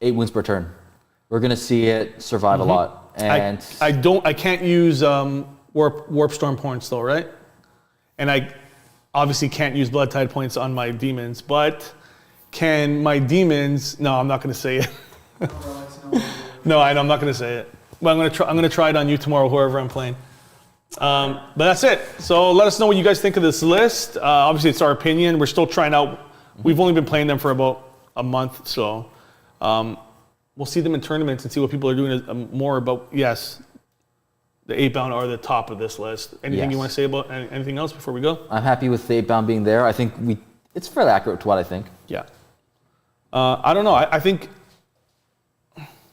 [SPEAKER 1] 8 wounds per turn. We're going to see it survive a lot. And
[SPEAKER 2] I can't use warp storm points though, right? And I obviously can't use blood tide points on my demons, but can my demons? No, I'm not going to say it. No, I'm not going to say it. But I'm going to try it on you tomorrow, whoever I'm playing. But that's it. So let us know what you guys think of this list. Obviously, it's our opinion. We're still trying out. We've only been playing them for about a month, so we'll see them in tournaments and see what people are doing more about. Yes, the 8-bound are the top of this list. Anything you want to say about anything else before we go?
[SPEAKER 1] I'm happy with the 8-bound being there. I think it's fairly accurate to what I think.
[SPEAKER 2] Yeah. I don't know. I think.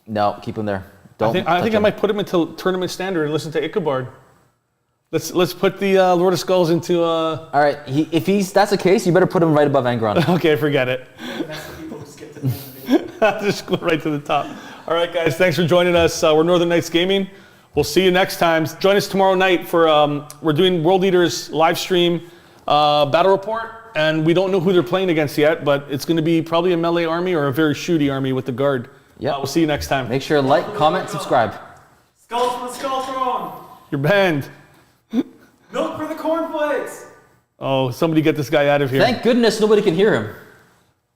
[SPEAKER 1] No, keep them there.
[SPEAKER 2] I think I might put him into tournament standard and listen to Ichabod. Let's put the Lord of Skulls into.
[SPEAKER 1] All right, if that's the case, you better put him right above Angron.
[SPEAKER 2] Okay, forget it.
[SPEAKER 3] That's the people who skip to the end.
[SPEAKER 2] Just go right to the top. All right, guys, thanks for joining us. We're Northern Knights Gaming. We'll see you next time. Join us tomorrow night for we're doing World Eaters live stream battle report, and we don't know who they're playing against yet, but it's going to be probably a melee army or a very shooty army with the guard.
[SPEAKER 1] Yeah,
[SPEAKER 2] we'll see you next time.
[SPEAKER 1] Make sure to like, comment, subscribe.
[SPEAKER 3] Skulls for the Skull Throne!
[SPEAKER 2] You're banned.
[SPEAKER 3] Milk for the cornflakes!
[SPEAKER 2] Oh, somebody get this guy out of here.
[SPEAKER 1] Thank goodness nobody can hear him.